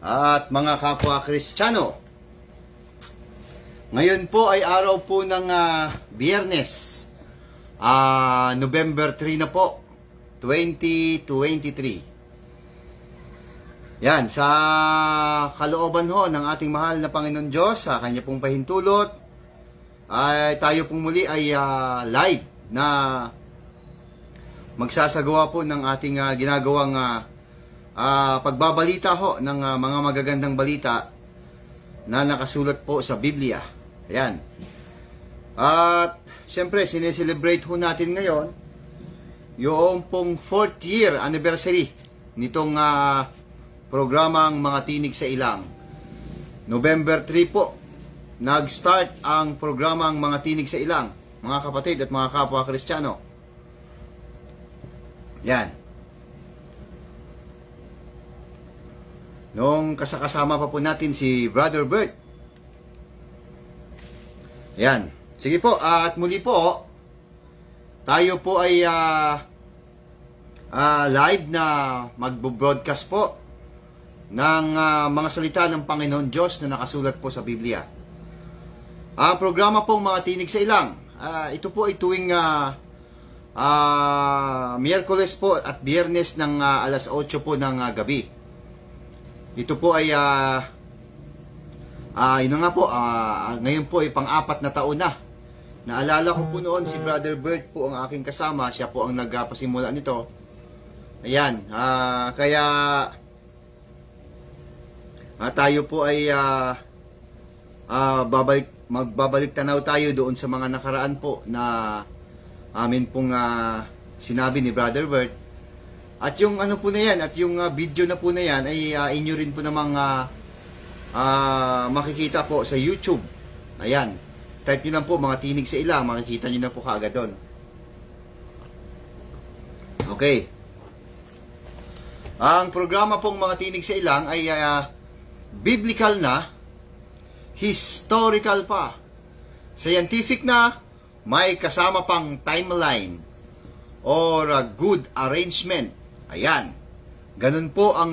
at mga kapwa Kristiyano. Ngayon po ay araw po ng Biyernes, November 3 na po, 2023. Yan, sa kalooban ho ng ating mahal na Panginoon Diyos, sa kanya pong pahintulot, ay tayo pong muli ay live na magsasagawa po ng ating ginagawang pagbabalita ho ng mga magagandang balita na nakasulat po sa Biblia. Ayan. At siyempre, sineselebrate ho natin ngayon yung pong 4th year anniversary nitong programang Mga Tinig sa Ilang. November 3 po, nag-start ang programang Mga Tinig sa Ilang, mga kapatid at mga kapwa Kristiyano. Yan. Nung kasama pa po natin si Brother Bert. Yan. Sige po, at muli po, tayo po ay live na magbo-broadcast po ng mga salita ng Panginoon Diyos na nakasulat po sa Biblia. Ang programa pong Mga Tinig sa Ilang, ito po ay tuwing Miyerkules po at Biyernes ng alas 8 po ng gabi. Ito po ay yun nga po, ngayon po ay pang-4 na taon na. Naalala ko po noon si Brother Bert po ang aking kasama, siya po ang nagpasimula nito. Ayan, kaya tayo po ay magbabalik tanaw tayo doon sa mga nakaraan po na amin pong sinabi ni Brother Bert. At yung ano po na yan, at yung video na po na yan ay inyo rin po namang makikita po sa YouTube. Ayan, type nyo lang po Mga Tinig sa Ilang, makikita nyo na po kaagad doon. Okay. Ang programa pong Mga Tinig sa Ilang ay biblical na, historical pa, scientific na, may kasama pang timeline or good arrangement. Ayan. Ganun po ang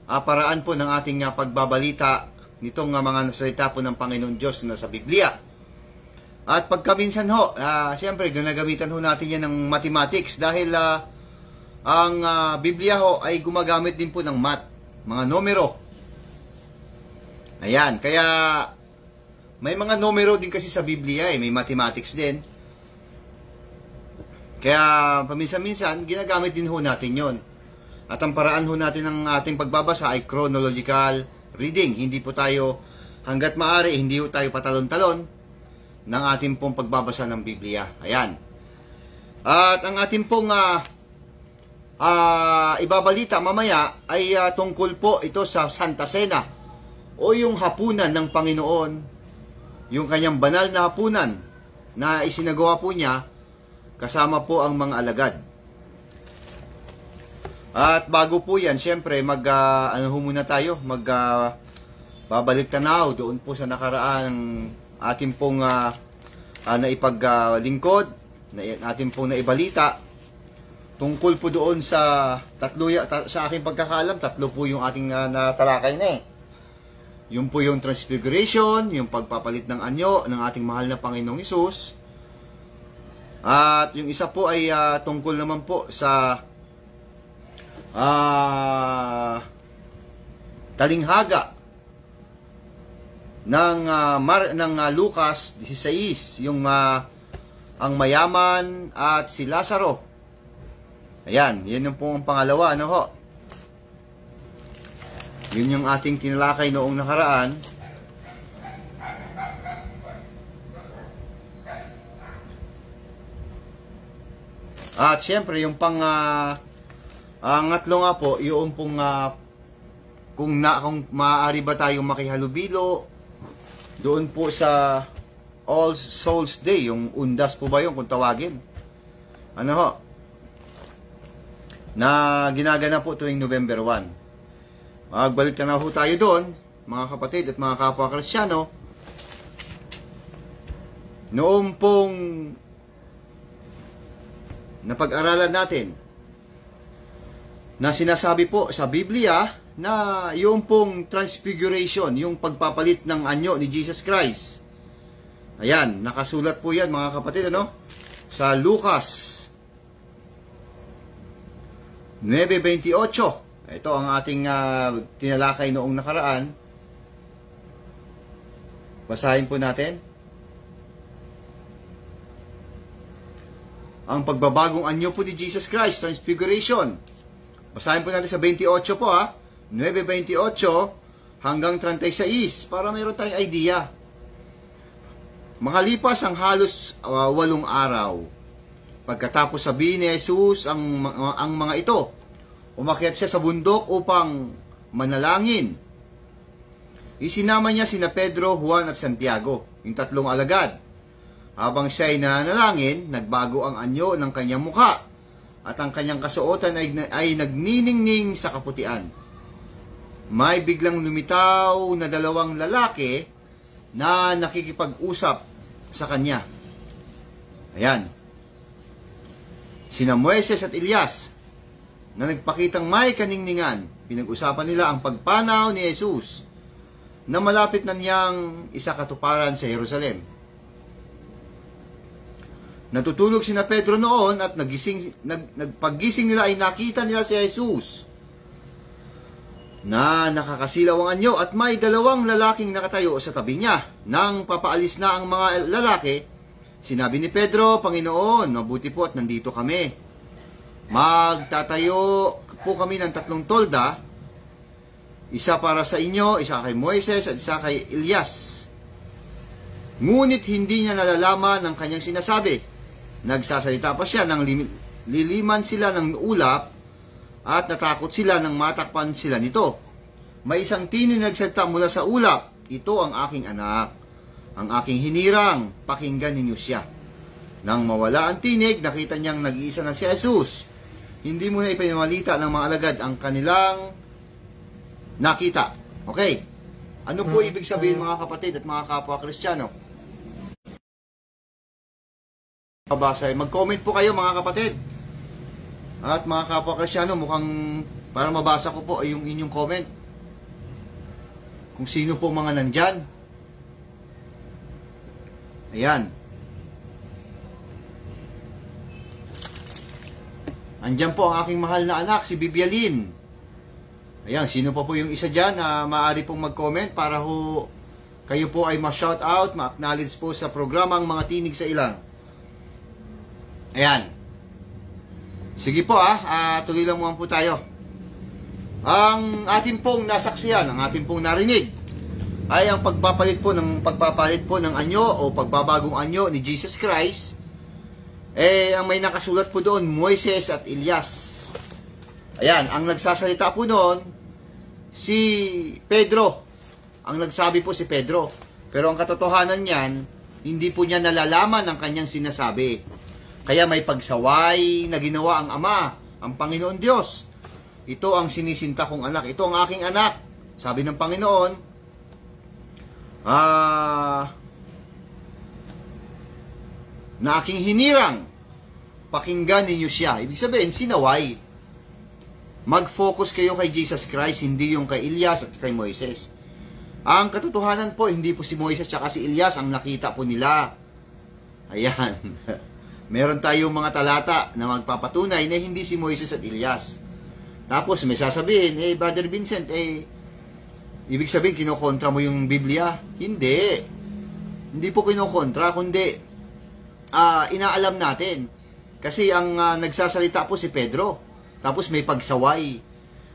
paraan po ng ating pagbabalita nitong mga nasalita po ng Panginoon Diyos na sa Biblia. At pagkaminsan ho, siyempre ginagamitan ho natin yan ng mathematics dahil ang Biblia ho ay gumagamit din po ng math, mga numero. Ayan, kaya may mga numero din kasi sa Biblia may mathematics din. Kaya paminsan-minsan ginagamit din ho natin yon. At ang paraan ho natin ng ating pagbabasa ay chronological reading. Hindi po tayo, hanggat maaari, hindi ho tayo patalon-talon ng ating pong pagbabasa ng Biblia. Ayan. At ang ating pong ibabalita mamaya ay tungkol po ito sa Santa Cena o yung hapunan ng Panginoon, yung kanyang banal na hapunan na isinagawa po niya kasama po ang mga alagad. At bago po yan, siyempre muna tayo, babalik tanaw doon po sa nakaraan ating pong naipaglingkod, ating pong naibalita tungkol po doon sa sa aking pagkakaalam, 3 po yung ating natalakay na Yung po yung transfiguration, yung pagpapalit ng anyo ng ating mahal na Panginoong Hesus. At yung isa po ay tungkol naman po sa talinghaga ng Lucas 16, yung ang mayaman at si Lazaro. Ayan, yun yung po ang pangalawa, ano ho? Yun yung ating tinalakay noong nakaraan. At syempre, yung ngatlo nga po, yung pong kung maaari ba tayong makihalubilo doon po sa All Souls Day, yung undas po ba yun kung tawagin? Ano ho? Na ginagana po tuwing November 1. Magbalik na ho tayo doon, mga kapatid at mga kapwa Kristiyano. Noong pong napag-aralan natin na sinasabi po sa Biblia na yung pong transfiguration, yung pagpapalit ng anyo ni Jesus Christ. Ayan, nakasulat po yan mga kapatid, ano? Sa Lucas 9:28. Ito ang ating tinalakay noong nakaraan. Basahin po natin. Ang pagbabagong anyo po ni Jesus Christ, transfiguration. Basahin po natin sa 28 po 9:28 hanggang 36 para mayroon tayong idea. Makalipas ang halos 8 araw, pagkatapos sabihin ni Jesus ang mga ito, umakyat siya sa bundok upang manalangin. Isinama niya sina Pedro, Juan at Santiago, yung tatlong alagad. Habang siya ay nanalangin, nagbago ang anyo ng kanyang mukha at ang kanyang kasuotan ay nagniningning sa kaputian. May biglang lumitaw na 2 lalaki na nakikipag-usap sa kanya. Ayan. Sina Moises at Elias na nagpakitang may kaningningan. Pinag-usapan nila ang pagpanaw ni Jesus na malapit na niyang isakatuparan sa Jerusalem. Natutulog sina Pedro noon at nagpaggising nila ay nakita nila si Jesus na nakakasilaw ang anyo at may 2 lalaking nakatayo sa tabi niya. Nang papaalis na ang mga lalaki, sinabi ni Pedro, Panginoon, mabuti po at nandito kami. Magtatayo po kami ng 3 tolda, isa para sa inyo, isa kay Moises at isa kay Elias. Ngunit hindi niya nalalaman ang kanyang sinasabi. Nagsasalita pa siya nang liliman sila ng ulap at natakot sila nang matakpan sila nito. May isang tinig nagsalita mula sa ulap, ito ang aking anak, ang aking hinirang, pakinggan ninyo siya. Nang mawala ang tinig, nakita niyang nag-iisa na si Jesus. Hindi mo na ipinamalita ng mga alagad ang kanilang nakita. Okay. Ano po ibig sabihin mga kapatid at mga kapwa Kristiyano? Mag-comment po kayo mga kapatid. At mga kapwa Kristiyano, mukhang para mabasa ko po yung inyong comment. Kung sino po mga nandyan. Ayan. Andyan po ang aking mahal na anak, si Bibialin. Ayan, sino pa po yung isa dyan na maaari pong mag-comment para ho kayo po ay ma-shout out, ma-acknowledge po sa programang Mga Tinig sa Ilang. Ayan. Sige po tuloy lang muna po tayo. Ang ating pong nasaksiyan, ang ating pong narinig ay ang pagpapalit po ng anyo o pagbabagong anyo ni Jesus Christ. Ang may nakasulat po doon, Moises at Elias. Ayan, ang nagsasalita po noon, si Pedro. Ang nagsabi po si Pedro. Pero ang katotohanan niyan, hindi po niya nalalaman ang kanyang sinasabi. Kaya may pagsaway na ginawa ang Ama, ang Panginoon Diyos. Ito ang sinisinta kong anak. Ito ang aking anak. Sabi ng Panginoon, na aking hinirang, pakinggan ninyo siya. Ibig sabihin, sinaway. Mag-focus kayo kay Jesus Christ, hindi yung kay Elias at kay Moises. Ang katotohanan po, hindi po si Moises at si Elias ang nakita po nila. Ayan. Meron tayong mga talata na magpapatunay na hindi si Moises at Elias. Tapos may sasabihin, Brother Vincent, ibig sabihin kinokontra mo yung Biblia? Hindi. Hindi po kinokontra, kundi inaalam natin. Kasi ang nagsasalita po si Pedro. Tapos may pagsaway.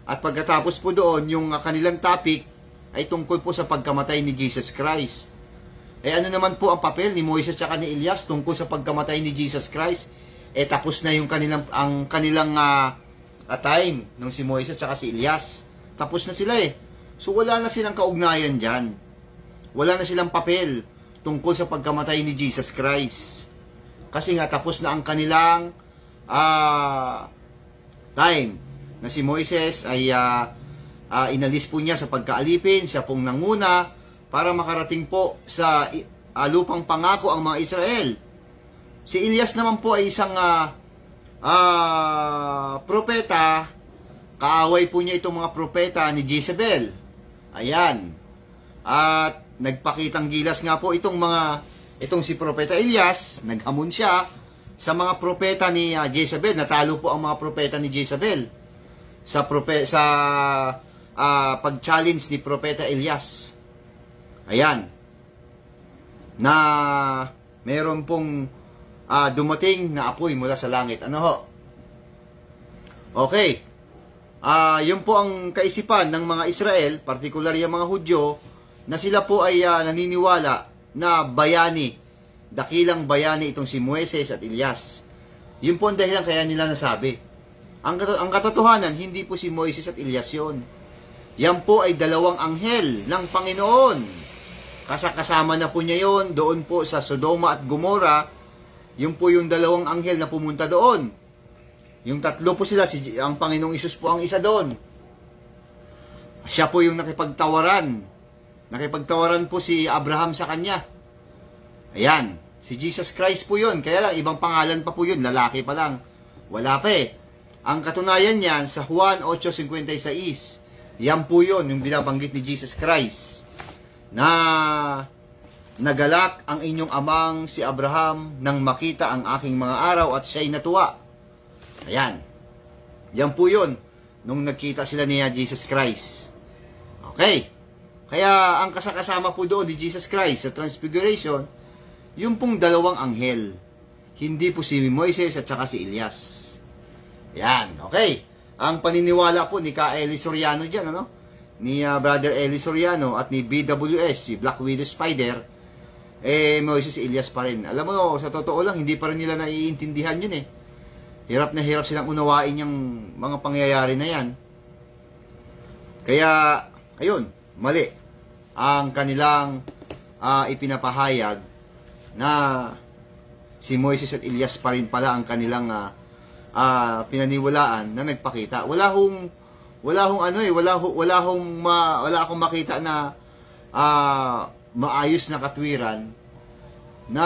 At pagkatapos po doon, yung kanilang topic ay tungkol po sa pagkamatay ni Jesus Christ. Ano naman po ang papel ni Moises at ni Elias tungkol sa pagkamatay ni Jesus Christ? Tapos na yung kanilang time nung si Moises at si Elias. Tapos na sila So wala na silang kaugnayan dyan. Wala na silang papel tungkol sa pagkamatay ni Jesus Christ. Kasi nga tapos na ang kanilang time na si Moises ay inalis po niya sa pagkaalipin, siya pong nanguna para makarating po sa lupang pangako ang mga Israel. Si Elias naman po ay isang propeta kaaway po niya itong mga propeta ni Jezebel. Ayan. At nagpakitang gilas nga po itong si Propeta Elias, naghamon siya sa mga propeta ni Jezebel. Natalo po ang mga propeta ni Jezebel sa pag-challenge ni Propeta Elias. Ayan. Na meron pong dumating na apoy mula sa langit. Ano ho? Okay. Yun po ang kaisipan ng mga Israel, particular yung mga Hudyo, na sila po ay naniniwala na bayani, dakilang bayani itong si Moises at Elias. Yun po ang dahilan kaya nila nasabi. Ang katotohanan, hindi po si Moises at Elias yun. Yan po ay dalawang anghel ng Panginoon. Kasama na po niya yun doon po sa Sodoma at Gomora. Yun po yung dalawang anghel na pumunta doon. Yung tatlo po sila, ang Panginoong Isus po ang isa doon. Siya po yung nakipagtawaran. Nakipagtawaran po si Abraham sa kanya. Ayan, si Jesus Christ po yun. Kaya lang, ibang pangalan pa po yun. Lalaki pa lang. Wala pa eh. Ang katunayan niyan sa Juan 8:56. Yan po yun, yung binabanggit ni Jesus Christ. Na nagalak ang inyong amang si Abraham nang makita ang aking mga araw at siya'y natuwa. Ayan. Yan po yun. Nung nagkita sila ni Jesus Christ. Okay. Kaya ang kasama po doon ni Jesus Christ sa Transfiguration, yung pong dalawang anghel. Hindi po si Moises at saka si Elias. Yan. Okay. Ang paniniwala po ni Ka Eli Soriano dyan, ano? Ni Brother Eli Soriano at ni BWS, si Black Widow Spider, Moises Elias pa rin. Alam mo, sa totoo lang, hindi pa rin nila naiintindihan yun eh. Hirap na hirap silang unawain yung mga pangyayari na yan. Kaya, ayun, mali ang kanilang ipinapahayag na si Moises at Elias pa rin pala ang kanilang pinaniwalaan na nagpakita. Wala akong makita na maayos na katwiran na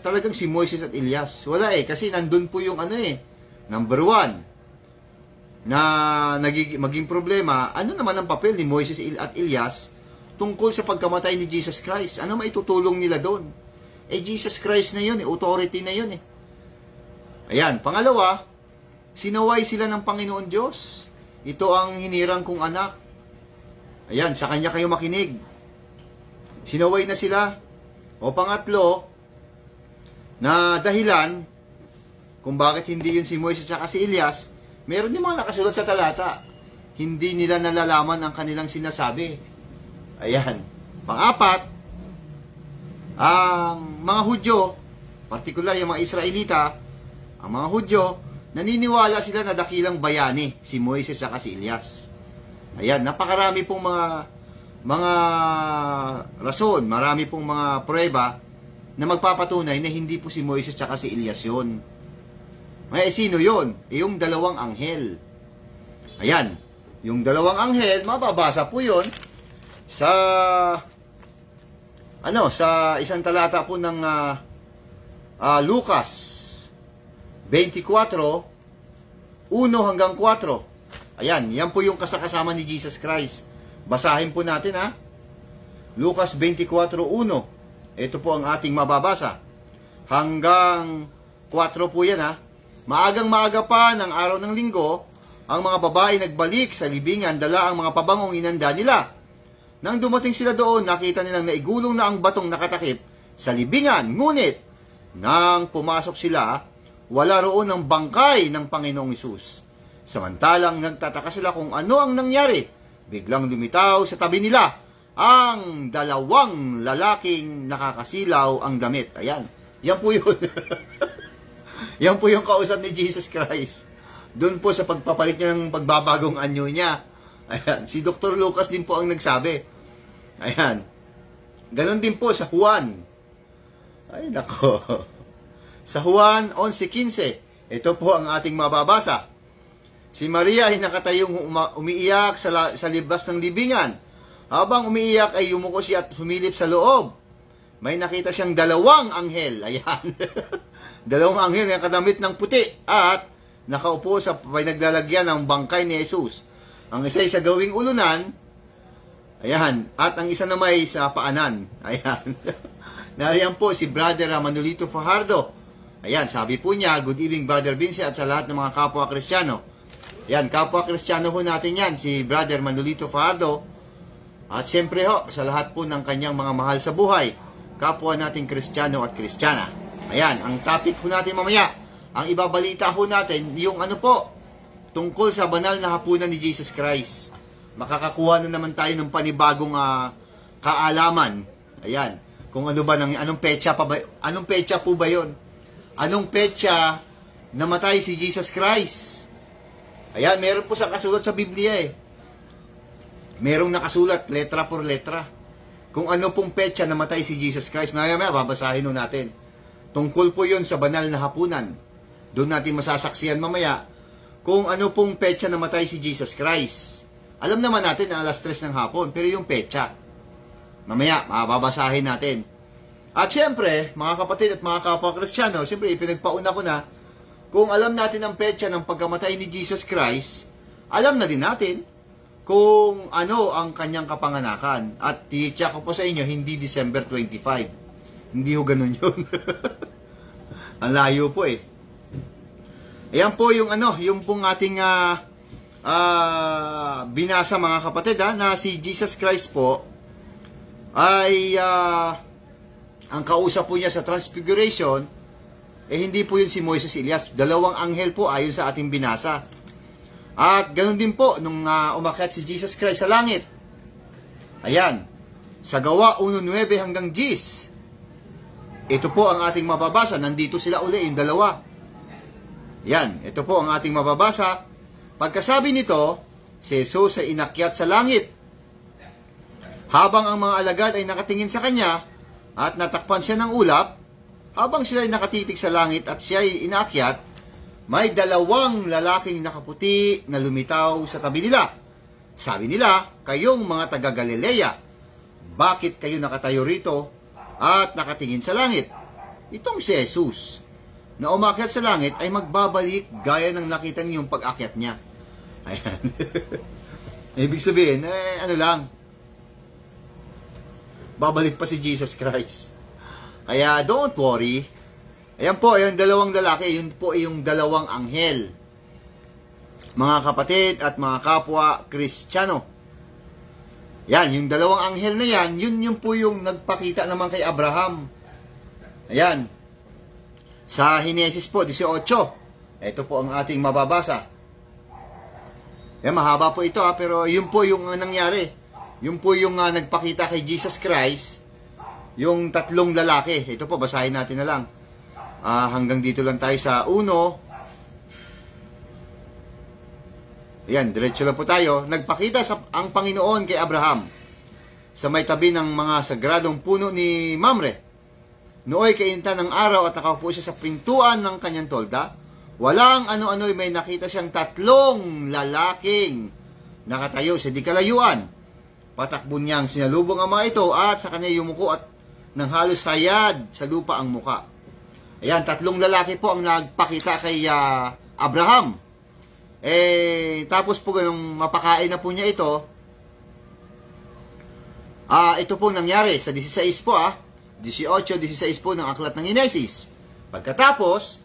talagang si Moises at Elias. Wala eh, kasi nandun po yung number one, na maging problema, ano naman ang papel ni Moises at Elias tungkol sa pagkamatay ni Jesus Christ? Ano maitutulong nila doon? Jesus Christ na yun, authority na yun eh. Ayan, pangalawa, sinaway sila ng Panginoon Diyos. Ito ang hinirang kong anak. Ayan, sa kanya kayo makinig. Sinaway na sila. O pangatlo, na dahilan kung bakit hindi yun si Moises at si Elias, meron din mga nakasulat sa talata. Hindi nila nalalaman ang kanilang sinasabi. Ayan. Pang-apat, ang mga Hudyo, particular yung mga Israelita, ang mga Hudyo, naniniwala sila na dakilang bayani si Moises at si Elias. Ayan, napakarami pong mga rason, marami pong mga prueba na magpapatunay na hindi po si Moises at si Elias yun. Sino yun? Yung dalawang anghel. Ayan, yung dalawang anghel, mababasa po yun sa isang talata po ng Lucas 24, 1 hanggang 4. Ayan, yan po yung kasama ni Jesus Christ. Basahin po natin Lucas 24:1. Ito po ang ating mababasa. Hanggang 4 po yan Maagang maaga pa ng araw ng linggo, ang mga babae nagbalik sa libingan, dala ang mga pabangong inanda nila. Nang dumating sila doon, nakita nilang naigulong na ang batong nakatakip sa libingan. Ngunit, nang pumasok sila, wala roon ang bangkay ng Panginoong Isus. Samantalang nagtataka sila kung ano ang nangyari. Biglang lumitaw sa tabi nila ang dalawang lalaking nakakasilaw ang damit. Ayan, yan po yun. Yan po yung kausap ni Jesus Christ. Doon po sa pagpapalit niya ng pagbabagong anyo niya. Ayan, si Dr. Lucas din po ang nagsabi. Ayan. Ganon din po sa Juan. Ay, nako. Sa Juan 11:15, ito po ang ating mababasa. Si Maria ay nakatayong umiiyak sa libas ng libingan. Habang umiiyak ay yumuko siya at sumilip sa loob. May nakita siyang dalawang anghel. Ayan. Dalawang anghel na kadamit ng puti at nakaupo sa pinaglalagyan ng bangkay ni Jesus. Ang isa ay sa gawing ulunan. Ayan. At ang isa naman ay sa paanan. Ayan. Nariyan po si Brother Manolito Fajardo. Ayan, sabi po niya, good evening Brother Vince at sa lahat ng mga kapwa Kristiyano. Ayan, kapwa Kristiyano ho natin yan, si Brother Manolito Fajardo. At siyempre ho, sa lahat po ng kanyang mga mahal sa buhay, kapwa nating Kristiyano at Kristiyana. Ayan, ang topic ho natin mamaya, ang ibabalita ho natin, yung ano po, tungkol sa banal na hapunan ni Jesus Christ. Makakakuha na naman tayo ng panibagong kaalaman. Ayan, kung ano ba, anong petsa po ba yun? Anong petsa namatay si Jesus Christ? Ayan, meron po sa kasulat sa Biblia eh. Merong nakasulat, letra por letra. Kung ano pong petsa namatay si Jesus Christ. Maya-maya, babasahin nun natin. Tungkol po yun sa banal na hapunan. Doon natin masasaksiyan mamaya kung ano pong petsa namatay si Jesus Christ. Alam naman natin na alas 3 ng hapon, pero yung petsa, mamaya, babasahin natin. At syempre, mga kapatid at mga kapwa Kristiyano, syempre, ipinagpauna ko na, kung alam natin ang petsa ng pagkamatay ni Jesus Christ, alam na din natin kung ano ang kanyang kapanganakan. At tiyak ko po sa inyo, hindi December 25. Hindi ho ganun yun. Ang layo po eh. Ayan po yung yung pong ating binasa mga kapatid na si Jesus Christ po ay ang kausap po niya sa Transfiguration hindi po yun si Moises Elias. Dalawang anghel po ayon sa ating binasa. At ganoon din po nung umakyat si Jesus Christ sa langit. Ayan. Sa Gawa 1:9 hanggang 10. Ito po ang ating mababasa. Nandito sila uli yung dalawa. Yan, ito po ang ating mababasa. Pagkasabi nito, si Jesus ay inakyat sa langit. Habang ang mga alagad ay nakatingin sa kanya at natakpan siya ng ulap, habang sila ay nakatitig sa langit at siya ay inakyat, may dalawang lalaking nakaputi na lumitaw sa tabi nila. Sabi nila, kayong mga taga Galilea, bakit kayo nakatayo rito at nakatingin sa langit? Itong si Jesus na umakyat sa langit ay magbabalik gaya ng nakita niyong pag-akyat niya. Ayan. Ibig sabihin, ano lang, babalik pa si Jesus Christ. Kaya don't worry. Ayan po, yung dalawang lalaki, yun po yung dalawang anghel. Mga kapatid at mga kapwa Kristiyano. Yan, yung dalawang anghel na yan, yun po yung nagpakita naman kay Abraham. Ayan. Sa Henesis po, 18. Ito po ang ating mababasa. Yan, mahaba po ito pero yun po yung nangyari. Yun po yung nagpakita kay Jesus Christ, yung tatlong lalaki. Ito po, basahin natin na lang. Hanggang dito lang tayo sa 1. Ayan, diretso lang po tayo. Nagpakita ang Panginoon kay Abraham sa may tabi ng mga sagradong puno ni Mamre. Nooy kainta ng araw at nakaupo siya sa pintuan ng kanyang tolda. Walang ano-ano'y may nakita siyang tatlong lalaking nakatayo sa di kalayuan. Patakbo niyang sinalubong ang mga ito at sa kanya yumuko at nang halos hayad sa lupa ang muka. Ayan, tatlong lalaki po ang nagpakita kay Abraham. Tapos po nung mapakain na po niya ito, ito po nangyari sa 16 po 18, 16 po ng aklat ng Henesis. Pagkatapos,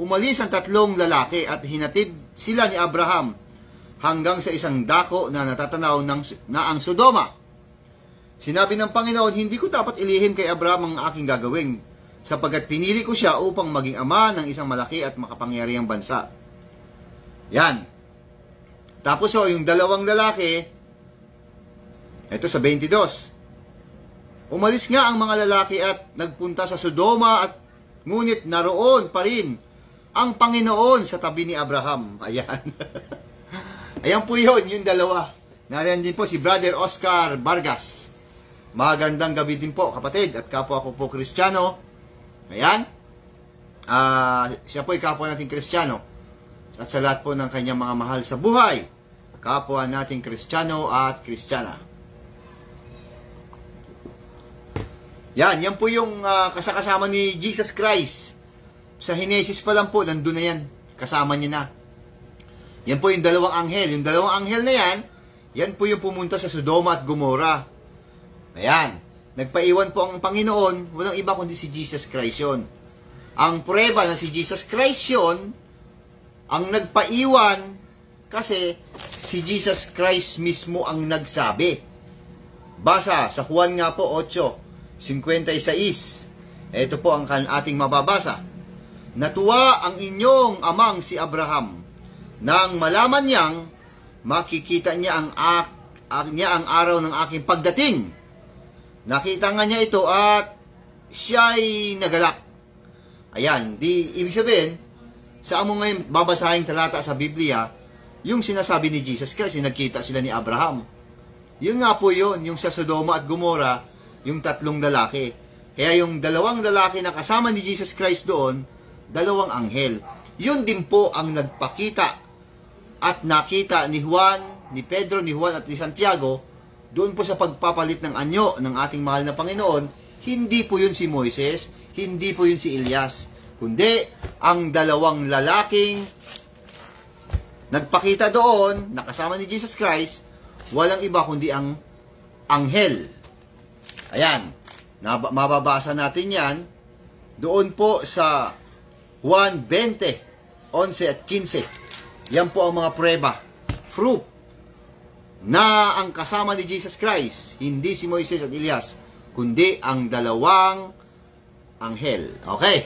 umalis ang tatlong lalaki at hinatid sila ni Abraham hanggang sa isang dako na natatanaw na ang Sodoma. Sinabi ng Panginoon, hindi ko dapat ilihim kay Abraham ang aking gagawin, sapagkat pinili ko siya upang maging ama ng isang malaki at makapangyarihang bansa. Yan. Tapos yung dalawang lalaki, ito sa 22. Umalis nga ang mga lalaki at nagpunta sa Sodoma at ngunit naroon pa rin ang Panginoon sa tabi ni Abraham. Ayan. Ayan po yun, yung dalawa. Nariyan din po si Brother Oscar Vargas. Magandang gabi din po, kapatid, at kapwa ko po Kristiyano. Ayan. Siya po ay kapwa nating Kristiyano. At sa lahat po ng kanyang mga mahal sa buhay, kapwa nating Kristiyano at Kristiyana. Yan po yung kasama ni Jesus Christ. Sa Henesis pa lang po, nandun na yan. Kasama niya na. Yan po yung dalawang anghel. Yung dalawang anghel na yan, yan po yung pumunta sa Sodoma at Gomora. Ayan. Nagpaiwan po ang Panginoon, walang iba kundi si Jesus Christ yun. Ang prueba na si Jesus Christ yun, ang nagpaiwan, kasi si Jesus Christ mismo ang nagsabi. Basa sa Juan nga po 8:56. Ito po ang ating mababasa. Natuwa ang inyong amang si Abraham nang malaman niyang makikita niya ang araw ng aking pagdating. Nakita nga niya ito at siya'y nagalak. Ayan, ibig sabihin, sa among ngayon babasahing talata sa Biblia, yung sinasabi ni Jesus Christ, yung nagkita sila ni Abraham. Yun nga po yun, yung sa Sodoma at Gomora, yung tatlong lalaki. Kaya yung dalawang lalaki na kasama ni Jesus Christ doon, dalawang anghel. Yun din po ang nagpakita at nakita ni Juan, ni Pedro, ni Juan at ni Santiago, doon po sa pagpapalit ng anyo ng ating mahal na Panginoon. Hindi po yun si Moises, hindi po yun si Elias, kundi ang dalawang lalaking nagpakita doon, nakasama ni Jesus Christ, walang iba kundi ang anghel. Ayan, mababasa natin yan doon po sa Juan 20, 11 at 15. Yan po ang mga prueba, proof, na ang kasama ni Jesus Christ, hindi si Moises at Elias, kundi ang dalawang anghel. Okay?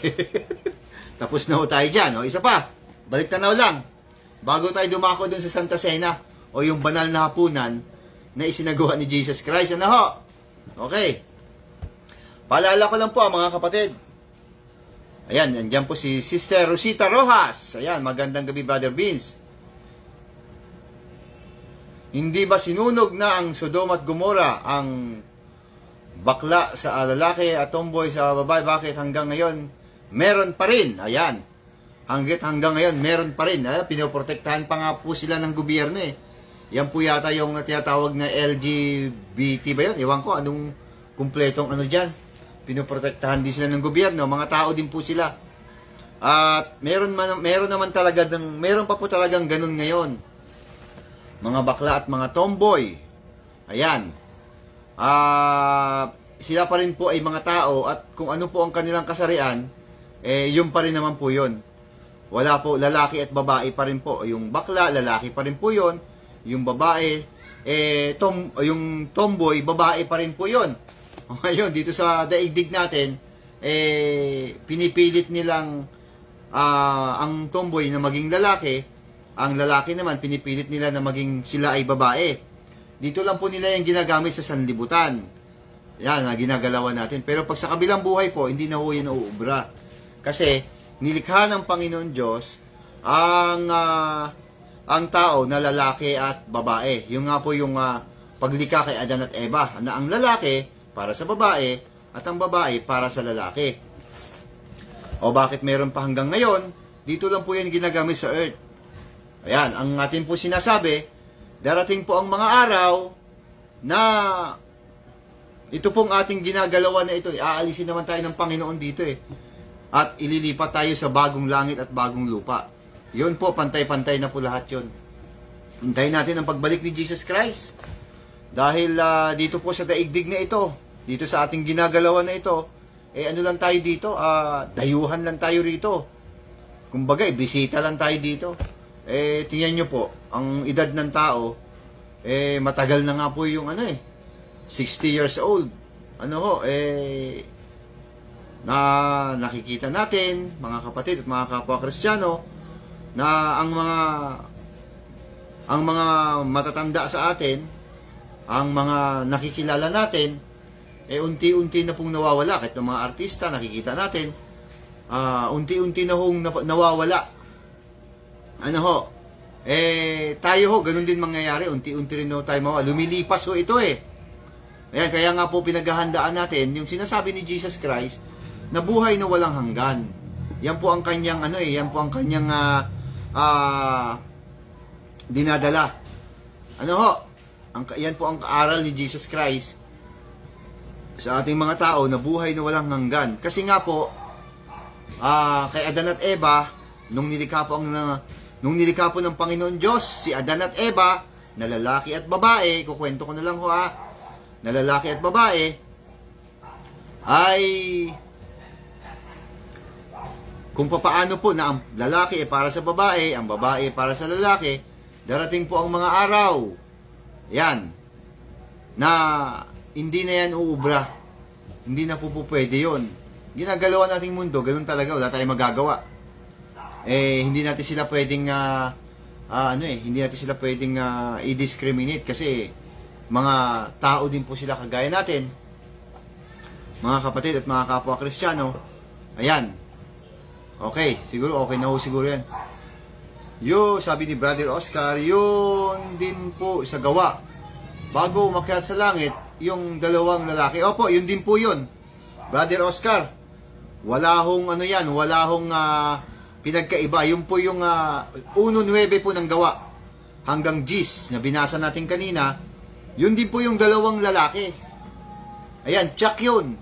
Tapos na ho tayo dyan. O, isa pa, balik tanaw lang. Bago tayo dumako dun sa Santa Cena, o yung banal na hapunan na isinagawa ni Jesus Christ. Ano ho? Okay. Paalala ko lang po, mga kapatid. Ayan, andyan po si Sister Rosita Rojas. Ayan, magandang gabi, Brother Vince. Hindi ba sinunog na ang Sodoma at Gomora, ang bakla sa lalaki at tomboy sa babae? Bakit hanggang ngayon meron pa rin? Ayan, hanggang ngayon meron pa rin. Pinoprotektahan pa nga po sila ng gobyerno eh. Yan po yata yung tinatawag na LGBT ba yun? Ewan ko anong kumpletong ano dyan. Pinoprotektahan din sila ng gobyerno. Mga tao din po sila. At meron pa po talagang ganun ngayon. Mga bakla at mga tomboy. Ayan. Sila pa rin po ay mga tao at kung ano po ang kanilang kasarian, yun pa rin naman po yun. Wala po, lalaki at babae pa rin po. Yung bakla, lalaki pa rin po yun. Yung babae, yung tomboy, babae pa rin po yun. Ngayon, dito sa daigdig natin, pinipilit nilang ang tomboy na maging lalaki, ang lalaki naman, pinipilit nila na maging sila ay babae. Dito lang po nila yung ginagamit sa sanlibutan. Yan, ginagalawan natin. Pero pag sa kabilang buhay po, hindi na po yan nauubra. Kasi, nilikha ng Panginoon Diyos ang tao na lalaki at babae. Yung nga po yung paglikha kay Adan at Eva, na ang lalaki para sa babae at ang babae para sa lalaki. O bakit meron pa hanggang ngayon? Dito lang po yan ginagamit sa earth. Ayan, ang atin po sinasabi, darating po ang mga araw na ito pong ating ginagalawan na ito, aalisin naman tayo ng Panginoon dito eh. At ililipat tayo sa bagong langit at bagong lupa. Yun po, pantay-pantay na po lahat yun. Hintayin natin ang pagbalik ni Jesus Christ. Dahil dito po sa daigdig na ito, dito sa ating ginagalawan na ito, ano lang tayo dito, dayuhan lang tayo rito. Kumbaga, bisita lang tayo dito. Tingnan nyo po, ang edad ng tao, matagal na nga po yung 60 years old. Na nakikita natin, mga kapatid at mga kapwa Kristiyano, na ang mga matatanda sa atin, ang mga nakikilala natin, unti-unti na pong nawawala. Kahit ng mga artista, nakikita natin, unti-unti na hong nawawala. Tayo ho, ganun din mangyayari. Unti-unti rin tayo mawawala. Lumilipas ho ito eh. Ayan, kaya nga po pinaghahandaan natin yung sinasabi ni Jesus Christ na buhay na walang hanggan. Yan po ang kanyang yan po ang kanyang dinadala. Yan po ang kaaral ni Jesus Christ sa ating mga tao na buhay na walang hanggan. Kasi nga po kay Adan at Eva, nung nilikha po nung nilikha po ng Panginoon Diyos, si Adan at Eva, na lalaki at babae, kukwento ko na lang ho na lalaki at babae, ay kung papaano po na ang lalaki ay para sa babae, ang babae ay para sa lalaki, darating po ang mga araw, yan, na hindi na yan uubra. Hindi na po pwede yun. Ginagalawan nating mundo, ganun talaga, wala tayong magagawa. Hindi natin sila pwedeng, hindi natin sila pwedeng i-discriminate kasi mga tao din po sila kagaya natin, mga kapatid at mga kapwa Kristiyano. Ayan. Okay, siguro okay na ho siguro yan. Sabi ni Brother Oscar, yun din po sa gawa. Bago umakyat sa langit, yung dalawang lalaki. Opo, yun din po yun. Brother Oscar, wala hong pinagkaiba. Yun po yung 1.9 po ng gawa. Hanggang Gis na binasa natin kanina, yun din po yung dalawang lalaki. Ayan, check yun.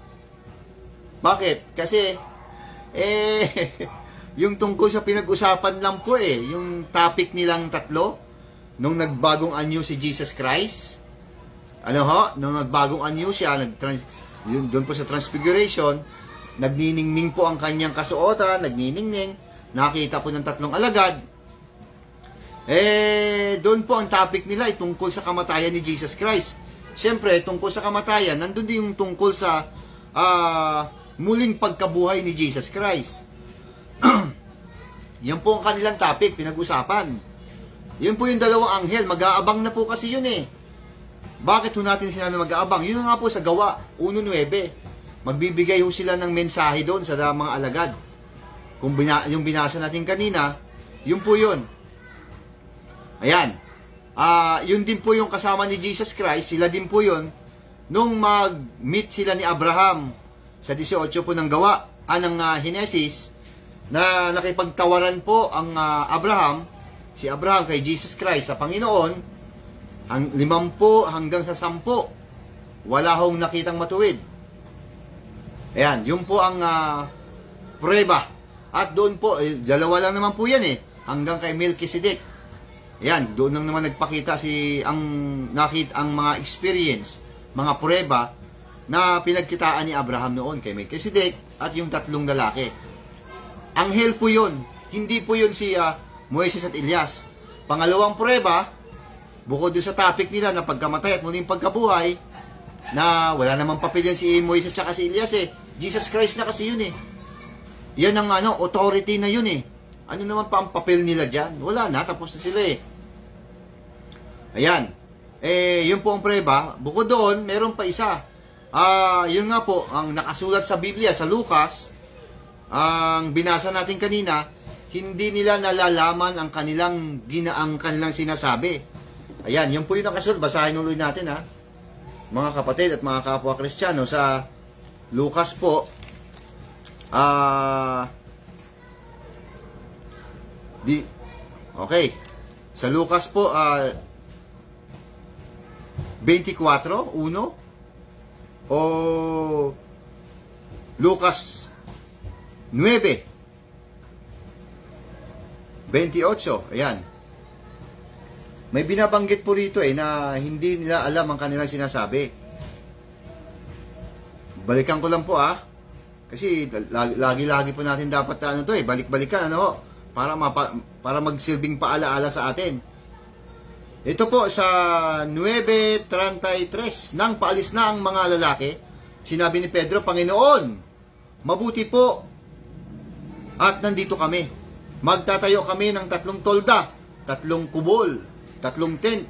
Bakit? Kasi, yung tungkol sa pinag-usapan lang po yung topic nilang tatlo, nung nagbagong anyo si Jesus Christ, nung nagbagong anyo siya, doon po sa Transfiguration, nagniningning po ang kanyang kasuotan, nagniningning, nakita po ng tatlong alagad. Doon po ang topic nila ay tungkol sa kamatayan ni Jesus Christ. Siyempre, tungkol sa kamatayan, nandun din yung tungkol sa muling pagkabuhay ni Jesus Christ. Yan po ang kanilang topic, pinag-usapan. Yun po yung dalawang anghel, mag-aabang na po kasi yun Bakit ho natin sinabi mag-aabang? Yun nga po sa gawa, 1.9. Magbibigay ho sila ng mensahe doon sa mga alagad. Kung yung binasa natin kanina, yun po yun. Ayan. Yun din po yung kasama ni Jesus Christ, sila din po yun, nung mag-meet sila ni Abraham sa 18 po ng gawa, ng Henesis, na nakipagtawaran po ang si Abraham kay Jesus Christ sa Panginoon, 50 hanggang sa 10, wala hong nakitang matuwid. Ayan, yun po ang prueba. At doon po, dalawa lang naman po yan hanggang kay Melchizedek. Ayan, doon lang naman nagpakita ang mga experience, mga prueba na pinagkitaan ni Abraham noon kay Melchizedek at yung tatlong lalaki. Anghel po yun, hindi po yun si Moises at Elias. Pangalawang prueba, bukod doon sa topic nila na pagkamatay at muling pagkabuhay, na wala namang papel yan si Moises at si Elias Jesus Christ na kasi yun Yan ang authority na yun Ano naman pa ang papel nila dyan? Wala na, tapos na sila Ayan. Yun po ang prueba. Bukod doon, meron pa isa. Yun nga po, ang nakasulat sa Biblia, sa Lucas, ang binasa natin kanina, hindi nila nalalaman ang kanilang sinasabi. Ayan, yun po yung nakasulat. Basahin ulit natin mga kapatid at mga kapwa Kristiyano sa Lucas po. Okay. Sa Lucas po 24:1 o Lucas 9:28. Ayan. May binabanggit po rito na hindi nila alam ang kanilang sinasabi. Balikan ko lang po kasi lagi-lagi po natin dapat balik-balikan para magsilbing paalaala sa atin. Ito po sa 9:33, nang paalis na ang mga lalaki, sinabi ni Pedro, Panginoon, mabuti po at nandito kami. Magtatayo kami ng 3 tolda, 3 kubol, 3 tent.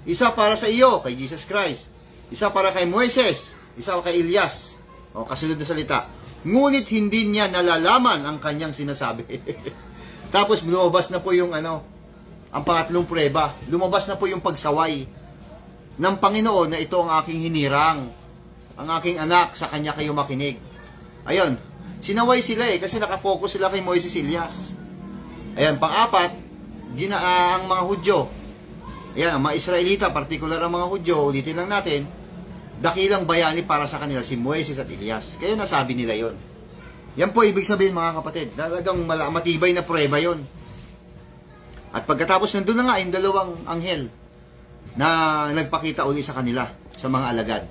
Isa para sa iyo, kay Jesus Christ. Isa para kay Moises. Isa kay Elias. Kasunod na salita. Ngunit hindi niya nalalaman ang kanyang sinasabi. Tapos lumabas na po yung ang pangatlong prueba. Lumabas na po yung pagsaway ng Panginoon na ito ang aking hinirang. Ang aking anak, sa kanya kayo makinig. Ayun. Sinaway sila kasi nakapokus sila kay Moises, Elias. Ayan, pang-apat, ang mga Hudyo. Ayan, ang mga Israelita, particular ang mga Hudyo, ulitin lang natin, dakilang bayani para sa kanila si Moises at Elias. Kaya nasabi nila yon. Yan po ibig sabihin mga kapatid, talagang matibay na prueba yon. At pagkatapos nandun na nga yung dalawang anghel na nagpakita uli sa kanila, sa mga alagad.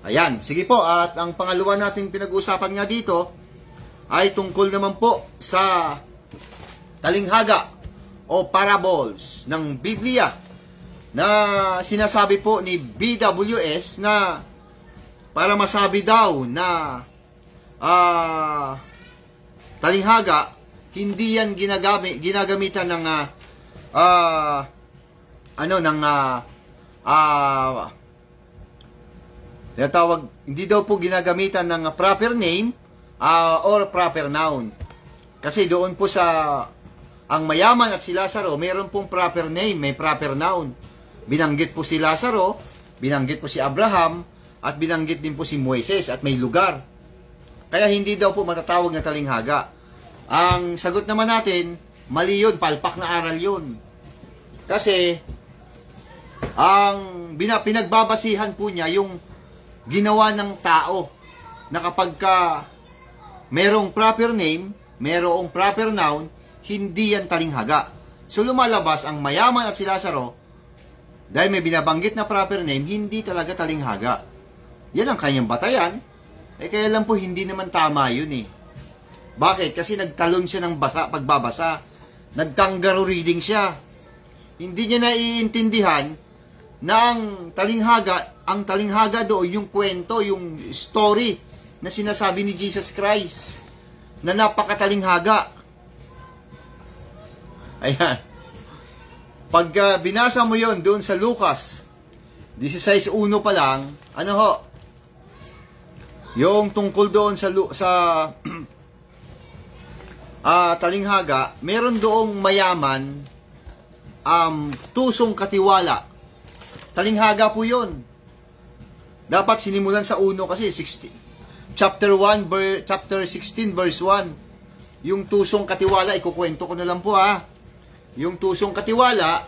Ayan, sige po, at ang pangalawa nating pinag-uusapan nga dito ay tungkol naman po sa talinghaga o parables ng Biblia na sinasabi po ni BWS na para masabi daw na talinghaga, hindi yan ginagamitan ng hindi daw po ginagamitan ng proper name or proper noun. Kasi doon po sa ang mayaman at si Lazaro, mayroon pong proper name, may proper noun. Binanggit po si Lazaro, binanggit po si Abraham, at binanggit din po si Moises, at may lugar. Kaya hindi daw po matatawag na talinghaga. Ang sagot naman natin, mali yun, palpak na aral yun. Kasi, ang pinagbabasihan po niya yung ginawa ng tao na kapag ka merong proper name, merong proper noun, hindi yan talinghaga. So lumalabas ang mayaman at si Lazaro, dahil may binabanggit na proper name, hindi talaga talinghaga. Yan ang kanyang batayan. Kaya lang po hindi naman tama yun eh. Bakit? Kasi nagtalon siya ng pagbabasa. Nag-kangaroo reading siya. Hindi niya naiintindihan na ang talinghaga doon, yung kwento, yung story na sinasabi ni Jesus Christ na napakatalinghaga. Ayan. Pag binasa mo yon doon sa Lucas 16:1 pa lang, ano ho? Yung tungkol doon sa talinghaga, meron doong mayaman, tusong katiwala. Talinghaga po yon. Dapat sinimulan sa 1 kasi chapter 16 verse 1. Yung tusong katiwala, ikukwento ko na lang po ha. Yung tusong katiwala,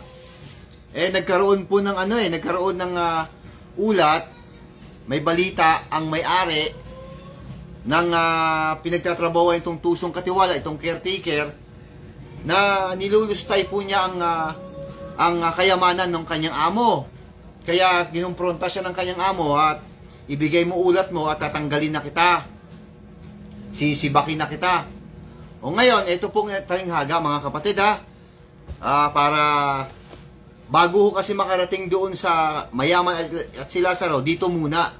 nagkaroon po ng nagkaroon ng ulat, may balita ang may-ari ng pinagtatrabaho itong tusong katiwala, itong caretaker, na nilulustay po niya ang kayamanan ng kanyang amo. Kaya ginumpronta siya ng kanyang amo at ibigay mo ulat mo at tatanggalin na kita. Sisibakin na kita. O ngayon, ito pong talinghaga mga kapatid para bago kasi makarating doon sa mayaman at si Lazaro, dito muna.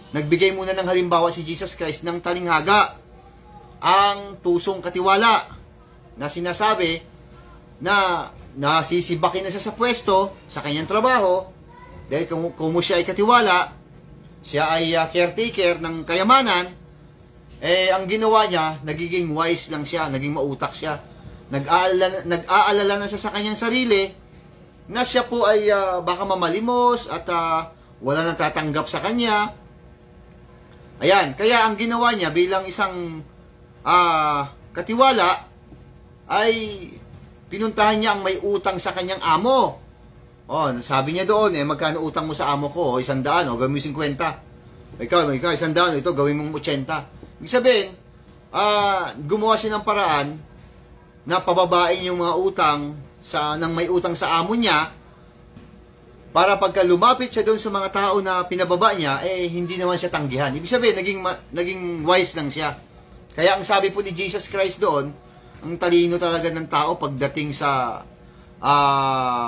Nagbigay muna ng halimbawa si Jesus Christ ng talinghaga, ang tusong katiwala, na sinasabi na nasisibakin na siya sa pwesto, sa kanyang trabaho, dahil kung siya ay katiwala, siya ay caretaker ng kayamanan, ang ginawa niya, nagiging wise lang siya, naging mautak siya. Nag-aalala na siya sa kanyang sarili na siya po ay baka mamalimos at wala nang tatanggap sa kanya. Ayan, kaya ang ginawa niya bilang isang katiwala ay pinuntahan niya ang may utang sa kanyang amo. Sabi niya doon, magkano utang mo sa amo ko? 100, gawin mo 50. Ikaw 100, ito gawin mong 80. Ibig sabihin, gumawa siya ng paraan na pababain yung mga utang ng may utang sa amo niya, para pagka lumapit siya doon sa mga tao na pinababa niya, hindi naman siya tanggihan. Ibig sabihin, naging wise lang siya. Kaya ang sabi po ni Jesus Christ doon, ang talino talaga ng tao pagdating sa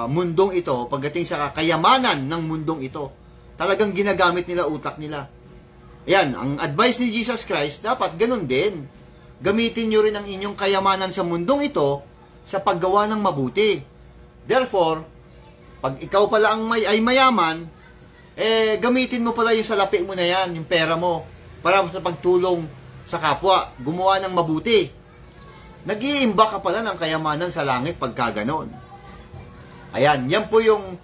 mundong ito, pagdating sa kayamanan ng mundong ito. Talagang ginagamit nila utak nila. Ayan, ang advice ni Jesus Christ, dapat ganun din. Gamitin nyo rin ang inyong kayamanan sa mundong ito sa paggawa ng mabuti. Therefore, pag ikaw pala ay mayaman, gamitin mo pala yung salapi mo na yan, yung pera mo, para sa pagtulong sa kapwa, gumawa ng mabuti. Nag-iimba ka pala ng kayamanan sa langit pagka ganon. Ayan, yan po yung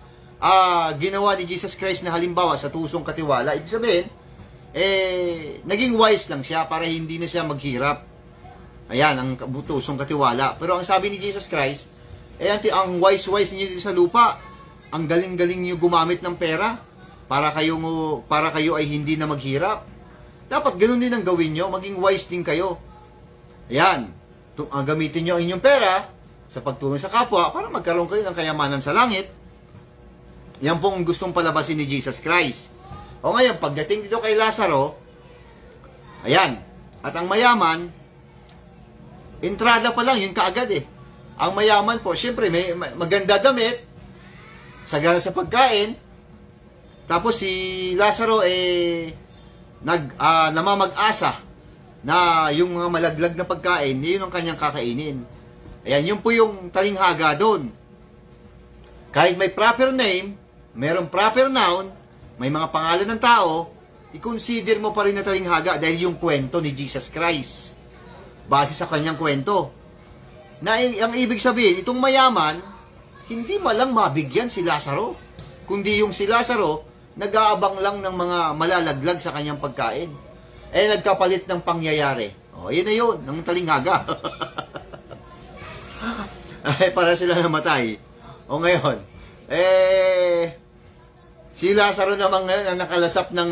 ginawa ni Jesus Christ na halimbawa sa tusong katiwala. Ibig sabihin, naging wise lang siya para hindi na siya maghirap. Ayan, ang tusong katiwala. Pero ang sabi ni Jesus Christ, ang wise-wise niyo sa lupa, ang galing-galing niyo gumamit ng pera para kayo ay hindi na maghirap. Dapat ganoon din ang gawin niyo, maging wise din kayo. Ayan, gamitin niyo ang inyong pera sa pagtulong sa kapwa para magkaroon kayo ng kayamanan sa langit. Yan po ang gustong palabasin ni Jesus Christ. O ngayon, pagdating dito kay Lazaro, ayan, at ang mayaman, entrada pa lang, yun kaagad eh. Ang mayaman po, syempre, may maganda damit, sagana sa pagkain, tapos si Lazaro namamag-asa na yung mga malaglag na pagkain, yun ang kanyang kakainin. Ayan, yun po yung talinghaga doon. Kahit may proper name, mayroong proper noun, may mga pangalan ng tao, i-consider mo pa rin na talinghaga dahil yung kwento ni Jesus Christ. Base sa kanyang kwento. Na ang ibig sabihin, itong mayaman, hindi malang mabigyan si Lazaro. Kundi yung si Lazaro, nag-aabang lang ng mga malalaglag sa kanyang pagkain. Nagkapalit ng pangyayari. Yun na yun, ng talinghaga. Para sila namatay. Ngayon, si Lazaro naman ngayon ang nakalasap ng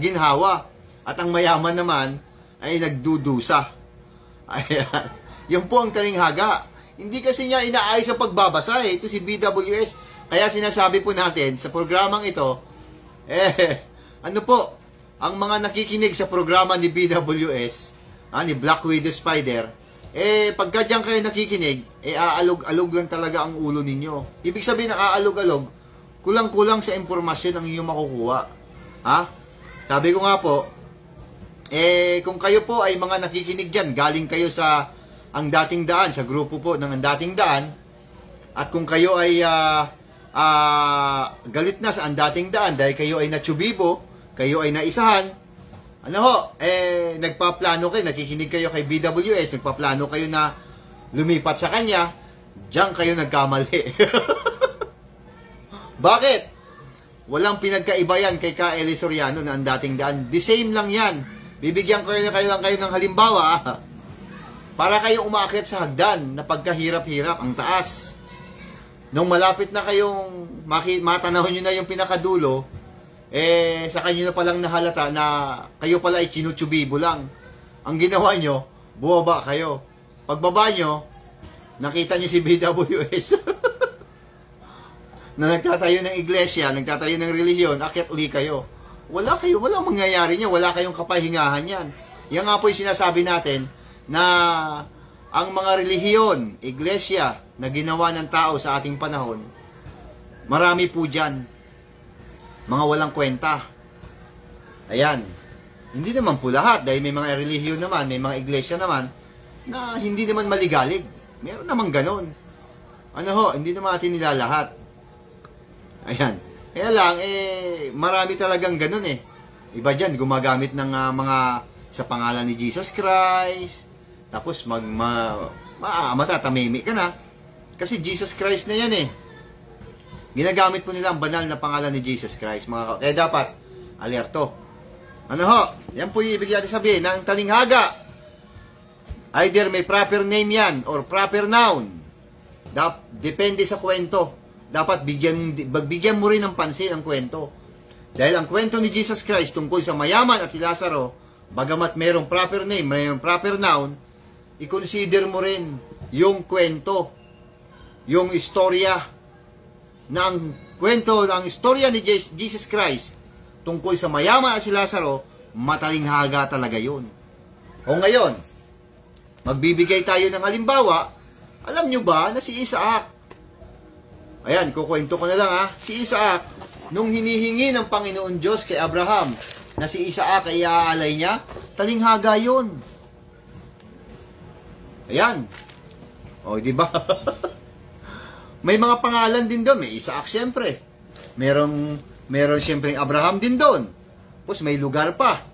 ginhawa. At ang mayaman naman ay nagdudusa. Ayan. Yun po ang talinghaga. Hindi kasi niya inaayos sa pagbabasa. Ito si BWS. Kaya sinasabi po natin sa programang ito, ano po, ang mga nakikinig sa programa ni BWS, ni Black Widow Spider, pagka dyan kayo nakikinig, aalog-alog lang talaga ang ulo ninyo. Ibig sabihin ng aalog-alog, kulang-kulang sa impormasyon ang inyong makukuha. Sabi ko nga po, kung kayo po ay mga nakikinig dyan, galing kayo sa ang dating daan, sa grupo po ng ang dating daan, at kung kayo ay galit na sa ang dating daan dahil kayo ay natsubibo, kayo ay naisahan, nagpaplano kayo, nakikinig kayo kay BWS, nagpaplano kayo na lumipat sa kanya, diyan kayo nagkamali. Bakit? Walang pinagkaiba yan kay Ka Eli Soriano na ang dating daan. The same lang yan. Bibigyan kayo ng halimbawa, para kayong umaakyat sa hagdan na pagkahirap-hirap, ang taas. Nung malapit na kayong matanahon nyo na yung pinakadulo, sa kanyo na palang nahalata na kayo pala ay chinutsubibo lang. Ang ginawa nyo, bumaba kayo. Pagbaba nyo, nakita nyo si BWS. Na nagtatayo ng iglesia, nagtatayo ng relihiyon, akyat uli kayo. Walang mangyayari niya, wala kayong kapahingahan yan. Yan nga po yung sinasabi natin, na ang mga relihiyon, iglesia, na ginawa ng tao sa ating panahon, marami po dyan, mga walang kwenta. Ayan. Hindi naman po lahat, dahil may mga relihiyon naman, may mga iglesia naman, na hindi naman maligalig. Meron naman ganon. Hindi naman natin nilalahat. Ayan. Kaya lang, marami talagang ganon Iba dyan, gumagamit ng mga sa pangalan ni Jesus Christ, tapos matatamimi ka na. Kasi Jesus Christ na yan Ginagamit po nila ang banal na pangalan ni Jesus Christ. Kaya dapat, alerto. Yan po yung ibig natin sabihin ng talinghaga. Either may proper name yan or proper noun. Depende sa kwento. Dapat bigyan mo rin ng pansin ang kwento. Dahil ang kwento ni Jesus Christ tungkol sa mayaman at si Lazaro, bagamat mayroong proper name, mayroong proper noun, i-consider mo rin yung kwento, yung istorya, ng istorya ni Jesus Christ tungkol sa mayaman at si Lazaro, matalinghaga talaga yun. Ngayon, magbibigay tayo ng halimbawa. Alam nyo ba na si Isaac, ayan, kukwento ko na lang si Isaac, nung hinihingi ng Panginoon Diyos kay Abraham, na si Isaac ay iaalay niya, talinghaga yun. Ayan. Di ba? May mga pangalan din doon. May Isaac siyempre. Meron siyempre Abraham din doon. Tapos may lugar pa.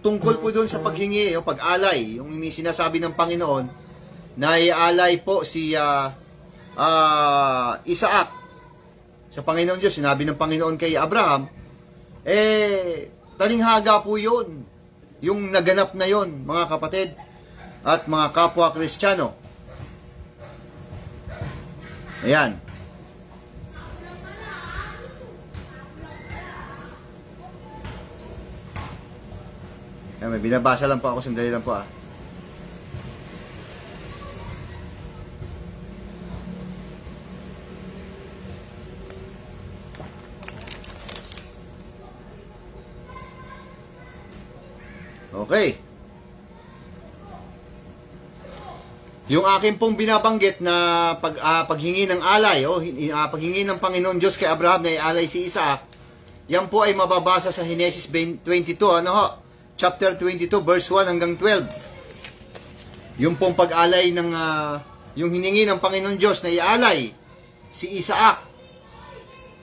Tungkol po doon sa paghingi, yung pag-alay, yung sinasabi ng Panginoon, na ialay po si Isaac sa Panginoon Diyos. Sinabi ng Panginoon kay Abraham, talinghaga po yun. Yung naganap na yon, mga kapatid at mga kapwa Kristiyano. Ayan. May binabasa lang po ako, sandali lang po Okay. Yung akin pong binabanggit na paghingi ng alay, paghingi ng Panginoon Diyos kay Abraham na ialay si Isaac, yan po ay mababasa sa Genesis 22, chapter 22, verse 1 hanggang 12. Yung pong pag-alay ng, yung hiningi ng Panginoon Diyos na ialay si Isaac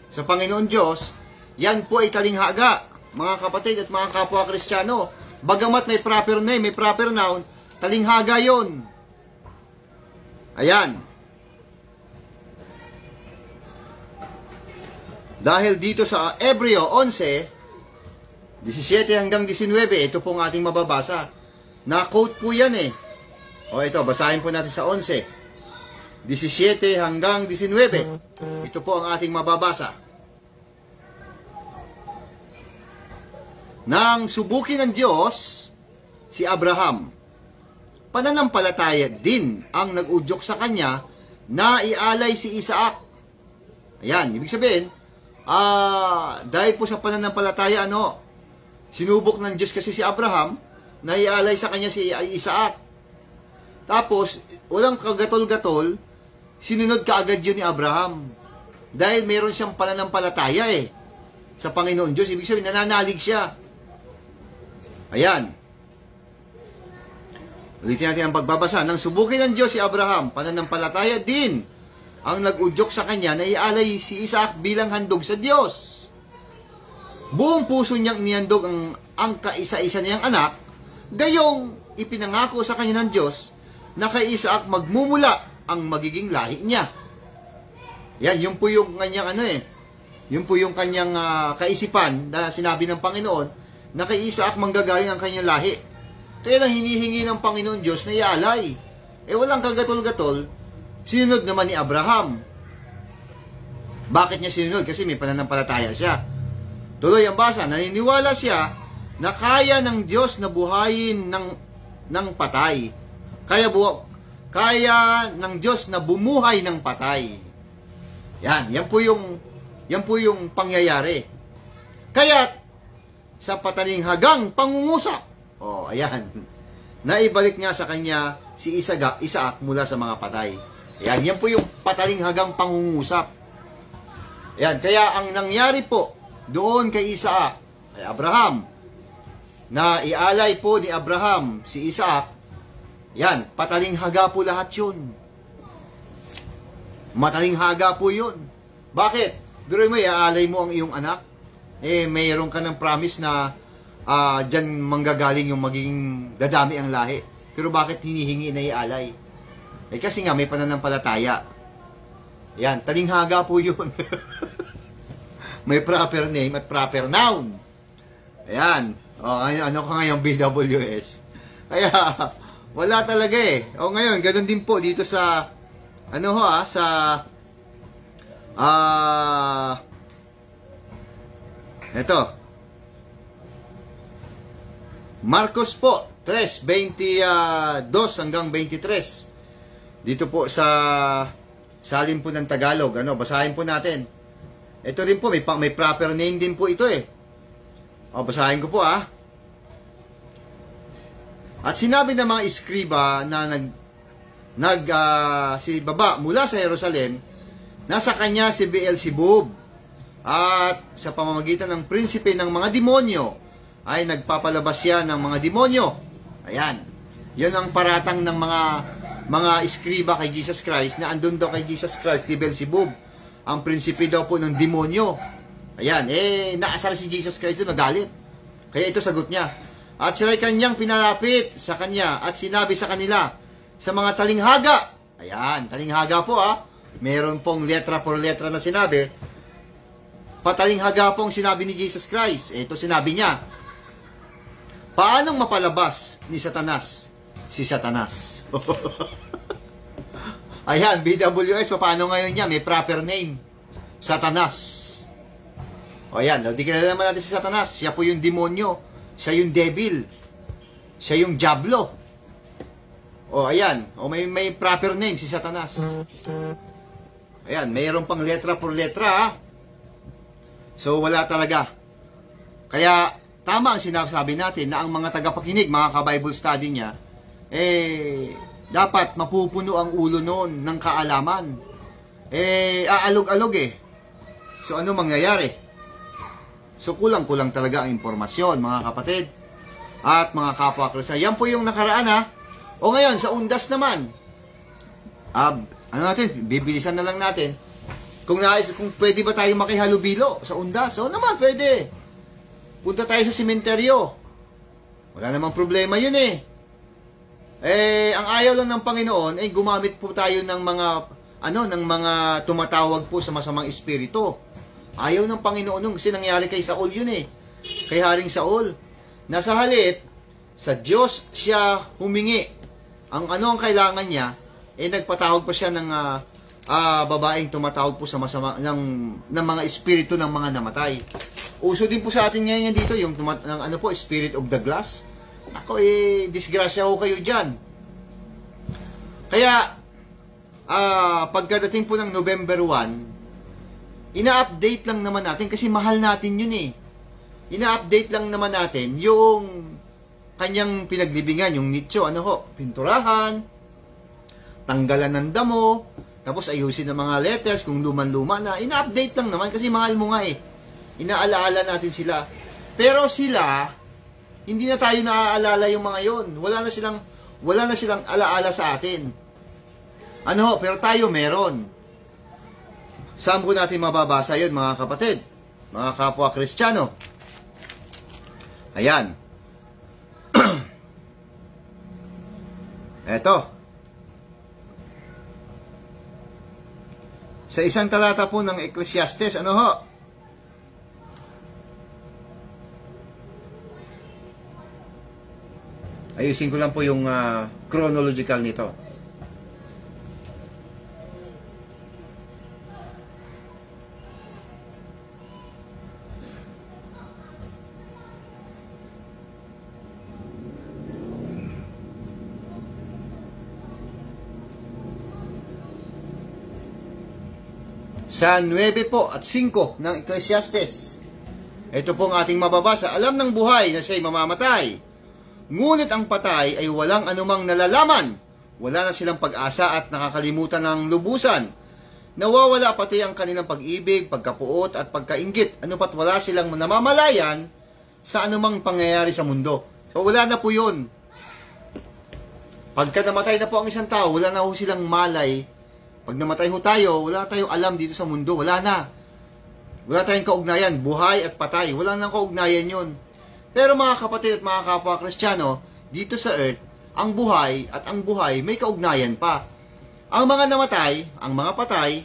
sa Panginoon Diyos, yan po ay talinghaga, mga kapatid at mga kapwa Kristiyano. Bagamat may proper name, may proper noun, talinghaga yon. Ayan. Dahil dito sa Hebreo 11, 17 hanggang 19, ito pong ating mababasa. Na-quote po yan eh. O ito, basahin po natin sa 11. 17 hanggang 19. Ito po ang ating mababasa. Nang subukin ng Diyos si Abraham, pananampalataya din ang nag-udyok sa kanya na ialay si Isaac. Ayan, ibig sabihin, dahil po sa pananampalataya, sinubok ng Diyos kasi si Abraham na ialay sa kanya si Isaac. Tapos, walang kagatol-gatol, sinunod kaagad yun ni Abraham. Dahil mayroon siyang pananampalataya sa Panginoon Diyos. Ibig sabihin, nananalig siya. Ayan. Ulitin natin ang pagbabasa. Nang subukin ng Diyos si Abraham, pananampalataya din ang nag-udyok sa kanya na ialay si Isaac bilang handog sa Diyos. Buong puso niyang inihandog ang kaisa-isa niyang anak, gayong ipinangako sa kanya ng Diyos na kay Isaac magmumula ang magiging lahi niya. Yan, yun po yung kanyang yun po yung kanyang kaisipan na sinabi ng Panginoon na kay Isaac manggagaling ang kanyang lahi. Kaya lang hinihingi ng Panginoon Diyos na ialay. Walang kagatol-gatol, sinunod naman ni Abraham. Bakit niya sinunod? Kasi may pananampalataya siya. Tuloy ang basa, naniniwala siya na kaya ng Diyos na buhayin ng patay. Kaya ng Diyos na bumuhay ng patay. Yan po yung pangyayari. Kaya sa patalinghagang pangungusap, ayan, naibalik niya sa kanya si Isaac mula sa mga patay. Ayan, yan po yung patalinghagang pangungusap. Ayan, kaya ang nangyari po doon kay Isaac, kay Abraham, na ialay po ni Abraham si Isaac, yan, patalinghaga po lahat yun. Matalinghaga po yun. Bakit? Duroy mo, iaalay mo ang iyong anak, mayroon ka ng promise na dyan manggagaling yung magiging dadami ang lahi. Pero bakit hinihingi na ialay? Kasi nga may pananampalataya. Yan, talinghaga po yun. May proper name at proper noun. Ayan. Ano ka ngayon, BWS? Kaya, wala talaga ngayon, ganun din po dito sa, ito. Marcos po, 3:22 hanggang 23. Dito po sa salin po ng Tagalog. Basahin po natin. Ito rin po, may proper name din po ito basahin ko po At sinabi ng mga iskriba na si baba mula sa Jerusalem, nasa kanya si Beelzebub, at sa pamamagitan ng prinsipe ng mga demonyo ay nagpapalabas siya ng mga demonyo. Ayan. Yun ang paratang ng mga iskriba kay Jesus Christ, na andun daw kay Jesus Christ, kay Beelzebub, ang prinsipe daw po ng demonyo. Ayan. Naasar si Jesus Christ doon, nagalit. Kaya ito sagot niya. At sila'y kanyang pinalapit sa kanya at sinabi sa kanila, sa mga talinghaga. Ayan, talinghaga po Meron pong letra por letra na sinabi. Patalinghaga pong sinabi ni Jesus Christ. Ito sinabi niya, paanong mapalabas ni Satanas si Satanas? Ayan, BWS, paano ngayon niya? May proper name. Satanas. Ayan, di kilala naman natin si Satanas. Siya po yung demonyo. Siya yung devil. Siya yung diablo. Ayan. May proper name si Satanas. Ayan, mayroon pang letra por letra So, wala talaga. Kaya, tama ang sinasabi natin na ang mga tagapakinig, mga ka-Bible study niya, dapat mapupuno ang ulo noon ng kaalaman. Aalog-alog So, ano mangyayari? So, kulang-kulang talaga ang impormasyon, mga kapatid at mga kapwa Kristiyan. Yan po yung nakaraan, O ngayon, sa undas naman, bibilisan na lang natin. Kung pwede ba tayo makihalubilo sa undas? So, naman, pwede. Punta tayo sa sementeryo. Wala namang problema yun ang ayaw lang ng Panginoon ay gumamit po tayo ng mga tumatawag po sa masamang espiritu. Ayaw ng Panginoon nung kasi nangyari kay Saul yun kay Haring Saul. Nasa halip, sa Diyos siya humingi. Ang kailangan niya, nagpatawag pa siya ng babaeng tumatawag po sa masama ng mga espiritu ng mga namatay. Uso din po sa atin ngayon dito yung spirit of the glass. Ako disgrasya ho kayo dyan. Kaya pagkadating po ng November 1, ina-update lang naman natin kasi mahal natin yun ina-update lang naman natin yung kanyang pinaglibingan, yung nicho, pinturahan, tanggalan ng damo, tapos ayusin ng mga letters kung luman-luma na. Ina-update lang naman kasi mahal mo nga inaalaala natin sila. Pero sila, hindi na tayo naaalala yung mga yon. Wala na silang alaala sa atin. Pero tayo meron. Saan po natin mababasa yun, mga kapatid? Mga kapwa Kristiyano. Ayan. Eto. Sa isang talata po ng Ecclesiastes, ayusin ko lang po yung chronological nito. Sa 9 po at 5 ng Ecclesiastes. Ito po ang ating mababasa. Alam ng buhay na siya'y mamamatay. Ngunit ang patay ay walang anumang nalalaman. Wala na silang pag-asa at nakakalimutan ng lubusan. Nawawala pati ang kanilang pag-ibig, pagkapuot at pagkainggit. Ano pat wala silang namamalayan sa anumang pangyayari sa mundo. So wala na po yun. Pagka namatay na po ang isang tao, wala na po silang malay. Pag namatay ho tayo, wala tayong alam dito sa mundo. Wala na. Wala tayong kaugnayan. Buhay at patay. Wala nang kaugnayan yun. Pero mga kapatid at mga kapwa Kristiyano, dito sa earth, ang buhay at ang buhay may kaugnayan pa. Ang mga namatay, ang mga patay,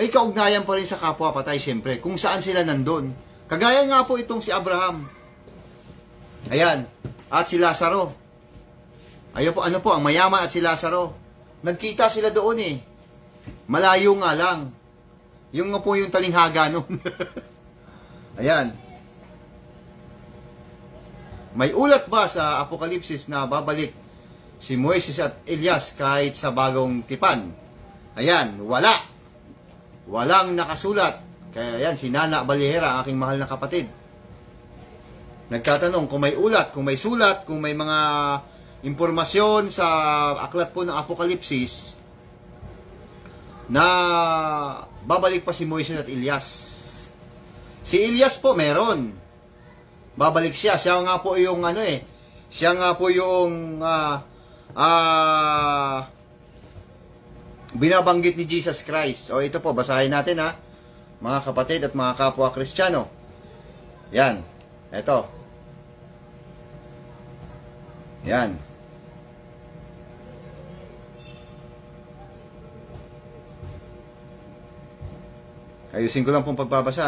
may kaugnayan pa rin sa kapwa patay siyempre. Kung saan sila nandun. Kagaya nga po itong si Abraham. Ayan. At si Lazaro. Ayan po, ang mayaman at si Lazaro. Nagkita sila doon Malayo nga lang. Yung nga po yung talinghaga nun. Ayan. May ulat ba sa Apokalipsis na babalik si Moises at Elias kahit sa bagong tipan? Ayan, wala. Walang nakasulat. Kaya yan, si Nana Balihera, aking mahal na kapatid. Nagtatanong kung may ulat, kung may sulat, kung may mga impormasyon sa aklat po ng Apokalipsis na babalik pa si Moises at Elias. Si Elias po meron. Babalik siya. Siya nga po yung siya nga po yung binabanggit ni Jesus Christ. O ito po, basahin natin mga kapatid at mga kapwa Kristiyano. Yan. Ito. Yan. Ayusin ko lang pong pagbabasa,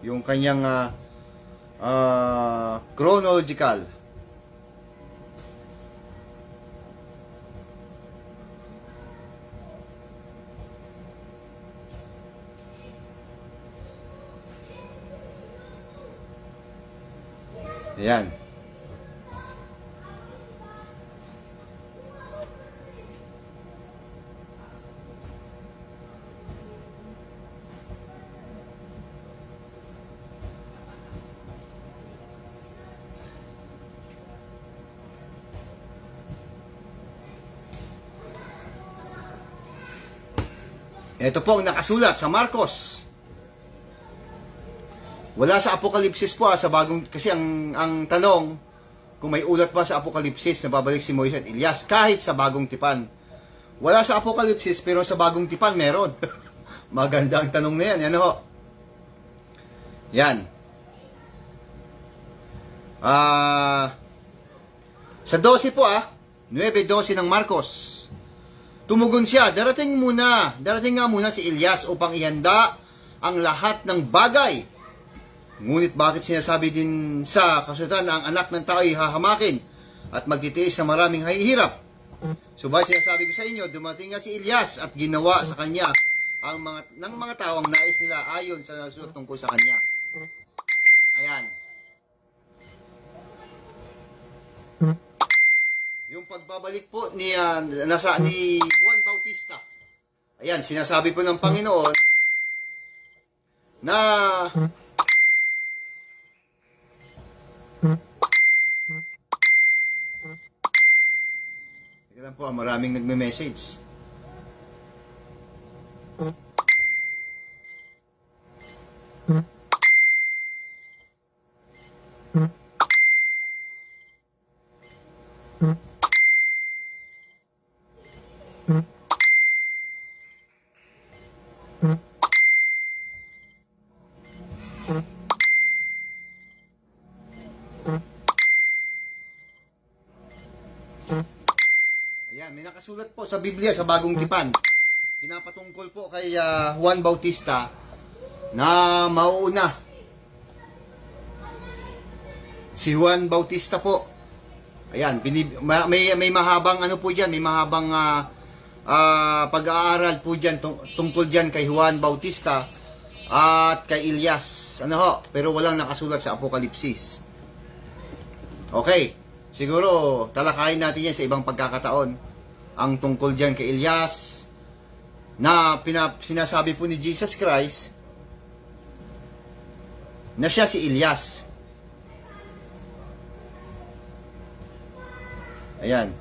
yung kanyang chronological. Ayan. Ito po ang nakasulat sa Marcos. Wala sa Apokalipsis po sa bagong, kasi ang tanong, kung may ulat ba sa Apokalipsis na babalik si Moises at Elias, kahit sa bagong tipan. Wala sa Apokalipsis, pero sa bagong tipan meron. Maganda ang tanong na yan. Yan ho. Yan. Sa 12 po 9:12 ng Marcos. Tumugon siya, darating nga muna si Elias upang ihanda ang lahat ng bagay. Ngunit bakit sinasabi din sa kasulatan na ang anak ng tao ay hahamakin at magtitiis sa maraming hirap? Subalit sinasabi ko sa inyo, dumating nga si Elias at ginawa sa kanya ang mga tao ang nais nila ayon sa nasulat tungkol sa kanya. Ayan. Yung pagbabalik po ni Juan Bautista. Ayan, sinasabi po ng Panginoon na Teka lang po, maraming nagme-message. Ayan, may nakasulat po sa Biblia, sa Bagong Tipan. Pinapatungkol po kay Juan Bautista na mauuna. Si Juan Bautista po. Ayan, may mahabang ano po diyan, may mahabang pag-aaral po diyan tungkol diyan kay Juan Bautista at kay Elias. Ano ho? Pero walang nakasulat sa Apokalipsis. Okay, siguro talakayin natin yan sa ibang pagkakataon. Ang tungkol diyan kay Elias na sinasabi po ni Jesus Christ na siya si Elias. Ayan.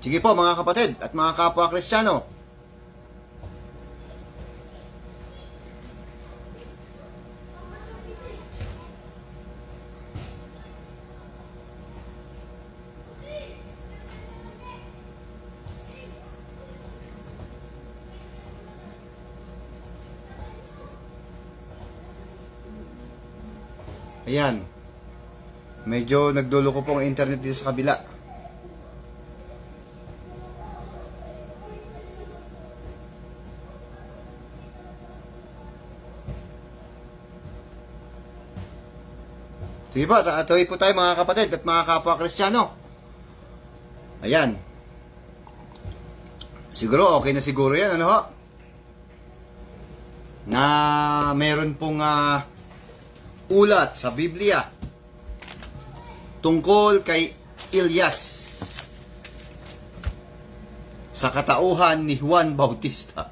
Sige po mga kapatid at mga kapwa Kristiyano. Ayan. Medyo nagdulo ko po ang internet dito sa kabila. Sige po, tuloy po tayo mga kapatid at mga kapwa Kristiyano. Ayan. Siguro, okay na siguro yan, ano ho? Na meron pong ulat sa Biblia tungkol kay Elias sa katauhan ni Juan Bautista.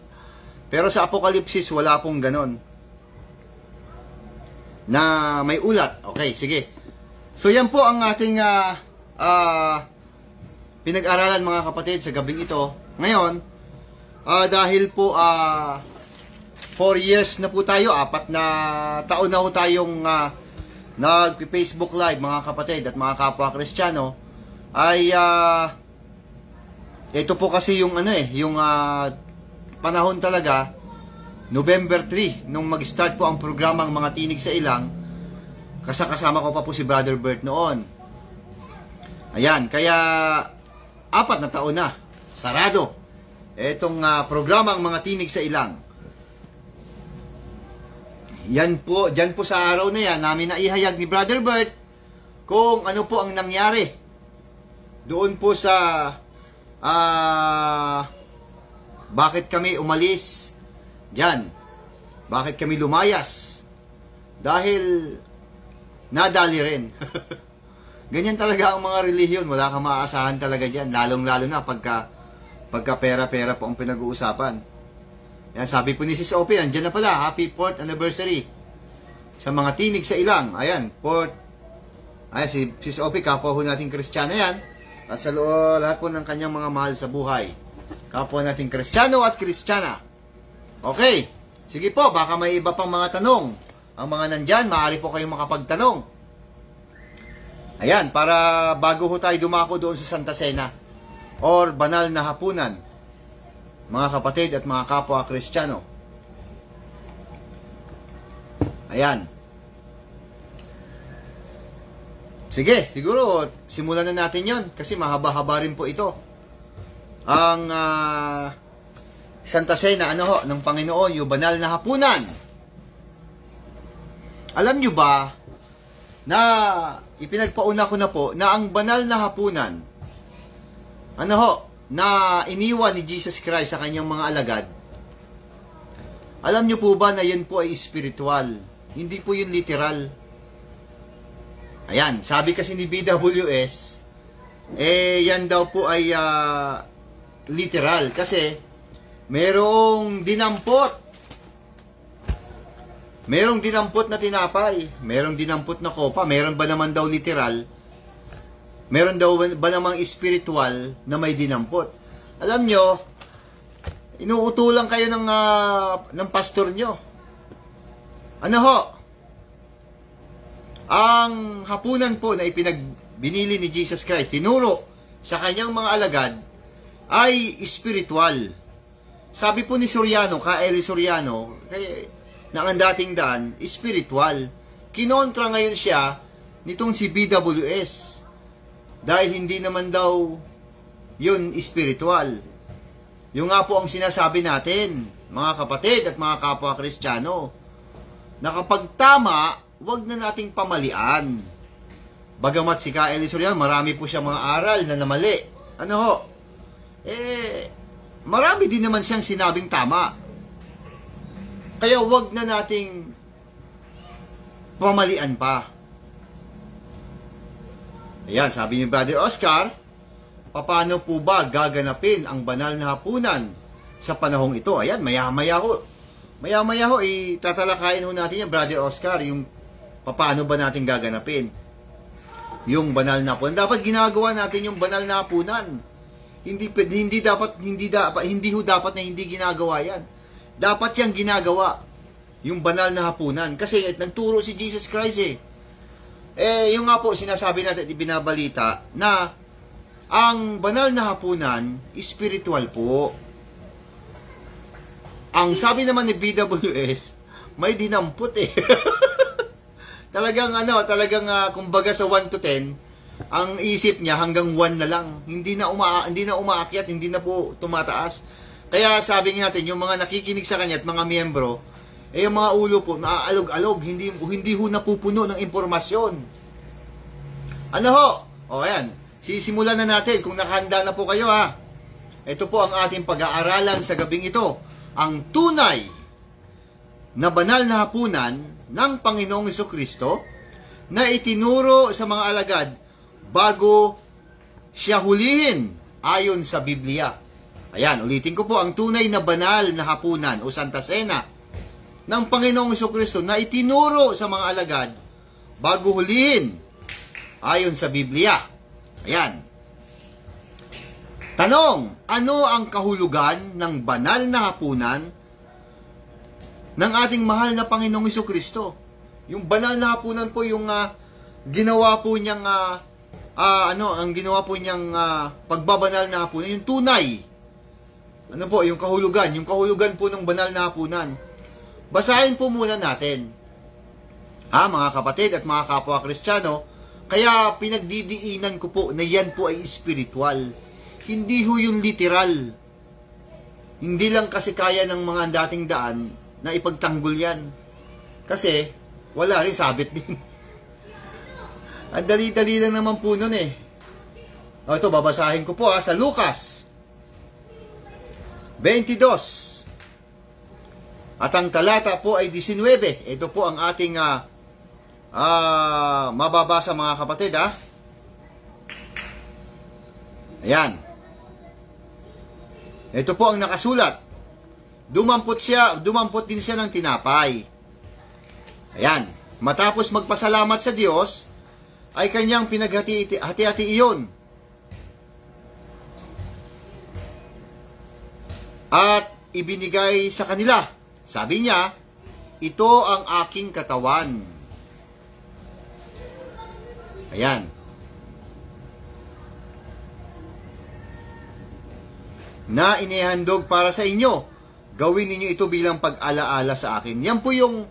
Pero sa Apokalipsis, wala pong ganon na may ulat. Okay, sige. So yan po ang ating pinag-aralan mga kapatid sa gabing ito. Ngayon, dahil po 4 years na po tayo, 4 na taon na po tayong nag-Facebook Live mga kapatid at mga kapwa Kristiyano, ay ito po kasi yung yung panahon talaga, November 3, nung mag-start po ang programang Mga Tinig sa Ilang, kasama ko pa po si Brother Bert noon. Ayan, kaya 4 na taon na, sarado, itong programang Mga Tinig sa Ilang. Yan po, dyan po sa araw na yan, namin naihayag ni Brother Bert kung ano po ang nangyari doon po sa bakit kami umalis dyan, bakit kami lumayas, dahil nadali rin. Ganyan talaga ang mga relihiyon, wala kang maaasahan talaga dyan, lalong-lalo na pagka pera-pera po ang pinag-uusapan. Yan, sabi po ni Sis Opie, andyan na pala, happy 4th anniversary. sa mga tinig sa ilang. Ayan, si Sis Opie, kapwa ho natin Kristiyano yan. At sa lahat po ng kanyang mga mahal sa buhay. Kapwa natin Kristiyano at Kristiyana. Okay, sige po, baka may iba pang mga tanong. Ang mga nandyan, maaari po kayong makapagtanong. Ayan, para bago ho tayo dumako doon sa Santa Cena or banal na hapunan, mga kapatid at mga kapwa Kristiyano. Ayan. Sige, siguro simulan na natin yon kasi mahaba-haba rin po ito. Ang Santa Cena, ng Panginoon, yung banal na hapunan. Alam nyo ba na ipinagpauna ko na po na ang banal na hapunan, na iniwan ni Jesus Christ sa kanyang mga alagad, alam nyo po ba na yun po ay spiritual? Hindi po yun literal. Ayan, sabi kasi ni BWS, yan daw po ay literal. Kasi, merong dinampot. Merong dinampot na tinapay. Merong dinampot na kopa. Meron ba naman daw literal? Meron daw ba namang spiritual na may dinampot? Alam nyo, inuutulan kayo ng pastor nyo. Ang hapunan po na binili ni Jesus Christ, tinuro sa kanyang mga alagad, ay spiritual. Sabi po ni Soriano, K.L. Soriano, na ang dating daan, spiritual. Kinontra ngayon siya nitong si BWS. Dahil hindi naman daw yun spiritual. Yung nga po ang sinasabi natin, mga kapatid at mga kapwa Kristiyano, na kapag tama, wag na nating pamalian. Bagamat si K.L. Soriano, marami po siya mga aral na namali. Marami din naman siyang sinabing tama. Kaya wag na nating pamalian pa. Ayan, sabi ni Brother Oscar, paano po ba gaganapin ang banal na hapunan sa panahong ito? Ayan, maya-maya ho, tatalakayin ho natin yan, Brother Oscar, yung paano ba natin gaganapin yung banal na hapunan. Dapat ginagawa natin yung banal na hapunan. Hindi ho dapat na hindi ginagawa yan. Dapat yang ginagawa yung banal na hapunan. Kasi nagturo si Jesus Christ yung nga po sinasabi natin, ibinabalita na ang banal na hapunan spiritual po. Ang sabi naman ni BWS, may dinampot Talagang kumbaga sa 1 to 10, ang isip niya hanggang 1 na lang. Hindi na umaakyat, hindi na po tumataas. Kaya sabi natin, yung mga nakikinig sa kanya at mga miyembro, yung mga ulo po, naaalog-alog, hindi ho napupuno ng impormasyon. Ayan, sisimulan na natin kung nakahanda na po kayo Ito po ang ating pag-aaralan sa gabing ito, ang tunay na banal na hapunan ng Panginoong Jesucristo na itinuro sa mga alagad bago siya hulihin ayon sa Biblia. Ayan, ulitin ko po, ang tunay na banal na hapunan o Santa Cena ng Panginoong Jesucristo na itinuro sa mga alagad bago hulihin ayon sa Biblia. Ayan. Tanong, ano ang kahulugan ng banal na hapunan ng ating mahal na Panginoong Jesucristo? Yung banal na hapunan po, yung ginawa po niyang pagbabanal na hapunan, yung tunay. Yung kahulugan po ng banal na hapunan. Basahin po muna natin. Mga kapatid at mga kapwa Kristiyano, kaya pinagdidiinan ko po na yan po ay spiritual. Hindi ho yung literal. Hindi lang kasi kaya ng mga dating daan na ipagtanggol yan. Kasi, wala rin, sabit din. Ang dali-dali lang naman po nun Ito, babasahin ko po sa Lucas 22. At ang talata po ay 19. Ito po ang ating mababasa, mga kapatid. Ayan. Ito po ang nakasulat. Dumampot din siya ng tinapay. Ayan. Matapos magpasalamat sa Diyos, ay kanyang pinaghati-hati iyon. At ibinigay sa kanila. Sabi niya, ito ang aking katawan. Ayan. Na inihandog para sa inyo. Gawin ninyo ito bilang pag-alaala sa akin. Yan po yung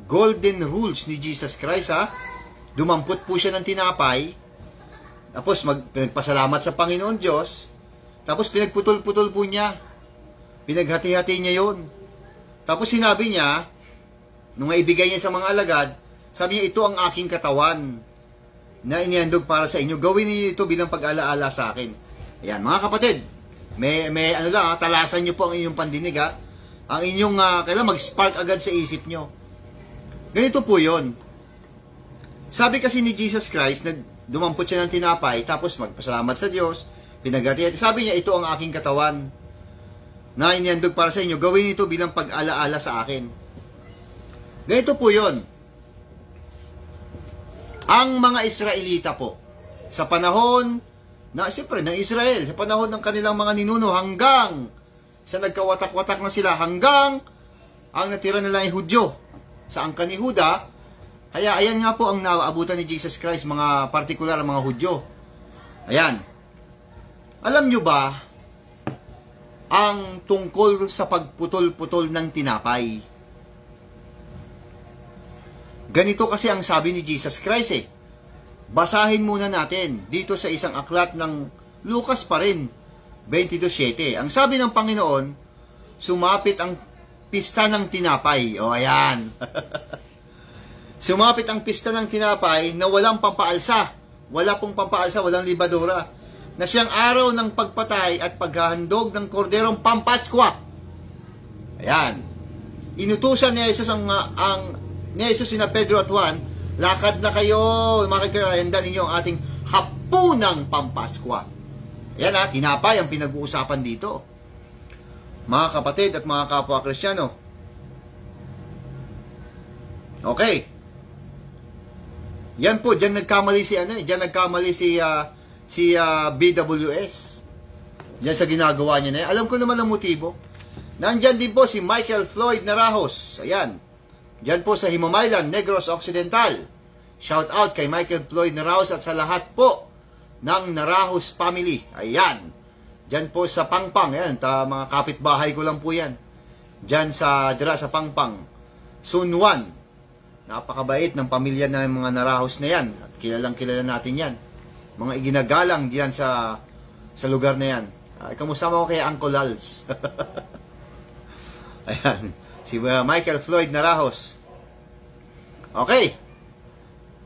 golden rules ni Jesus Christ, ha? Dumampot po siya ng tinapay. Tapos pinagpasalamat sa Panginoon Diyos. Tapos pinagputol-putol po niya. Pinaghati-hati niya yon. Tapos sinabi niya, nung maibigay niya sa mga alagad, sabi niya, ito ang aking katawan na inihandog para sa inyo. Gawin niyo ito bilang pag-alaala sa akin. Ayan, mga kapatid, may ano lang, talasan niyo po ang inyong pandinig, ha? Ang inyong, kailangan mag-spark agad sa isip niyo. Ganito po yon. Sabi kasi ni Jesus Christ, dumampot siya ng tinapay, tapos magpasalamat sa Diyos, pinaghati-hati. Sabi niya, ito ang aking katawan na inihandog para sa inyo. Gawin ito bilang pag-alaala sa akin. Ganito po yon. Ang mga Israelita po, sa panahon siyempre, ng Israel, sa panahon ng kanilang mga ninuno, hanggang sa nagkawatak-watak na sila, hanggang ang natira nila ay Hudyo sa angkan ni Huda. Kaya ayan nga po ang naabutan ni Jesus Christ, mga partikular mga Hudyo. Ayan. Alam nyo ba ang tungkol sa pagputol-putol ng tinapay? Ganito kasi ang sabi ni Jesus Christ, eh. Basahin muna natin dito sa isang aklat ng Lucas pa rin, 22:7. Ang sabi ng Panginoon, sumapit ang pista ng tinapay. O, ayan. Sumapit ang pista ng tinapay na walang pampaalsa. Wala pong pampaalsa, walang libadura. Na siyang araw ng pagpatay at paghahandog ng korderong Pampaskwa. Ayan. Inutusan ni Jesus ni Jesus sina Pedro at Juan, lakad na kayo, makikahanda ninyo ang ating hapunang Pampaskwa. Ayan, tinapay ang pinag-uusapan dito. Mga kapatid at mga kapwa Kristiyano. Okay. Yan po, diyan nagkamali si BWS. Diyan sa ginagawa niya na yan. Alam ko naman ang motibo. Nandyan din po si Michael Floyd Narajos. Ayan. Diyan po sa Himamaylan, Negros Occidental. Shout out kay Michael Floyd Narajos at sa lahat po ng Narajos family. Ayan. Diyan po sa Pangpang. Ayan, mga kapitbahay ko lang po yan. Diyan sa Pangpang. Sunwan. Napakabait ng pamilya ng mga Narajos na yan. At kilalang-kilala natin yan. Mga iginagalang diyan sa lugar na yan. Kamusta mo kay Uncle Lals? Ayan. Si Michael Floyd Narajos. Okay.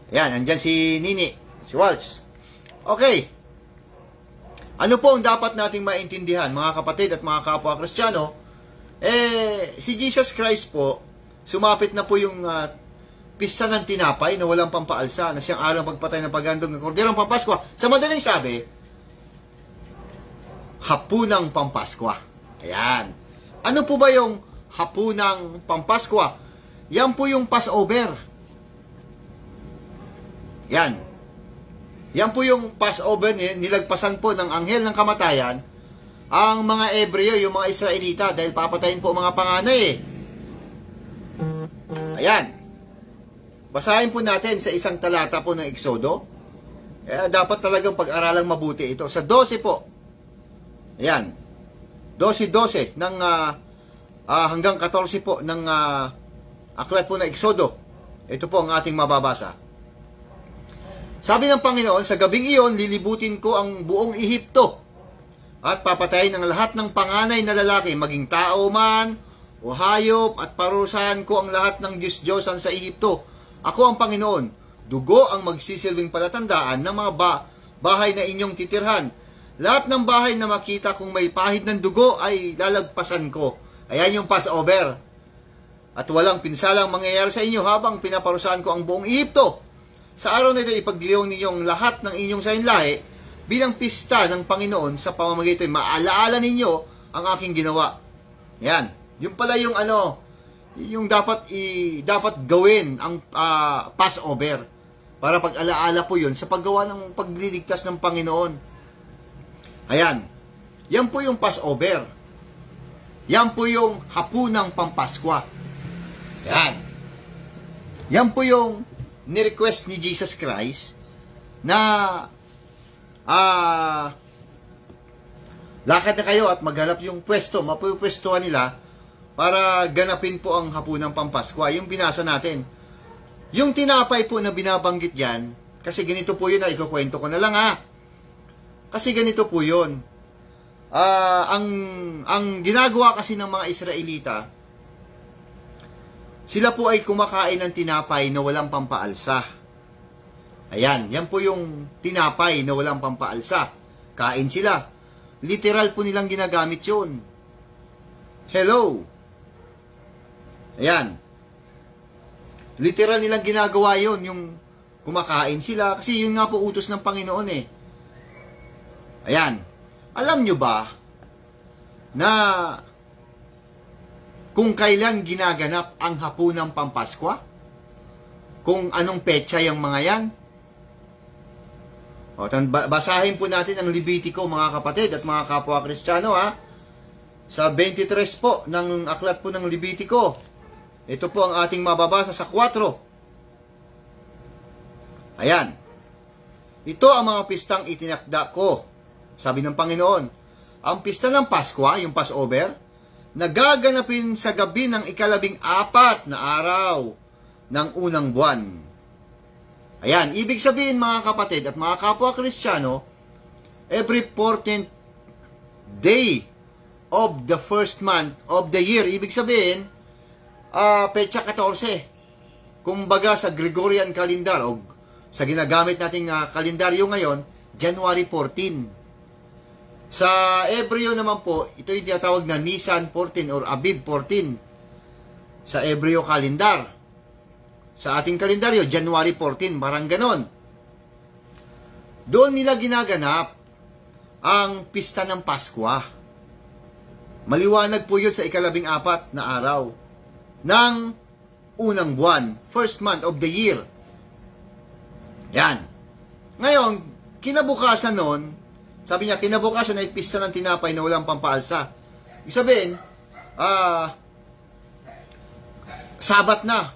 Ayan, andyan si Nini. Si Walsh. Okay. Ano po ang dapat nating maintindihan, mga kapatid at mga kapwa Kristiyano? Si Jesus Christ po, sumapit na po yung pista ng tinapay na walang pampaalsa, na siyang araw pagpatay ng paghandog ng korderong Pampaskwa. Sa madaling sabi, hapunang Pampaskwa. Ayan. Ano po ba yung hapunang Pampaskwa? Yan po yung Passover. Yan. Yan po yung Passover, nilagpasan po ng anghel ng kamatayan ang mga Ebreo, yung mga Israelita, dahil papatayin po mga panganay, eh. Ayan. Basahin po natin sa isang talata po ng Exodo. Dapat talagang pag-aralang mabuti ito. Sa 12 po. Ayan. 12 ng hanggang 14 po ng aklat po ng Exodo. Ito po ang ating mababasa. Sabi ng Panginoon, sa gabing iyon, lilibutin ko ang buong Ehipto at papatayin ang lahat ng panganay na lalaki, maging tao man o hayop, at parusahan ko ang lahat ng Diyos-Diyosan sa Ehipto. Ako ang Panginoon. Dugo ang magsisilbing palatandaan ng mga bahay na inyong titirhan. Lahat ng bahay na makita kung may pahid ng dugo ay lalagpasan ko. Ayan yung Passover. At walang pinsalang mangyayari sa inyo habang pinaparusahan ko ang buong Ehipto. Sa araw na ito, ipagdiriwang ninyo ang lahat ng inyong sainlahi bilang pista ng Panginoon sa pamamagitan. Maalaala ninyo ang aking ginawa. Yan. Yung pala yung yung dapat gawin ang Passover para pag-alaala po yun sa paggawa ng pagliligtas ng Panginoon. Ayan. Yan po yung Passover. Yan po yung hapunang Pampaskwa. Yan. Yan po yung ni-request ni Jesus Christ na lakad na kayo at maghanap yung pwesto, mapupwestuhan nila para ganapin po ang hapunang Pampaskwa. Yung binasa natin. Yung tinapay po na binabanggit dyan, kasi ganito po yun na ikukwento ko na lang Kasi ganito po yun. Ang ginagawa kasi ng mga Israelita, sila po ay kumakain ng tinapay na walang pampaalsa. Ayan, yan po yung tinapay na walang pampaalsa. Kain sila. Literal po nilang ginagamit yun. Hello. Ayan. Literal nilang ginagawa yun, yung kumakain sila. Kasi yun nga po utos ng Panginoon eh. Ayan. Alam nyo ba na kung kailan ginaganap ang hapunang Pampaskwa? Kung anong petsa yung mga yan? O, basahin po natin ang Levitico, mga kapatid at mga kapwa Kristiyano, sa 23 po ng aklat po ng Levitico. Ito po ang ating mababasa sa 4. Ayan. Ito ang mga pistang itinakda ko, sabi ng Panginoon. Ang pista ng Paskwa, yung Passover, nagaganapin sa gabi ng 14 na araw ng unang buwan. Ayan, ibig sabihin mga kapatid at mga kapwa Kristiyano, every 14th day of the first month of the year, ibig sabihin, petsa 14. Kumbaga sa Gregorian calendar o sa ginagamit nating kalendaryo ngayon, January 14. Sa Hebreo naman po, ito yung tinatawag na Nisan 14 or Abib 14. Sa Hebreo calendar. Sa ating kalendaryo, January 14, parang ganon. Doon nila ginaganap ang pista ng Paskwa. Maliwanag po yun sa 14 na araw ng unang buwan, first month of the year. Yan. Ngayon, kinabukasan nun, sabi niya, kinabukasan ay pista ng tinapay na walang pampaalsa. Ibig sabihin, Sabat na.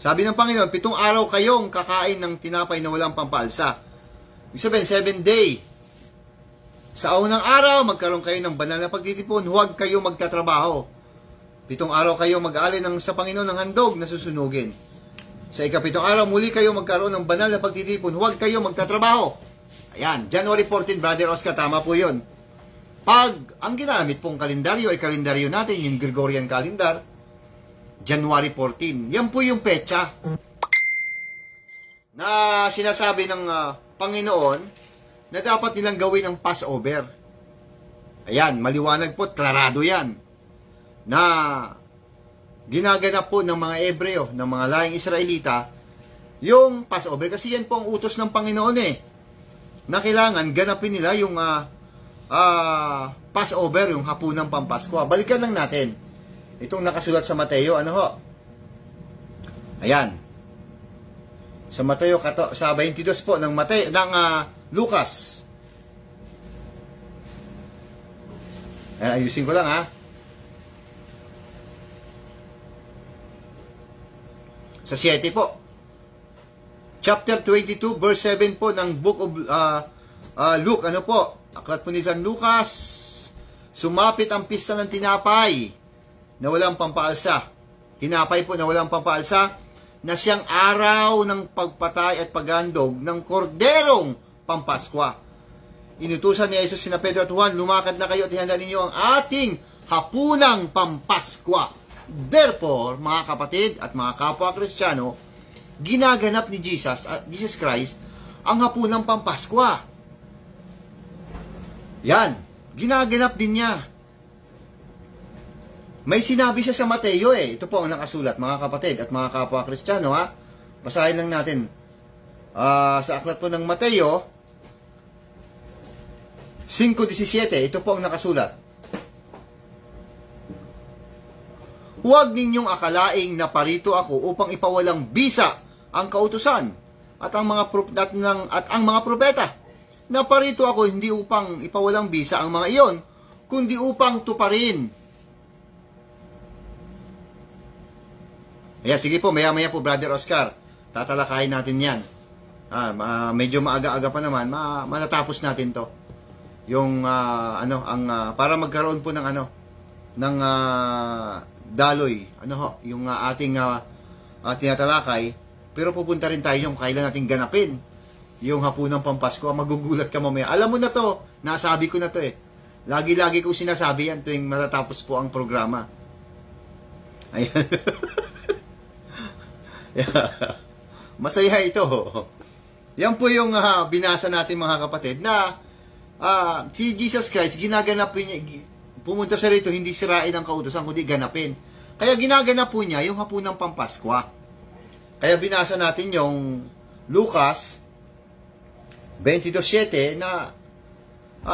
Sabi ng Panginoon, 7 araw kayong kakain ng tinapay na walang pampaalsa. Ibig sabihin, 7 day. Sa unang araw, magkaroon kayo ng banal na pagtitipon, huwag kayo magtatrabaho. 7 araw kayo mag-aalay sa Panginoon ng handog na susunugin. Sa ika-7 araw, muli kayo magkaroon ng banal na pagtitipon, huwag kayo magtatrabaho. Ayan, January 14, Brother Oscar, tama po yun. Pag ang ginamit pong kalendaryo ay kalendaryo natin, yung Gregorian calendar, January 14. Yan po yung petsa na sinasabi ng Panginoon na dapat nilang gawin ang Passover. Ayan, maliwanag po, klarado yan. Na ginaganap po ng mga Hebreo, ng mga lahing Israelita, yung Passover. Kasi yan po ang utos ng Panginoon na kailangan ganapin nila yung Passover, yung hapunang Pampaskwa. Balikan lang natin. Itong nakasulat sa Mateo, ano ho? Ayan. Sa Mateo, sa 22 po ng Lucas. Ayusin ko lang Sa 7 po. Chapter 22, verse 7 po ng book of Luke. Ano po? Aklat po ni San Lucas. Sumapit ang pista ng tinapay na walang pampaalsa. Tinapay po na walang pampaalsa na siyang araw ng pagpatay at paghandog ng korderong Pampaskwa. Inutusan ni Jesus sina Pedro at Juan, lumakad na kayo at ihanda ninyo ang ating hapunang Pampaskwa. Therefore, mga kapatid at mga kapwa Kristiyano, ginaganap ni Jesus Christ ang hapunang Pampaskwa. Yan, ginaganap din niya. May sinabi siya sa Mateo Ito po ang nakasulat, mga kapatid at mga kapwa Kristiyano Basahin lang natin. Sa aklat po ng Mateo 5:17, ito po ang nakasulat. Huwag ninyong akalaing naparito ako upang ipawalang bisa ang kautusan at ang mga propeta. Naparito ako hindi upang ipawalang bisa ang mga iyon, kundi upang tuparin. Ayan, sige po, maya-maya po, Brother Oscar. Tatalakayin natin yan. Medyo maaga-aga pa naman, matatapos natin to. Yung, para magkaroon po ng, daloy. Yung ating tinatalakay. Pero pupunta rin tayo yung kailan natin ganapin. Yung hapunang Pampasko. Magugulat ka mamaya. Alam mo na to, nasabi ko na to eh. Lagi-lagi ko sinasabi yan tuwing matatapos po ang programa. Ayan. Masaya ito. Yan po yung binasa natin mga kapatid na si Jesus Christ ginaganapin niya, pumunta sa rito hindi sirain ang kautusan kundi ganapin. Kaya ginaganap po niya yung hapunang Pampaskwa. Kaya binasa natin yung Lucas 22:7 na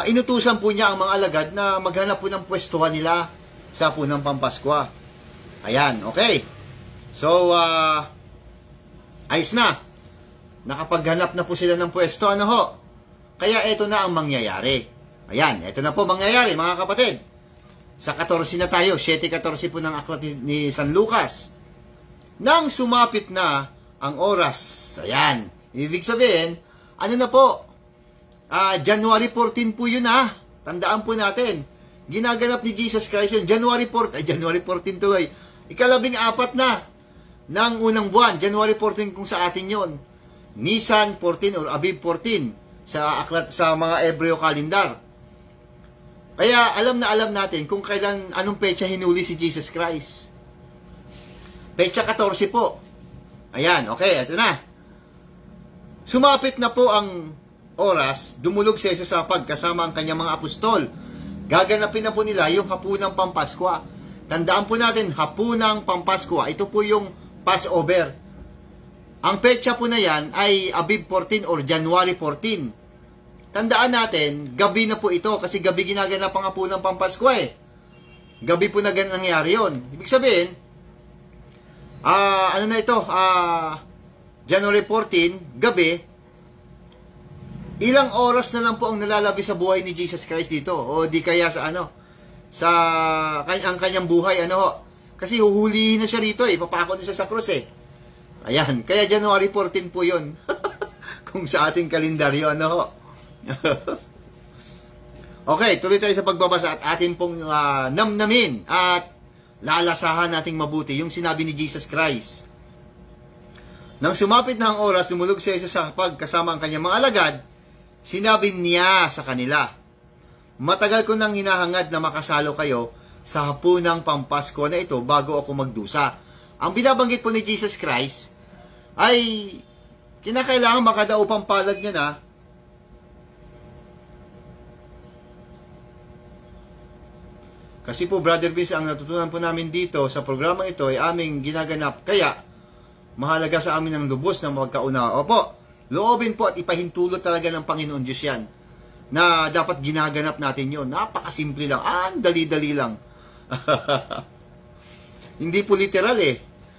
inutusan po niya ang mga alagad na maghanap po ng pwestuhan nila sa hapunang Pampaskwa. Ayan, okay. So, ayos na. Nakapaghanap na po sila ng pwesto, Kaya ito na ang mangyayari. Ayan, ito na po mangyayari, mga kapatid. Sa 14 na tayo, 7:14 po ng aklat ni San Lucas. Nang sumapit na ang oras, ayan, ibig sabihin, na po, January 14 po yun Tandaan po natin, ginaganap ni Jesus Christ yun, January 14 to ay, 14 na. Ng unang buwan, January 14 kung sa atin yon, Nisan 14 or Abib 14 sa mga Hebreo calendar. Kaya alam natin kung kailan, anong petsa hinuli si Jesus Christ. Petsa 14 po. Ayan, okay, ito na. Sumapit na po ang oras, dumulog si Jesus sa pagkasama ang kanyang mga apostol. Gaganapin na po nila yung hapunang Pampaskwa. Tandaan po natin, hapunang Pampaskwa, ito po yung Passover. Ang petsa po na yan ay Abib 14 or January 14. Tandaan natin, gabi na po ito kasi gabi ginaganap ang hapunang Pampasko Gabi po na nangyari yun. Ibig sabihin, January 14, gabi, ilang oras na lang po ang nalalabi sa buhay ni Jesus Christ dito. O di kaya sa ang kanyang buhay, kasi huhulihin na siya rito papako na siya sa krus Ayan, kaya January 14 po yun. Kung sa ating kalendaryo, Okay, tuloy tayo sa pagbabasa at atin pong namnamin at lalasahan nating mabuti yung sinabi ni Jesus Christ. Nang sumapit na ang oras, lumulog si Jesus sa hapag kasama ang kanyang mga alagad, sinabi niya sa kanila, matagal ko nang hinahangad na makasalo kayo sa hapunang Pampasko na ito bago ako magdusa. Ang binabanggit po ni Jesus Christ ay kinakailangan makadaupang palad niya na kasi po, Brother Vince, ang natutunan po namin dito sa programang ito ay aming ginaganap. Kaya, mahalaga sa amin ang lubos na magkauna. Opo, loobin po at ipahintulot talaga ng Panginoon Diyos yan na dapat ginaganap natin yon. Napakasimple lang. Dali-dali lang. Hindi po literal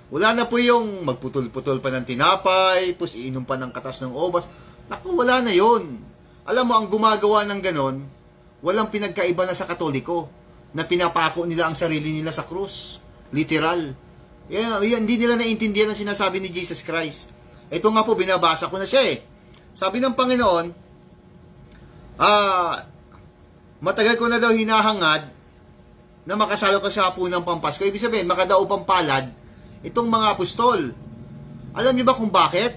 Wala na po yung magputol-putol pa ng tinapay, pus iinom pa ng katas ng obas. Naku, wala na yon. Alam mo, ang gumagawa ng ganon, walang pinagkaiba na sa Katoliko na pinapako nila ang sarili nila sa krus. Literal. Hindi nila naintindihan ang sinasabi ni Jesus Christ. Ito nga po, binabasa ko na siya Sabi ng Panginoon, matagal ko na daw hinahangad na makasalo ka sa hapunang Pampasko. Ibig sabihin, makadaupang palad itong mga apostol. Alam niyo ba kung bakit?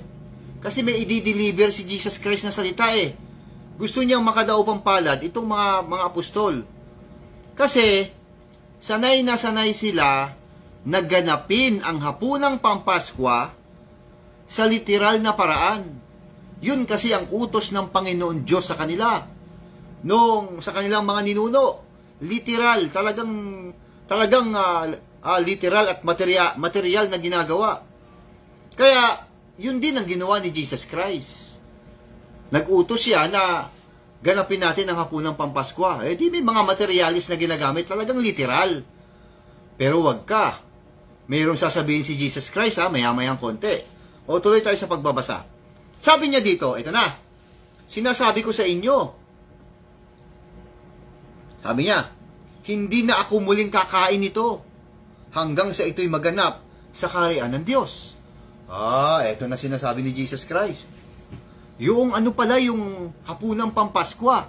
Kasi may i-deliver si Jesus Christ na salita Gusto niyang makadaupang palad itong mga apostol. Kasi, sanay na sanay sila naganapin ang hapunang Pampaskwa sa literal na paraan. Yun kasi ang utos ng Panginoon Diyos sa kanila. Sa kanilang mga ninuno. Literal, talagang literal at material na ginagawa. Kaya, yun din ang ginawa ni Jesus Christ. Nag-utos siya na ganapin natin ang hapunang Pampaskwa. Di may mga materialis na ginagamit, talagang literal. Pero wag ka. mayroong sasabihin si Jesus Christ, maya-mayang konti. O tuloy tayo sa pagbabasa. Sabi niya dito, ito na, sinasabi ko sa inyo. Sabi niya, hindi na ako muling kakain ito hanggang sa ito'y maganap sa kaharian ng Diyos. Ito na sinasabi ni Jesus Christ. Yung ano pala, yung hapunang Pampaskwa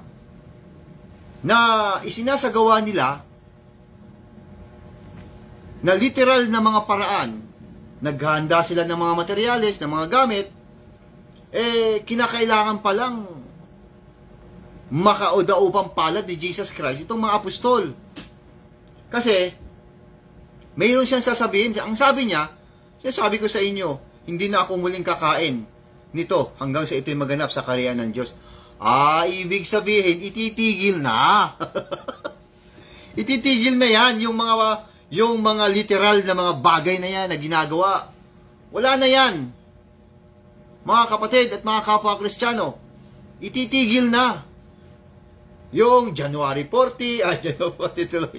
na isinasagawa nila na literal na mga paraan. Naghahanda sila ng mga materyales, ng mga gamit, kinakailangan palang makauda-upang palad ni Jesus Christ itong mga apostol. Kasi, mayroon siyang sasabihin, ang sabi niya, sinasabi ko sa inyo, hindi na ako muling kakain nito hanggang sa ito'y maganap sa kaharian ng Diyos. Ibig sabihin, ititigil na. Ititigil na yan, yung mga literal na mga bagay na yan na ginagawa. Wala na yan. Mga kapatid at mga kapwa Kristiyano, ititigil na. Yung January 40, January 40 tuloy.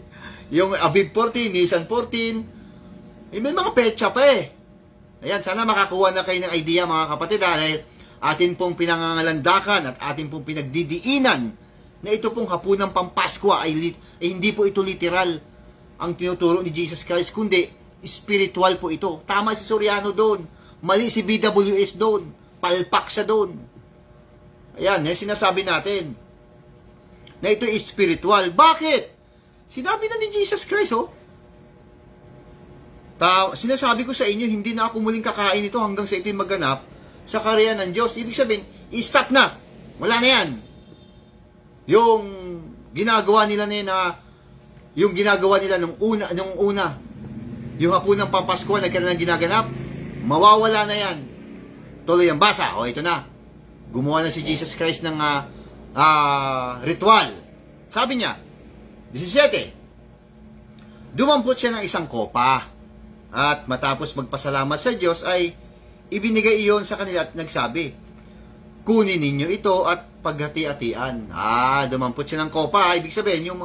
Yung Aviv 14, Nisan 14, may mga petsa pa Ayan, sana makakuha na kayo ng idea mga kapatid dahil atin pong pinangangalandakan at atin pong pinagdidiinan na ito pong hapunang Pampaskwa ay hindi po ito literal ang tinuturo ni Jesus Christ, kundi spiritual po ito. Tama si Soriano doon, mali si BWS doon, palpak siya doon. Ayan, sinasabi natin na ito is spiritual. Bakit? Sinabi na ni Jesus Christ, sinasabi ko sa inyo, hindi na ako muling kakain ito hanggang sa ito'y maganap sa kaharian ng Diyos. Ibig sabihin, i-stop na. Wala na yan. Yung ginagawa nila yung ginagawa nila nung una, yung hapunang Pampaskwa na kailangan ginaganap, mawawala na yan. Tuloy ang basa. Ito na. Gumawa na si Jesus Christ ng ritual. Sabi niya, 17, dumampot siya ng isang kopa at matapos magpasalamat sa Diyos ay ibinigay iyon sa kanila at nagsabi, kunin ninyo ito at paghati-hatian. Dumampot siya ng kopa. Ibig sabihin, yung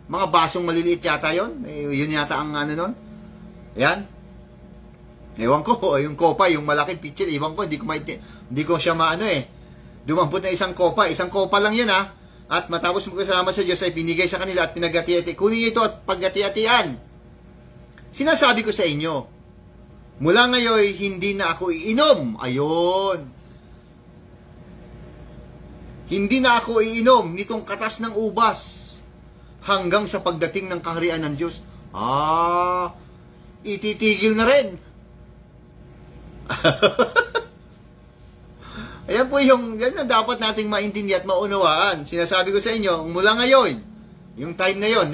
mga basong maliliit yata yun. Yun yata ang nun. Ayan. Ewan ko, yung kopa, yung malaking pitcher, ewan ko, hindi ko siya Dumampot na isang kopa lang yun At matapos magpasalamat sa Diyos ay pinigay sa kanila at pinaghati-hati. Kunin niyo ito at paghati-hatian. Sinasabi ko sa inyo, mula ngayon, hindi na ako iinom. Ayun. Hindi na ako iinom nitong katas ng ubas hanggang sa pagdating ng kaharian ng Diyos. Ititigil na rin. Ayan po yan na dapat nating maintindihan at maunawaan. Sinasabi ko sa inyo, mula ngayon, yung time na yon,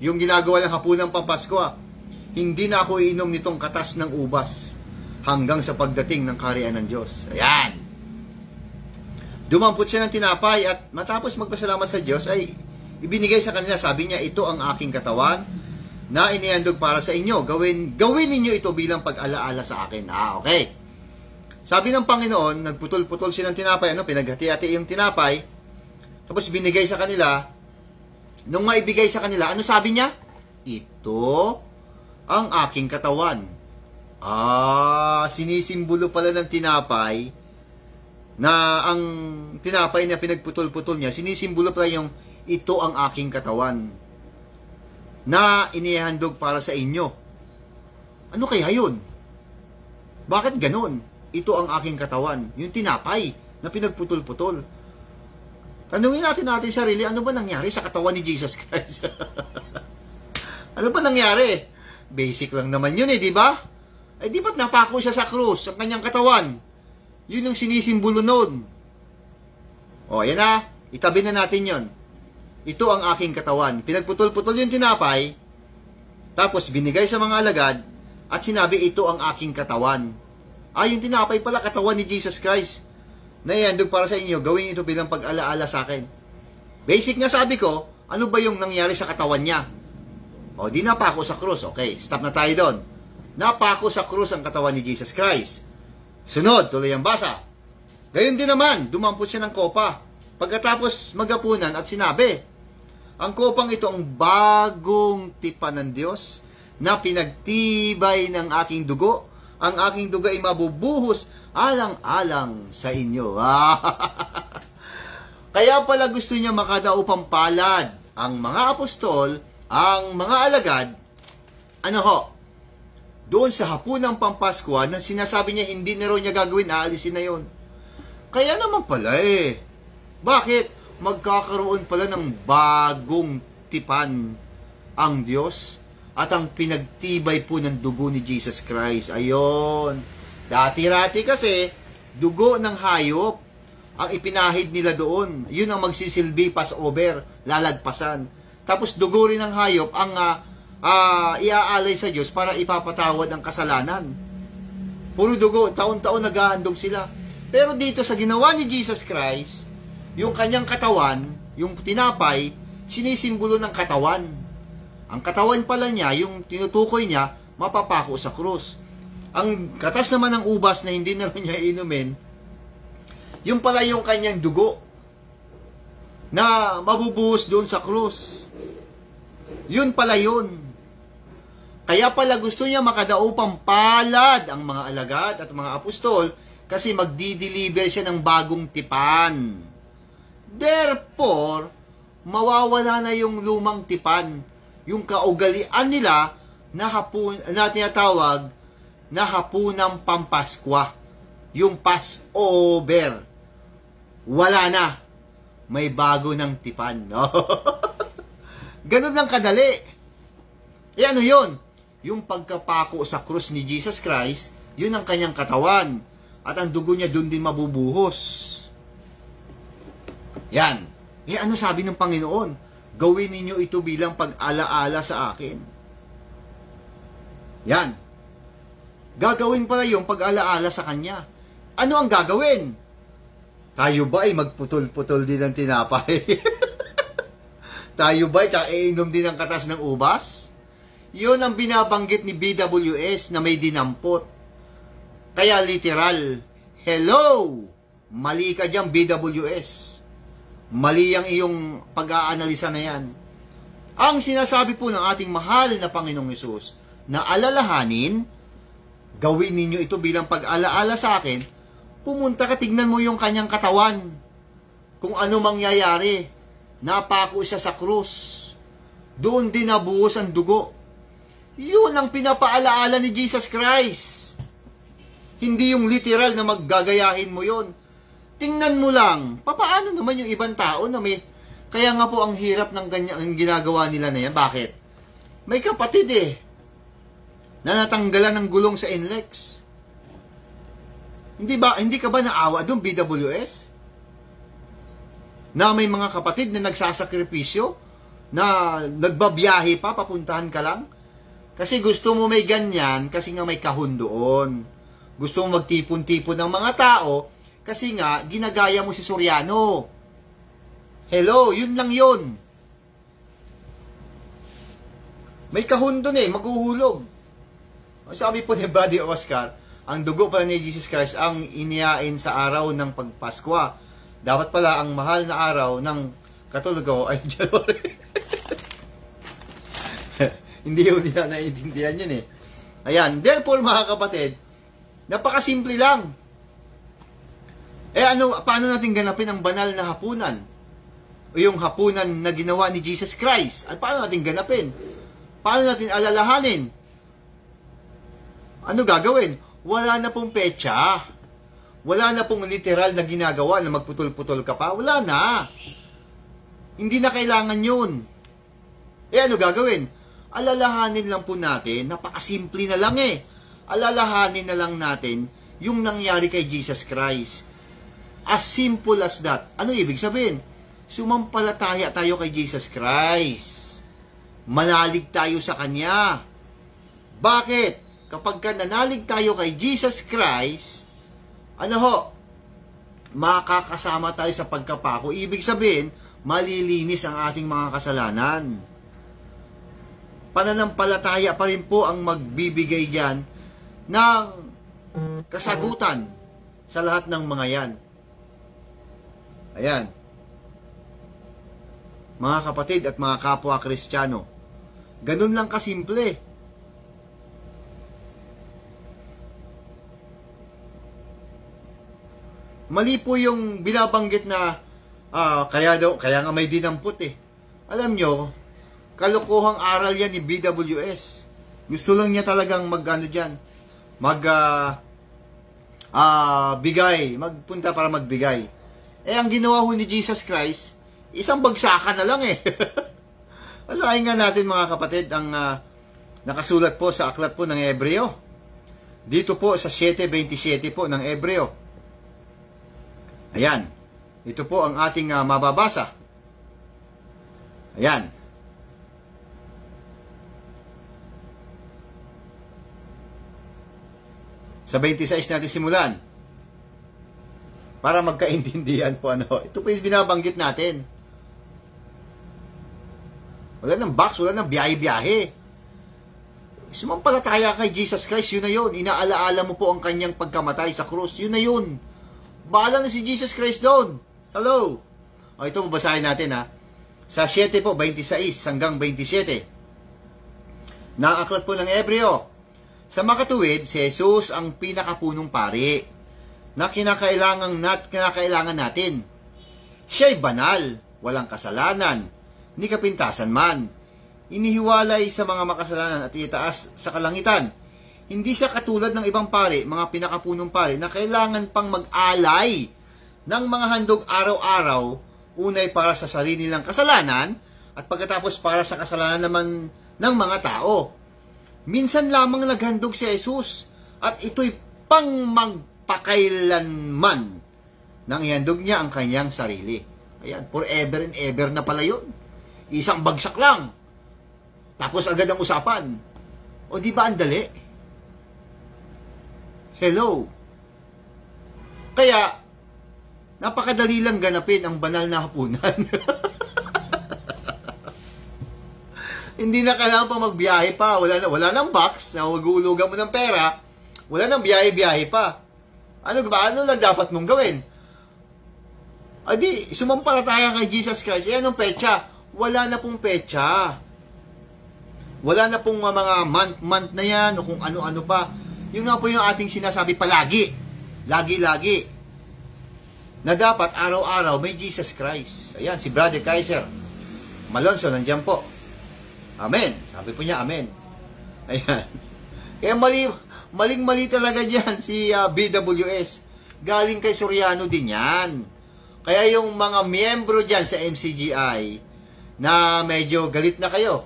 yung ginagawa ng hapunang Pampaskwa, hindi na ako iinom nitong katas ng ubas hanggang sa pagdating ng kaharian ng Diyos. Ayan. Dumampot siya ng tinapay at matapos magpasalamat sa Diyos ay ibinigay sa kanila. Sabi niya, ito ang aking katawan na inihandog para sa inyo. Gawin ninyo ito bilang pag-alaala sa akin. Okay. Sabi ng Panginoon, nagputol-putol siya ng tinapay, pinaghati-hati yung tinapay, tapos binigay sa kanila. Nung maibigay sa kanila, ano sabi niya? Ito ang aking katawan. Sinisimbolo pala ng tinapay na ang tinapay na pinagputol-putol niya, sinisimbolo pala yung ito ang aking katawan na inihandog para sa inyo. Ano kaya yun? Bakit ganun? Ito ang aking katawan. Yung tinapay na pinagputol-putol. Tanungin natin sarili, ano ba nangyari sa katawan ni Jesus Christ? Ano ba nangyari? Basic lang naman yun di ba? Di ba't napako siya sa krus, ang kanyang katawan? Yun yung sinisimbolo nun. Yan na. Itabi na natin yon. Ito ang aking katawan. Pinagputol-putol yung tinapay, tapos binigay sa mga alagad, at sinabi, ito ang aking katawan. Yung tinapay pala, katawan ni Jesus Christ, na ihandog para sa inyo, gawin ito bilang pag-alaala sa akin. Basic nga sabi ko, ano ba yung nangyari sa katawan niya? Di napako sa krus. Okay, stop na tayo doon. Napako sa krus ang katawan ni Jesus Christ. Sunod, tuloy ang basa. Gayon din naman, dumampot siya ng kopa. Pagkatapos magapunan at sinabi, ang kopang ito ang bagong tipan ng Diyos na pinagtibay ng aking dugo. Ang aking dugo ay mabubuhos alang-alang sa inyo. Kaya pala gusto niya makadaupang palad ang mga apostol, ang mga alagad, doon sa hapunang Pampaskwa na sinasabi niya hindi na raw niya gagawin, aalisin na yon. Kaya naman pala bakit magkakaroon pala ng bagong tipan ang Diyos at ang pinagtibay po ng dugo ni Jesus Christ? Ayon. Dati-rati kasi, dugo ng hayop ang ipinahid nila doon. Yun ang magsisilbi Passover, lalagpasan. Tapos dugo rin ng hayop ang iaalay sa Diyos para ipapatawad ang kasalanan. Puro dugo, taon-taon naghahandog sila. Pero dito sa ginawa ni Jesus Christ, yung kanyang katawan, yung tinapay, sinisimbolo ng katawan. Ang katawan pala niya, yung tinutukoy niya, mapapako sa krus. Ang katas naman ng ubas na hindi na niya inumin, yung pala yung kanyang dugo na mabubuhos doon sa krus. Yun pala yun. Kaya pala gusto niya makadaupang palad ang mga alagad at mga apostol kasi magdi-deliver siya ng bagong tipan. Therefore, mawawala na yung lumang tipan, yung kaugalian nila na tinatawag na hapunang Pampaskwa, yung Passover. Wala na. May bago ng tipan. No? Ganun lang kadali. Ano yun? Yung pagkapako sa krus ni Jesus Christ, yun ang kanyang katawan. At ang dugo niya dun din mabubuhos. Yan. Ano sabi ng Panginoon? Gawin ninyo ito bilang pag-alaala sa akin. Yan. Gagawin pala yung pag-alaala sa Kanya. Ano ang gagawin? Tayo ba ay magputol-putol din ng tinapay? Tayo ba ay kainom din ng katas ng ubas? Yun ang binabanggit ni BWS na may dinampot. Kaya literal, hello! Mali ka dyan, BWS. Mali ang iyong pag-aanalisa na yan. Ang sinasabi po ng ating mahal na Panginoong Hesus na alalahanin, gawin ninyo ito bilang pag-alaala sa akin, pumunta ka, tignan mo yung kanyang katawan. Kung ano mangyayari, napako siya sa krus. Doon din nabuhos ang dugo. Yun ang pinapaalaala ni Jesus Christ. Hindi yung literal na maggagayahin mo yon. Tingnan mo lang, papaano naman yung ibang tao na may... Kaya nga po ang hirap ng ganyan, ang ginagawa nila na yan. Bakit? May kapatid na natanggalan ng gulong sa NLEX. Hindi ka ba naawa doon, BWS? Na may mga kapatid na nagsasakripisyo, na nagbabiyahe pa, papuntahan ka lang? Kasi gusto mo may ganyan, kasi nga may kahon doon. Gusto mo magtipon-tipon ng mga tao, kasi nga, ginagaya mo si Soriano. Hello, yun lang yun. May kahon doon maghuhulog. Sabi po ni Buddy Oscar, ang dugo pala ni Jesus Christ ang iniyain sa araw ng pagpaskwa. Dapat pala ang mahal na araw ng Katoliko ay January. Hindi yun nila naiintindihan yun Ayan, therefore mga kapatid, napakasimple lang. Paano natin ganapin ang banal na hapunan? O yung hapunan na ginawa ni Jesus Christ? At paano natin ganapin? Paano natin alalahanin? Ano gagawin? Wala na pong petsa. Wala na pong literal na ginagawa na magputol-putol ka pa. Wala na. Hindi na kailangan yun. Ano gagawin? Alalahanin lang po natin, napakasimple na lang Alalahanin na lang natin yung nangyari kay Jesus Christ. As simple as that. Ano ibig sabihin? Sumampalataya tayo kay Jesus Christ. Manalig tayo sa Kanya. Bakit? Kapag nanalig tayo kay Jesus Christ, makakasama tayo sa pagkapako. Ibig sabihin, malilinis ang ating mga kasalanan. Pananampalataya pa rin po ang magbibigay dyan ng kasagutan sa lahat ng mga yan. Ayan. Mga kapatid at mga kapwa Kristiyano, ganun lang kasimple. Mali po yung binabanggit na kaya nga may dinampot eh. Alam nyo, kalokohang aral yan ni BWS. Gusto lang niya talagang magpunta para magbigay. Ang ginawa ho ni Jesus Christ, isang bagsakan na lang eh. Basahin nga natin mga kapatid ang nakasulat po sa aklat po ng Hebreo. Dito po sa 7:27 po ng Hebreo. Ayan. Ito po ang ating mababasa. Ayan. Sa 26 natin simulan. Para magkaintindihan po ano. Ito po yung binabanggit natin. Wala ng box, wala ng biyahe-biyahe. Sumampalataya kay Jesus Christ, yun na yun. Inaalaala mo po ang kanyang pagkamatay sa krus, yun na yun. Bahala na si Jesus Christ doon. Hello. Ito babasahin natin ha. Sa 7 po, 26 hanggang 27. Na aklat po ng Hebreo. Sa makatuwid, si Jesus ang pinakapunong pari na kinakailangan natin. Siya'y banal, walang kasalanan, ni kapintasan man. Inihiwalay sa mga makasalanan at itaas sa kalangitan. Hindi siya katulad ng ibang pari, mga pinakapunong pari, na kailangan pang mag-alay ng mga handog araw-araw, unay para sa sarili nilang kasalanan, at pagkatapos para sa kasalanan naman ng mga tao. Minsan lamang naghandog si Jesus, at ito'y pang magpakailanman nang ihandog niya ang kanyang sarili. Ayan, forever and ever na pala yun. Isang bagsak lang. Tapos agad ang usapan. O di ba ang dali? Hello. Kaya, napakadali lang ganapin ang banal na hapunan. Hindi na kailangan pa magbiyahe pa. Wala nang box na mag-uulugan mo ng pera. Wala nang biyahe-biyahe pa. Ano lang dapat mong gawin? Adi, sumampalataya kay Jesus Christ. Anong petsa? Wala na pong petsa. Wala na pong mga month na yan o kung ano-ano pa. Yun nga po yung ating sinasabi palagi. Lagi-lagi. Na dapat araw-araw may Jesus Christ. Ayan, si Brother Kaiser Malonzo, nandiyan po. Amen. Sabi po niya, amen. Ayan. Kaya maling-mali talaga dyan si BWS. Galing kay Soriano din yan. Kaya yung mga miyembro dyan sa MCGI na medyo galit na kayo,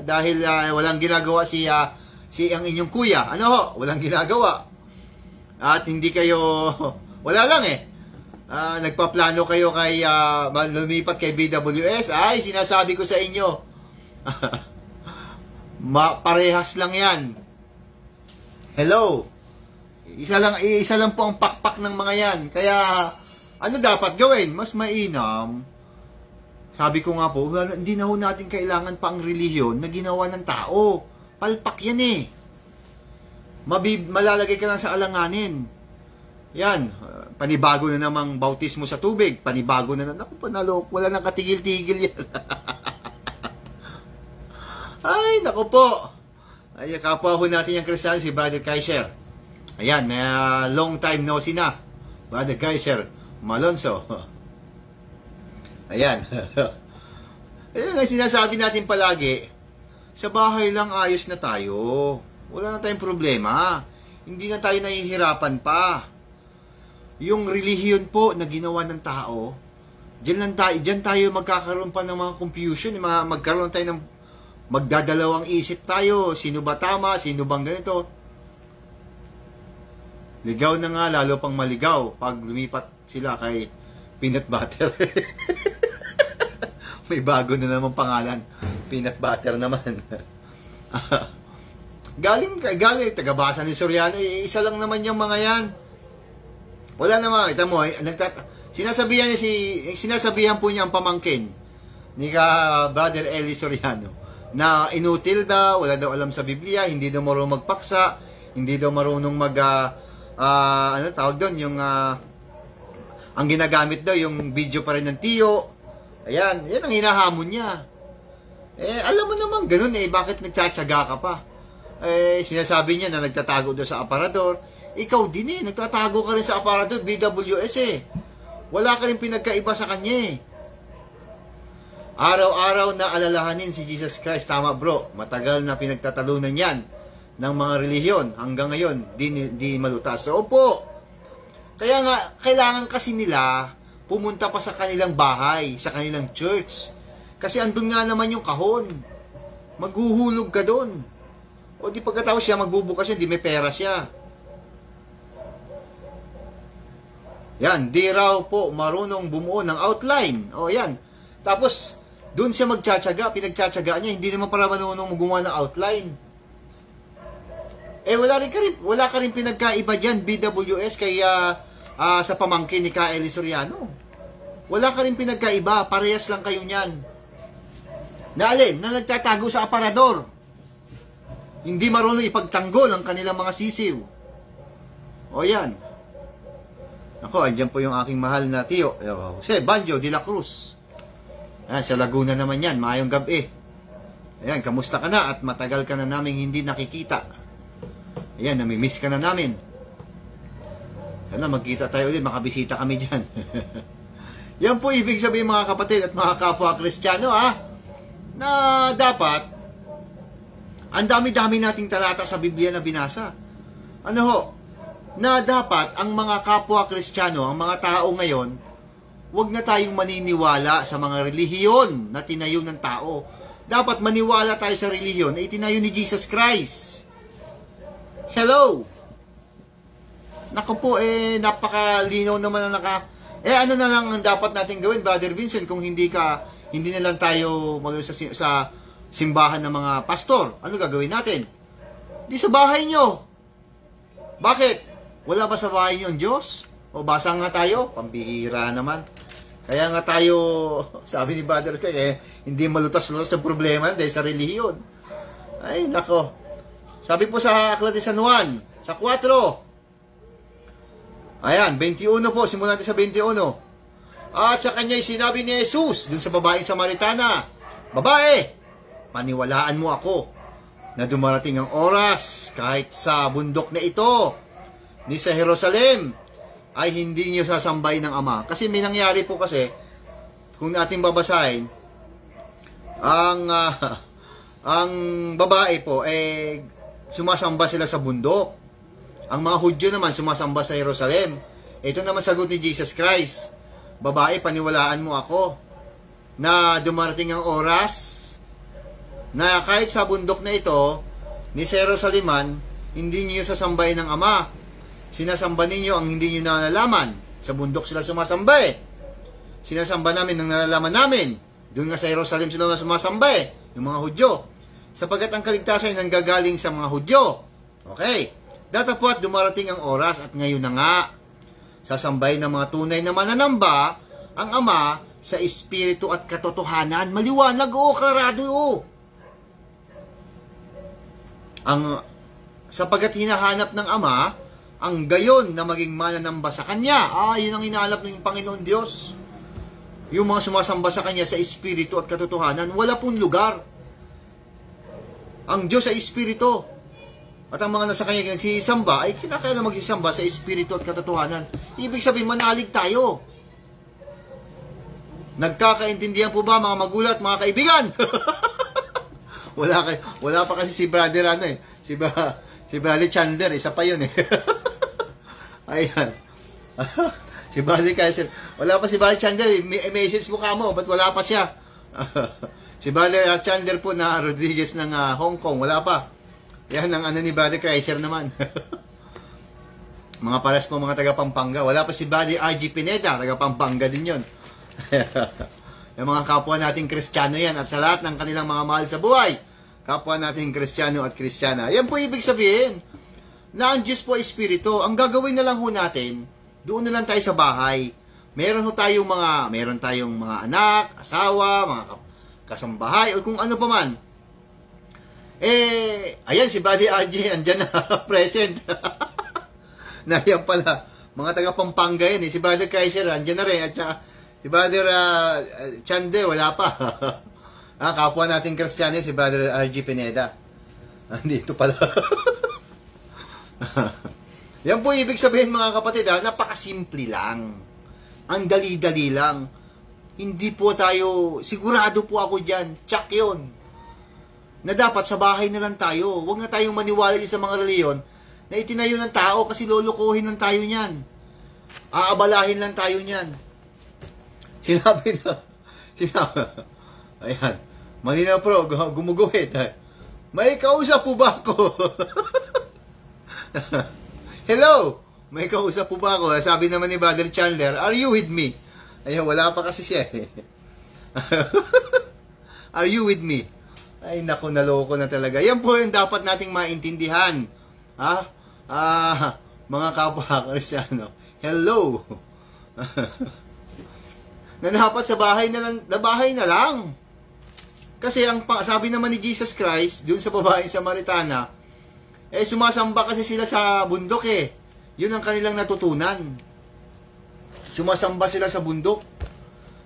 dahil walang ginagawa si ang inyong kuya. Ano ho? Walang ginagawa. At hindi kayo, wala lang eh. Nagpaplano kayo kay, lumipat kay BWS. Ay, sinasabi ko sa inyo, parehas lang yan. Hello. Isa lang po ang pakpak ng mga yan. Kaya, ano dapat gawin? Mas mainam. Sabi ko nga po, hindi na ho natin kailangan pa ang relihiyon na ginawa ng tao. Palpak yan eh. Malalagay ka lang sa alanganin. Yan. Panibago na namang bautismo sa tubig. Panibago na naku, panalo. Wala nang katigil-tigil yan. Ay, naku po. Ay, kapwa ho natin yung Kristiyano, si Brother Kaiser. Ayan, may long time no see na. Brother Kaiser Malonzo. Ayan. Ayan ang sinasabi natin palagi, sa bahay lang ayos na tayo. Wala na tayong problema. Hindi na tayo nahihirapan pa. Yung relihiyon po na ginawa ng tao, diyan tayo magkakaroon pa ng mga confusion, magkaroon tayo ng magdadalawang isip tayo. Sino ba tama? Sino bang ganito? Ligaw na nga, lalo pang maligaw pag lumipat sila kay Peanut Butter. May bago na naman pangalan. Peanut Butter naman. galing, tagabasa ni Soriano, isa lang naman yung mga yan. Wala naman, ito mo, sinasabihan po niya ang pamangkin ni Brother Eli Soriano na inutil daw, wala daw alam sa Biblia, hindi daw marunong magpaksa, hindi daw marunong ano tawag doon, yung ang ginagamit daw yung video pa rin ng tiyo. Ayan, yan ang hinahamon niya. Alam mo naman ganun bakit nagtsatsaga ka pa? Sinasabi niya na nagtatago daw sa aparador, ikaw din nagtatago ka rin sa aparador, BWS Wala ka rin pinagkaiba sa kanya Araw-araw na alalahanin si Jesus Christ. Tama bro, matagal na pinagtatalunan yan ng mga relihiyon. Hanggang ngayon, di malutas. So, opo. Kaya nga, kailangan kasi nila pumunta pa sa kanilang bahay, sa kanilang church. Kasi andun nga naman yung kahon. Maghuhulog ka doon. O di pagkatapos siya magbubukas siya, di may pera siya. Yan, di raw po marunong bumuo ng outline. O yan. Tapos, doon siya magtsatsaga, pinagtsatsaga niya, hindi naman para marunong gumawa ng outline. Wala ka rin pinagkaiba dyan, BWS, kaya sa pamangkin ni Ka Eli Soriano. Wala ka rin pinagkaiba, parehas lang kayo niyan. Na alin, na nagtatago sa aparador. Hindi marunong ipagtanggol ang kanilang mga sisiw. O yan. Ako, andyan po yung aking mahal na tiyo, Jose Banjo de la Cruz. Ayan, sa Laguna naman yan, maayong gabi. Ayan, kamusta ka na at matagal ka na naming hindi nakikita. Ayan, namimiss ka na namin. Sana magkita tayo ulit, makabisita kami dyan. Yan po ibig sabihin mga kapatid at mga kapwa Kristiyano na dapat ang dami-dami nating talata sa Biblia na binasa. Ano ho? Na dapat ang mga kapwa Kristiyano, ang mga tao ngayon, huwag na tayong maniniwala sa mga relihiyon na tinayo ng tao. Dapat maniwala tayo sa relihiyon na itinayo ni Jesus Christ. Hello! Naku po, napakalinaw naman na ano na lang ang dapat natin gawin, Brother Vincent, kung hindi na lang tayo sa simbahan ng mga pastor. Ano gagawin natin? Di sa bahay nyo. Bakit? Wala ba sa bahay nyo ang Diyos? O basa nga tayo? Pambihira naman. Kaya nga tayo, sabi ni Brother Kay, hindi malutas-lutas sa problema dahil sa relihiyon. Ay, nako. Sabi po sa Aklat ni San Juan, sa 4. Ayan, 21 po, simulan natin sa 21. At sa kanya'y sinabi ni Jesus, dun sa babaeng Samaritana, Babae, paniwalaan mo ako na dumarating ang oras kahit sa bundok na ito ni sa Jerusalem ay hindi niyo sasambay ng Ama. Kasi may nangyari po kasi, kung natin babasahin, ang babae po, sumasamba sila sa bundok. Ang mga Hudyo naman sumasamba sa Jerusalem. Ito naman sagot ni Jesus Christ, Babae, paniwalaan mo ako na dumarating ang oras na kahit sa bundok na ito ni sa Jerusaleman, hindi niyo sasambahin ng Ama. Sinasamba ninyo ang hindi niyo nalalaman. Sa bundok sila sumasamba Sinasamba namin ang nalalaman namin. Doon nga sa Jerusalem sila sumasamba yung mga Hudyo. Sapagkat ang kaligtasan ay nanggagaling sa mga Hudyo. Okay. Datapwat dumarating ang oras at ngayon na nga, sasambay ng mga tunay na mananamba ang Ama sa espiritu at katotohanan. Maliwanag klarado sapagkat hinahanap ng Ama ang gayon na maging mananamba sa Kanya. Yun ang hinahanap ng Panginoon Diyos. Yung mga sumasamba sa Kanya sa espiritu at katotohanan, wala pong lugar. Ang Diyos ay espiritu. At ang mga nasa Kanya nagsisamba ay kinakailangan magsisamba sa espiritu at katotohanan. Ibig sabihin, manalig tayo. Nagkakaintindihan po ba mga magulat, mga kaibigan? wala pa kasi si brother si brother Chandler, isa pa yun Ayan. Si brother Kaiser, wala pa si brother Chandler, message mo ka mo, ba't wala pa siya? Si brother Chandler po na Rodriguez ng Hong Kong, wala pa. Yan ang ni brother Kaiser naman. Mga pares po mga taga Pampanga, wala pa si brother RG Pineda, taga Pampanga din yon. Yung mga kapwa nating Kristiyano yan at sa lahat ng kanilang mga mahal sa buhay, kapwa nating Kristiyano at Kristiyana. Yan po ibig sabihin na ang Diyos po ay Espiritu. Ang gagawin na lang ho natin, doon na lang tayo sa bahay. Meron tayong mga anak, asawa, mga kasambahay, o kung ano pa man. Ayan si Buddy RJ, andyan na, present. Yan pala, mga taga Pampanga yan si Brother Kaiser, andyan na rin, at saka si Brother Chande, wala pa. Kapwa nating Kristiyano, si Brother RG Pineda. Andito pala. Yan po ibig sabihin mga kapatid, napakasimple lang. Ang dali-dali lang. Hindi po tayo, sigurado po ako dyan, tsak yun, na dapat sa bahay na lang tayo. Huwag na tayong maniwala sa mga reliyon na itinayo ng tao kasi lulukuhin lang tayo niyan. Aabalahin lang tayo niyan. Sinabi, ayan, malinaw pro, gumuguhit. May kausap po ba ako? Hello, may kausap po ba ako? Sabi naman ni Brother Chandler, are you with me? Ayan, wala pa kasi siya eh. Are you with me? Ay, naku, naloko na talaga. Yan po yung dapat nating maintindihan. Mga kapwa Kristiyano. Hello. Na dapat sa bahay na lang. Kasi ang sabi naman ni Jesus Christ, dun sa babaeng Samaritana, sumasamba kasi sila sa bundok eh. Yun ang kanilang natutunan. Sumasamba sila sa bundok.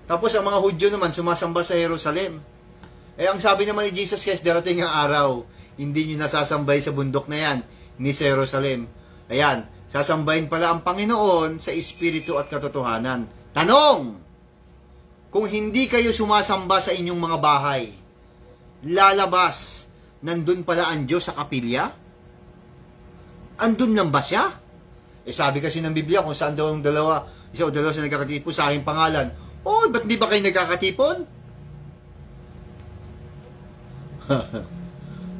Tapos ang mga Hudyo naman, sumasamba sa Jerusalem. Ang sabi naman ni Jesus Christ, darating ang araw, hindi nyo nasasambay sa bundok na yan, ni sa Jerusalem. Ayan, sasambahin pala ang Panginoon sa Espiritu at katotohanan. Tanong! Kung hindi kayo sumasamba sa inyong mga bahay, lalabas, nandun pala ang Diyos sa kapilya? Andun lang ba siya? Sabi kasi ng Biblia, kung saan daw ang isa o dalawa sa nagkakatipon sa aking pangalan, ba't di ba kayo nagkakatipon?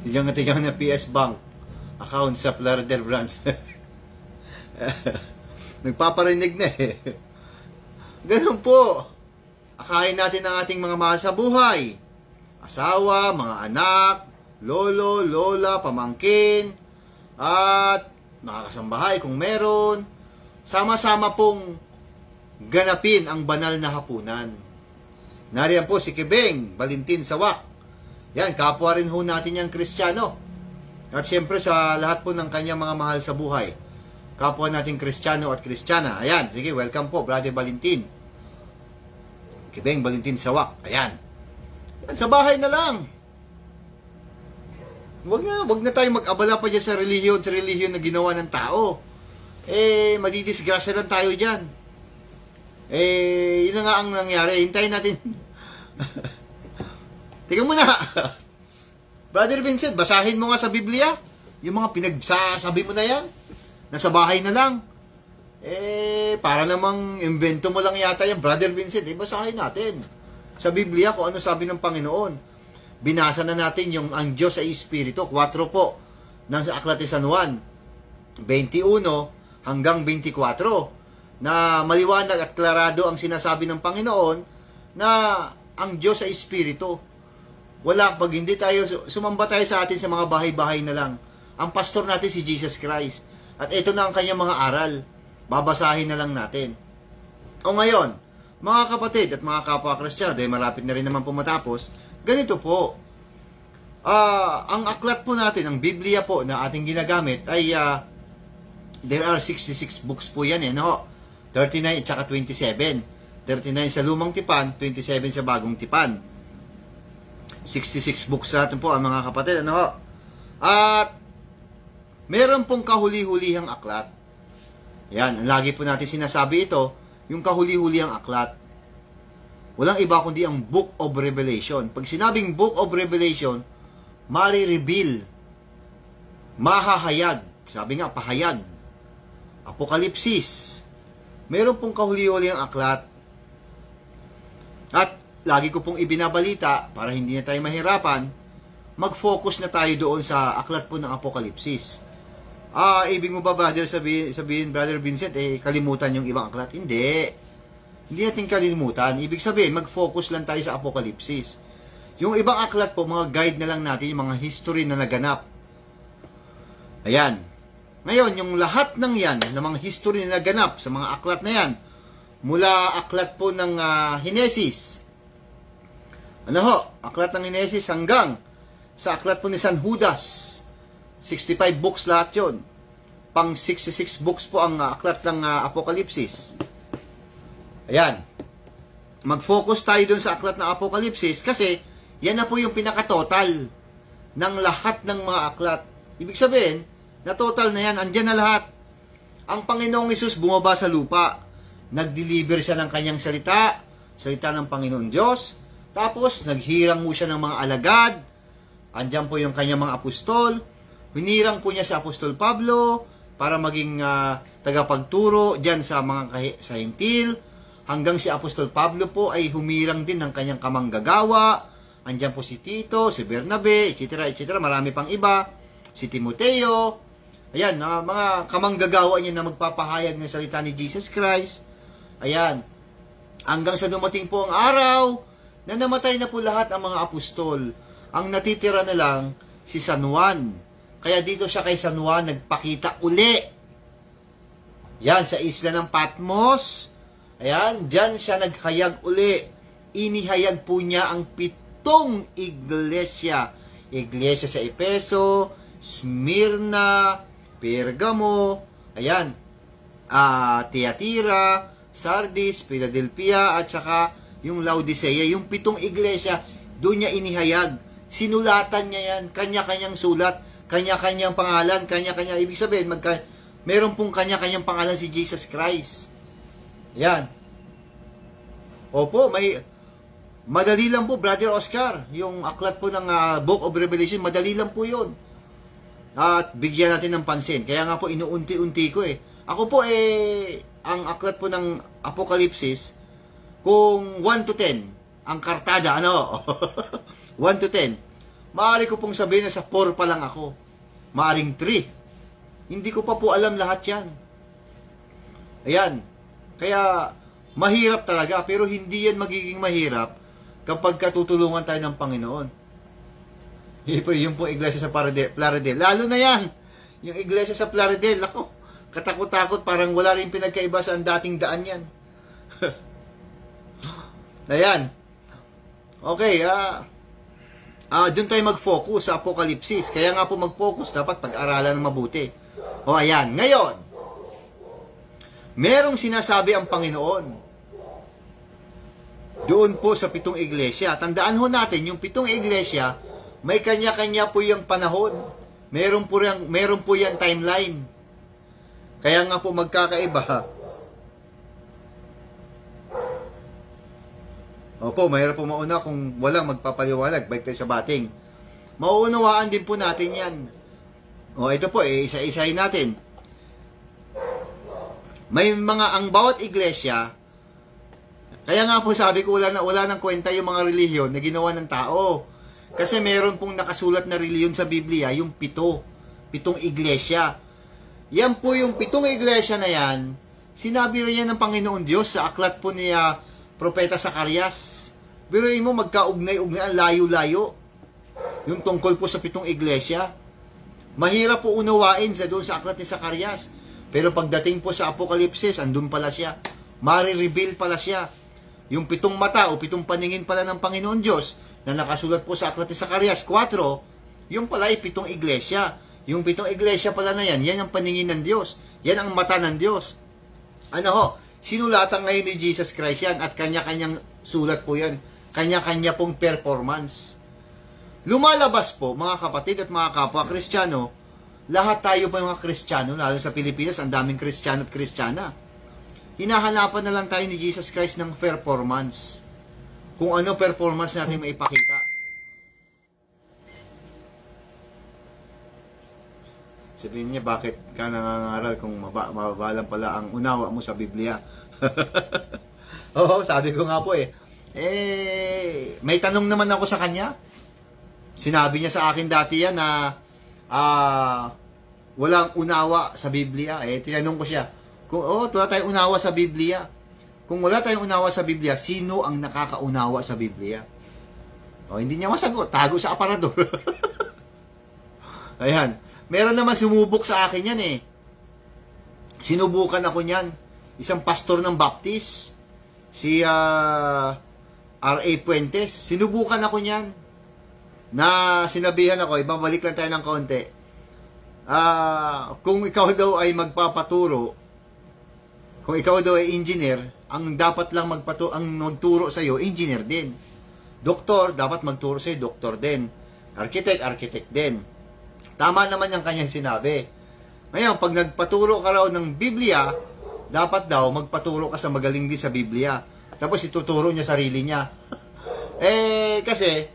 Tigang na PS Bank account sa Florida branch. Nagpaparinig na eh. Ganun po. Akayin natin ang ating mga mahal sa buhay. Asawa, mga anak, lolo, lola, pamangkin, at mga kasambahay kung meron. Sama-sama pong ganapin ang banal na hapunan. Nariyan po si Kibeng Valentin Sawak. Yan, kapwa rin ho natin yung Kristiyano. At siyempre sa lahat po ng kanyang mga mahal sa buhay, kapwa natin Kristiyano at Kristiyana. Ayan, sige, welcome po, Brother Valentin. Kibeng Valentin Sawak. Ayan. Yan, sa bahay na lang. Wag na tayo mag-abala pa dyan sa relihiyon na ginawa ng tao. Madidisgrasya lang tayo dyan. Yun na nga ang nangyari. Hintayin natin. Tingnan mo na. Brother Vincent, basahin mo nga sa Biblia. Yung mga pinagsasabi mo na yan. Nasa bahay na lang. Para namang invento mo lang yata yan. Brother Vincent, basahin natin. Sa Biblia kung ano sabi ng Panginoon. Binasa na natin yung ang Diyos ay Espiritu. 4 po. Nang sa Aklat ni San Juan. 21 hanggang 24. Na maliwanag at klarado ang sinasabi ng Panginoon na ang Diyos ay Espiritu. Wala, pag hindi tayo, sumamba tayo sa atin sa mga bahay-bahay na lang. Ang pastor natin si Jesus Christ. At ito na ang kanyang mga aral. Babasahin na lang natin. O ngayon, mga kapatid at mga kapwa Kristiyano, dahil malapit na rin naman po matapos, ganito po. Ang aklat po natin, ang Biblia po na ating ginagamit ay there are 66 books po yan no? 39 at saka 27. 39 sa lumang tipan, 27 sa bagong tipan. 66 books natin po ang mga kapatid. At meron pong kahuli-hulihang aklat. Yan, lagi po natin sinasabi ito, yung kahuli-hulihang aklat. Walang iba kundi ang Book of Revelation. Pag sinabing Book of Revelation, mari-reveal, mahahayag, sabi nga, pahayag, Apokalipsis. Meron pong kahuli-hulihang aklat. At lagi ko pong ibinabalita, para hindi na tayo mahirapan, mag-focus na tayo doon sa aklat po ng Apokalipsis. Ibig mo ba, brother, sabihin, Brother Vincent, kalimutan yung ibang aklat? Hindi. Hindi natin kalimutan. Ibig sabihin, mag-focus lang tayo sa Apokalipsis. Yung ibang aklat po, mga guide na lang natin, yung mga history na naganap. Ayan. Ngayon, yung lahat ng yan, ng mga history na naganap sa mga aklat na yan, mula aklat po ng Henesis, aklat ng Henesis hanggang sa aklat po ni San Judas, 65 books lahat yun. Pang 66 books po ang aklat ng Apokalipsis. Ayan. Mag-focus tayo dun sa aklat ng Apokalipsis kasi yan na po yung pinaka-total ng lahat ng mga aklat. Ibig sabihin, na total na yan, andyan na lahat. ang Panginoong Hesus bumaba sa lupa. Nag-deliver siya ng kanyang salita ng Panginoon Diyos. Tapos, naghirang mo siya ng mga alagad. Andiyan po yung kanyang mga apostol. Hinirang po niya si Apostol Pablo para maging tagapagturo dyan sa mga sa Hintil. Hanggang si Apostol Pablo po ay humirang din ng kanyang kamanggagawa. Andiyan po si Tito, si Bernabe, etc., etc., marami pang iba. Si Timoteo. Ayan, mga kamanggagawa niya na magpapahayag ng salita ni Jesus Christ. Ayan. Hanggang sa dumating po ang araw na namatay na po lahat ang mga apostol. Ang natitira na lang si San Juan. Kaya dito siya kay San Juan nagpakita uli. Yan, sa isla ng Patmos. Ayan, dyan siya naghayag uli. Inihayag po niya ang 7 iglesia. Iglesia sa Efeso, Smyrna, Pergamo, ayan, Thyatira, Sardis, Philadelphia, at saka yung Laodicea. Yung 7 iglesia, doon niya inihayag. Sinulatan niya yan, kanya-kanyang sulat, kanya-kanyang pangalan, kanya-kanya, ibig sabihin, meron pong kanya-kanyang pangalan si Jesus Christ. Yan. Opo, madali lang po, Brother Oscar, yung aklat po ng Book of Revelation, madali lang po yun. At bigyan natin ng pansin. Kaya nga po, inuunti-unti ko eh. Ako po ang aklat po ng Apokalipsis, kung 1 to 10, ang kartada, 1 to 10, maaari ko pong sabihin na sa 4 pa lang ako. Maaring 3. Hindi ko pa po alam lahat yan. Ayan. Kaya, mahirap talaga, pero hindi yan magiging mahirap kapag katutulungan tayo ng Panginoon. Yung po iglesia sa Plaridel. Lalo na yan. Yung iglesia sa Plaridel. Ako, katakot-takot. Parang wala rin pinagkaiba sa ang dating daan yan. Ayan. Okay. Doon tayo mag-focus sa Apokalipsis. Kaya nga po mag-focus. Dapat pag-aralan ng mabuti. O ayan. Ngayon, merong sinasabi ang Panginoon doon po sa 7 iglesia. Tandaan ho natin, yung 7 iglesia, may kanya-kanya po yung panahon. Meron po yung timeline. Kaya nga po magkakaiba. Opo, mahirap po mauna kung walang magpapaliwanag. Balik tayo sa bating. Mauunawaan din po natin yan. O, ito po, isa-isahin natin. May ang bawat iglesia, kaya nga po sabi ko, wala nang kwenta yung mga relihiyon na ginawa ng tao. Kasi meron pong nakasulat na reliyon sa Biblia, yung 7 iglesia. Yan po yung 7 iglesia na yan, sinabi rin yan ng Panginoon Diyos sa aklat po ni Propeta Zacarias. Biruin mo, magkaugnay-ugnay, layo-layo. Yung tungkol po sa 7 iglesia. Mahirap po unawain doon sa aklat ni Zacarias. Pero pagdating po sa Apokalipsis, andun pala siya. Mari-reveal pala siya. Yung 7 mata o 7 paningin pala ng Panginoon Diyos na nakasulat po sa aklat ni Zacarias 4, yung pala ay 7 iglesia. Yung 7 iglesia pala na yan, yan ang paningin ng Diyos. Yan ang mata ng Diyos. Sinulatan ngayon ni Jesus Christ yan at kanya-kanyang sulat po yan. Kanya-kanya pong performance. Lumalabas po, mga kapatid at mga kapwa Kristiyano, lahat tayo pa mga Kristiyano, lalo sa Pilipinas, ang daming Kristiyano at Kristiyana. Hinahanapan na lang tayo ni Jesus Christ ng performance. Kung ano performance natin maipakita. Sabihin niya, bakit ka nangangaral kung mababalang pala ang unawa mo sa Biblia? Oo, sabi ko nga po may tanong naman ako sa kanya. Sinabi niya sa akin dati yan na walang unawa sa Biblia. Tinanong ko siya, wala tayong unawa sa Biblia. Kung wala tayong unawa sa Biblia, sino ang nakakaunawa sa Biblia? Hindi niya masagot. Tago sa aparador. Ayan. Meron naman sumubok sa akin yan Sinubukan ako niyan. Isang pastor ng Baptist, si R.A. Puentes. Sinubukan ako niyan. Na sinabihan ako, ibabalik lang tayo ng konti. Kung ikaw daw ay magpapaturo, kung ikaw daw ay engineer, ang dapat lang ang magturo sa iyo, engineer din. Doktor, dapat magturo sa iyo, doktor din. Architect din. Tama naman yung kanyang sinabi. Ngayon, pag nagpaturo ka raw ng Biblia, dapat daw magpaturo ka sa magaling din sa Biblia. Tapos ituturo niya sarili niya. Kasi,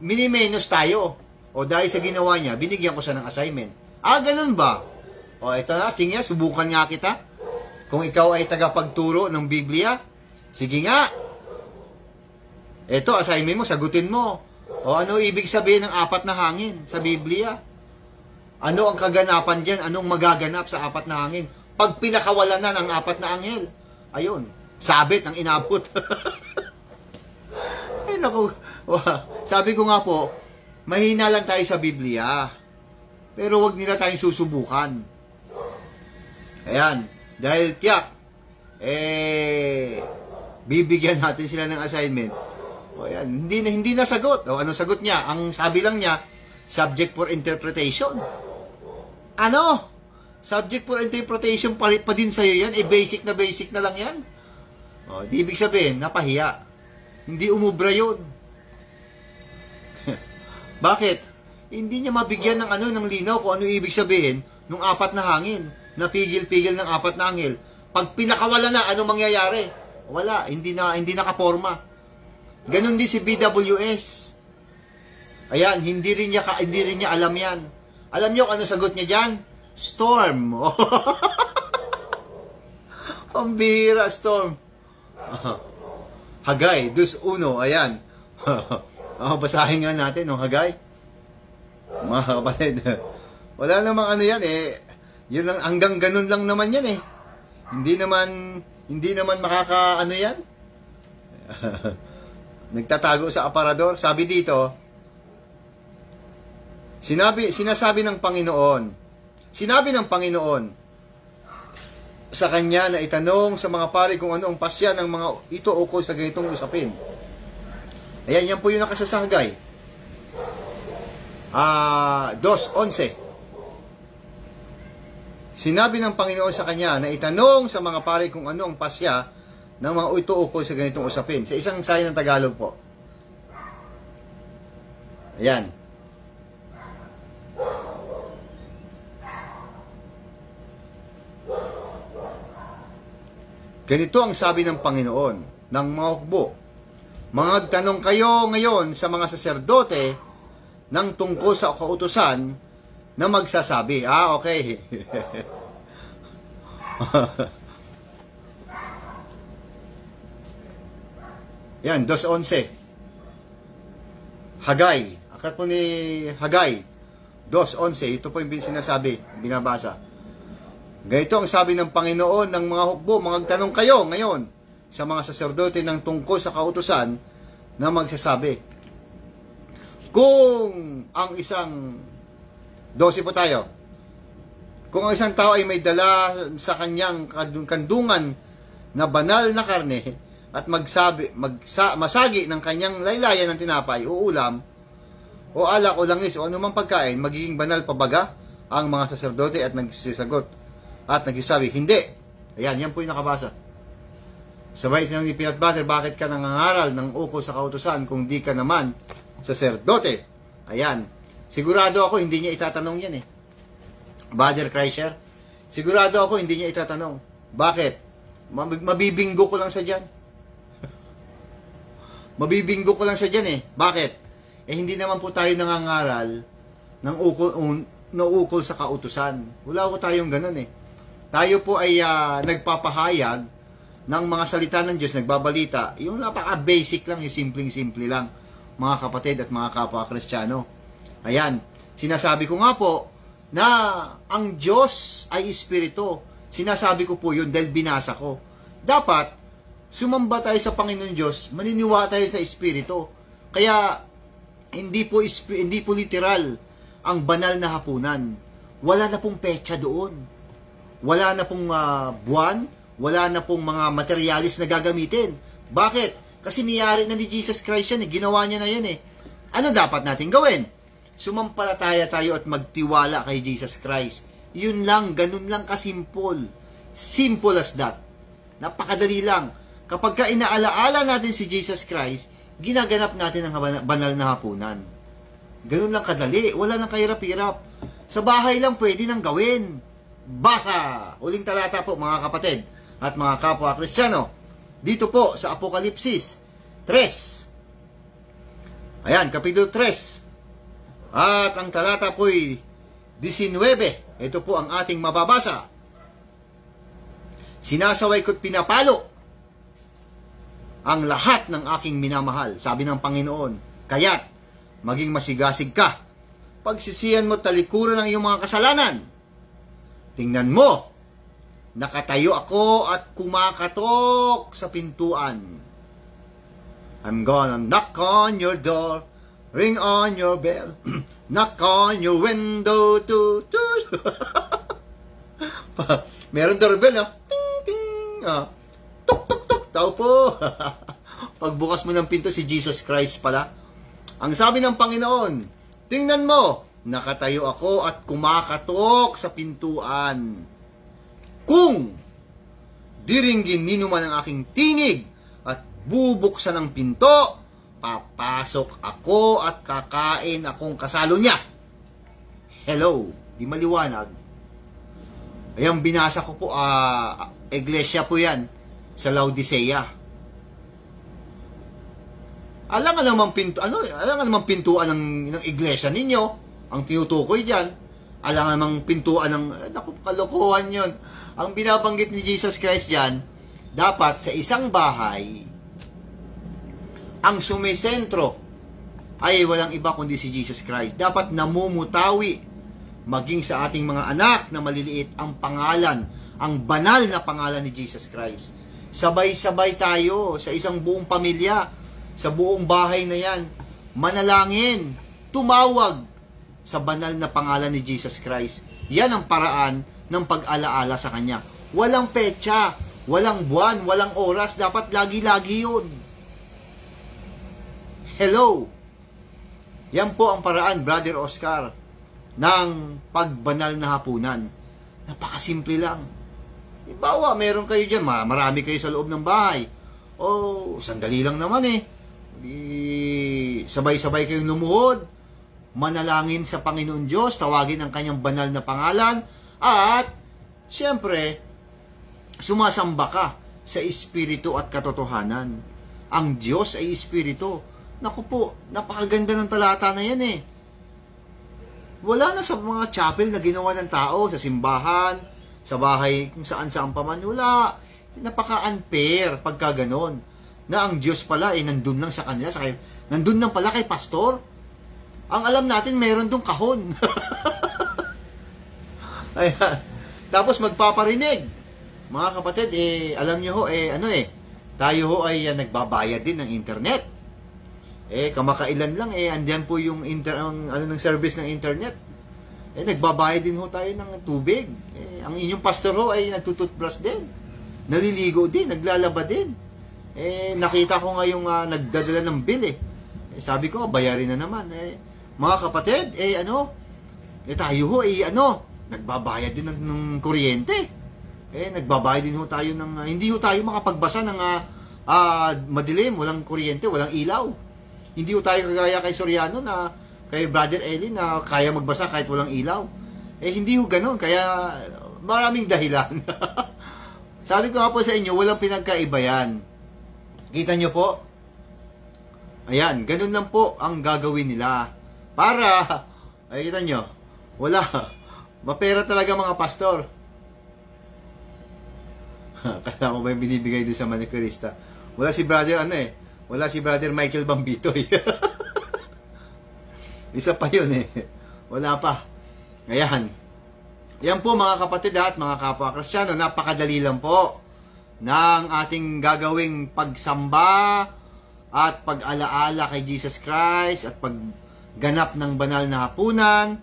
minimenos tayo. O dahil sa ginawa niya, binigyan ko siya ng assignment. Ganun ba? O ito na, sige nga, subukan nga kita. Kung ikaw ay tagapagturo ng Biblia, sige nga. Ito, assignment mo, sagutin mo. O ano ibig sabihin ng apat na hangin sa Biblia? Ano ang kaganapan dyan? Anong magaganap sa apat na hangin? Pag pinakawalan na ng apat na anghel. Ayun, sabit ang inabot. Ay naku, sabi ko nga po, mahina lang tayo sa Biblia. Pero wag nila tayong susubukan. Ayan, dahil tiyak, bibigyan natin sila ng assignment. O yan, hindi na sagot. O ano sagot niya? Ang sabi lang niya, subject for interpretation. Ano? Subject for interpretation pa din sa'yo yan? Basic na lang yan? O, di ibig sabihin, napahiya. Hindi umubra yun. Bakit? Hindi niya mabigyan ng linaw kung ano ibig sabihin ng apat na hangin. Napigil-pigil ng apat na anghel. Pag pinakawala na, ano mangyayari? Wala, hindi nakaporma. Ganon din si BWS. Ayan, hindi rin niya alam yan. Alam niyo kung ano sagot niya diyan? Storm. Pambihira, storm. Hagay, 2:1. Ayan. Basahin nga natin, Hagay. Mga kapatid. Wala namang ano yan Yun lang, hanggang ganun lang naman yan Hindi naman makaka yan. Nagtatago sa aparador. Sabi dito, sinasabi ng Panginoon sa kanya na itanong sa mga pari kung ano ang pasya ng mga ito ukol sa ganitong usapin. Ayan, yan po yung nakasasagay. 2:11. Sinabi ng Panginoon sa kanya na itanong sa mga pari kung ano ang pasya ng mga ito ukol sa ganitong usapin. Sa isang sayo ng Tagalog po. Ayan. Ganito ang sabi ng Panginoon ng mga hukbo. Magtanong kayo ngayon sa mga saserdote ng tungkol sa kautusan na magsasabi. Okay. Yan, 2:11. Hagay. Aklat po ni Hagay. 2:11. Ito po yung sinasabi, binabasa. Ganito ang sabi ng Panginoon ng mga hukbo, magtanong kayo ngayon sa mga saserdote ng tungkol sa kautusan na magsasabi. Kung ang isang 12 po tayo. Kung ang isang tao ay may dala sa kanyang kandungan na banal na karne at masagi ng kanyang laylayan ng tinapay o ulam o alak o langis o anumang pagkain, magiging banal pa baga ang mga saserdote at nagsisagot at nagsasabi, hindi. Ayan, yan po yung nakabasa. Sabay tinanong ni Peanut Butter, bakit ka nangangaral ng ukol sa kautusan kung di ka naman saserdote? Ayan. Sigurado ako hindi niya itatanong yan Brother Kreischer, sigurado ako hindi niya itatanong. Bakit? Mabibinggo ko lang sa dyan. Mabibinggo ko lang sa dyan Bakit? Hindi naman po tayo nangangaral ng ukol sa kautusan. Wala po tayong ganun Tayo po ay nagpapahayag ng mga salita ng Diyos, nagbabalita. Yung napaka-basic lang, yung simpleng-simple lang, mga kapatid at mga kapwa-Kristiyano. Ayan, sinasabi ko nga po na ang Diyos ay Espiritu. Sinasabi ko po yun dahil binasa ko. Dapat, sumamba tayo sa Panginoon Diyos, maniniwala tayo sa Espiritu. Kaya, hindi po literal ang banal na hapunan. Wala na pong petsa doon. Wala na pong buwan, wala na pong mga materialis na gagamitin. Bakit? Kasi niyari na ni Jesus Christ yan Ginawa niya na yan Ano dapat natin gawin? Sumampalataya tayo at magtiwala kay Jesus Christ. Yun lang, ganun lang kasimple. Simple as that. Napakadali lang. Kapag ka inaalaala natin si Jesus Christ, ginaganap natin ang banal na hapunan. Ganun lang kadali. Wala nang kahirap-hirap. Sa bahay lang pwede nang gawin. pagbasa. Huling talata po mga kapatid at mga kapwa Kristiyano. Dito po sa Apokalipsis 3. Ayan, Kapitulo 3. At ang talata po'y 19. Ito po ang ating mababasa. Sinasaway ko't pinapalo ang lahat ng aking minamahal, sabi ng Panginoon. Kaya't maging masigasig ka. Pagsisihan mo talikuran ng iyong mga kasalanan. Tingnan mo, nakatayo ako at kumakatok sa pintuan. I'm gonna knock on your door, ring on your bell, knock on your window to meron doorbell, no? Ting, ting. Tok, tok, tok. Tao po. Pagbukas mo ng pinto, si Jesus Christ pala. Ang sabi ng Panginoon, tingnan mo, nakatayo ako at kumakatok sa pintuan. Kung diringgin ninuman ang aking tinig at bubuksan ang pinto, papasok ako at kakain akong kasalo niya. Hello, di maliwanag. Ayan, binasa ko po, iglesia po yan, sa Laodicea. Alam namang pintuan ng iglesia ninyo, ang tinutukoy diyan. Alam namang pintuan ng kalokohan 'yon. Ang binabanggit ni Jesus Christ diyan, dapat sa isang bahay ang sumisentro ay walang iba kundi si Jesus Christ. Dapat namumutawi maging sa ating mga anak na maliliit ang pangalan, ang banal na pangalan ni Jesus Christ. Sabay-sabay tayo sa isang buong pamilya, sa buong bahay na yan, manalangin, tumawag sa banal na pangalan ni Jesus Christ. Yan ang paraan ng pag-alaala sa Kanya. Walang petsa, walang buwan, walang oras, dapat lagi-lagi yun. Hello! Yan po ang paraan, Brother Oscar, ng pagbanal na hapunan. Napakasimple lang. Ibawa, meron kayo dyan, marami kayo sa loob ng bahay. O, sandali lang naman eh. Sabay-sabay kayong lumuhod, manalangin sa Panginoon Diyos, tawagin ang kanyang banal na pangalan, at, siyempre, sumasamba ka sa Espiritu at katotohanan. Ang Diyos ay Espiritu. Naku po, napakaganda ng talata na yan eh. Wala na sa mga chapel na ginawa ng tao, sa simbahan, sa bahay, kung saan-saan pa man, wala. Napaka-unfair pagka ganon. Na ang Diyos pala ay nandun lang sa kanila, nandun lang pala kay pastor. Ang alam natin, meron dong kahon. Ayan. Tapos magpaparinig. Mga kapatid, alam nyo ho, tayo ho ay nagbabayad din ng internet. Kamakailan lang, andyan po yung ng service ng internet. Nagbabayad din ho tayo ng tubig. Ang inyong pastor ho ay nagtututbrush din. Naliligo din, naglalaba din. Nakita ko nga yung nagdadala ng bill sabi ko, bayarin na naman. Mga kapatid, tayo ho, nagbabayad din ng kuryente. Nagbabayad din ho tayo ng, hindi ho tayo makapagbasa ng madilim, walang kuryente, walang ilaw. Hindi ho tayo kagaya kay Soriano na, kay Brother Eli na kaya magbasa kahit walang ilaw. Hindi ho ganun, kaya maraming dahilan. Sabi ko nga po sa inyo, walang pinagkaiba yan. Kita nyo po? Ayan, ganun lang po ang gagawin nila. Para, kita nyo, wala. Mapera talaga mga pastor. Kasama ba yung binibigay doon sa manicurista? Wala si brother, wala si brother Michael Bambito. Isa pa yun Wala pa. Ayan. Yan po mga kapatid at mga kapwa Kristiyano, napakadali lang po ng ating gagawing pagsamba at pag-alaala kay Jesus Christ at pagganap ng banal na hapunan.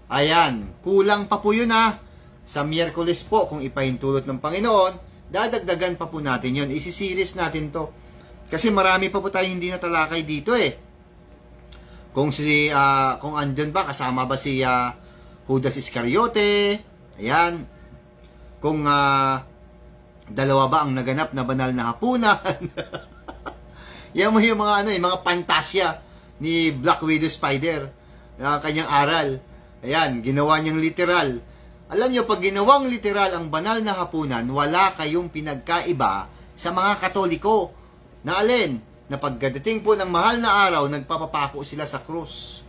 Ayan, kulang pa po yun sa Miyerkules po kung ipahintulot ng Panginoon, dadagdagan pa po natin yun. Isisiris natin to. Kasi marami pa po tayo hindi natalakay dito Kung andun ba, kasama ba si Judas Iscariote, ayan. Kung dalawa ba ang naganap na banal na hapunan. Yan mo yung mga mga pantasya ni Black Widow Spider, kanyang aral. Ayan, ginawa niyang literal. Alam nyo, pag ginawang literal ang banal na hapunan, wala kayong pinagkaiba sa mga Katoliko. Na alin? Na pagdating po ng mahal na araw, nagpapapako sila sa krus.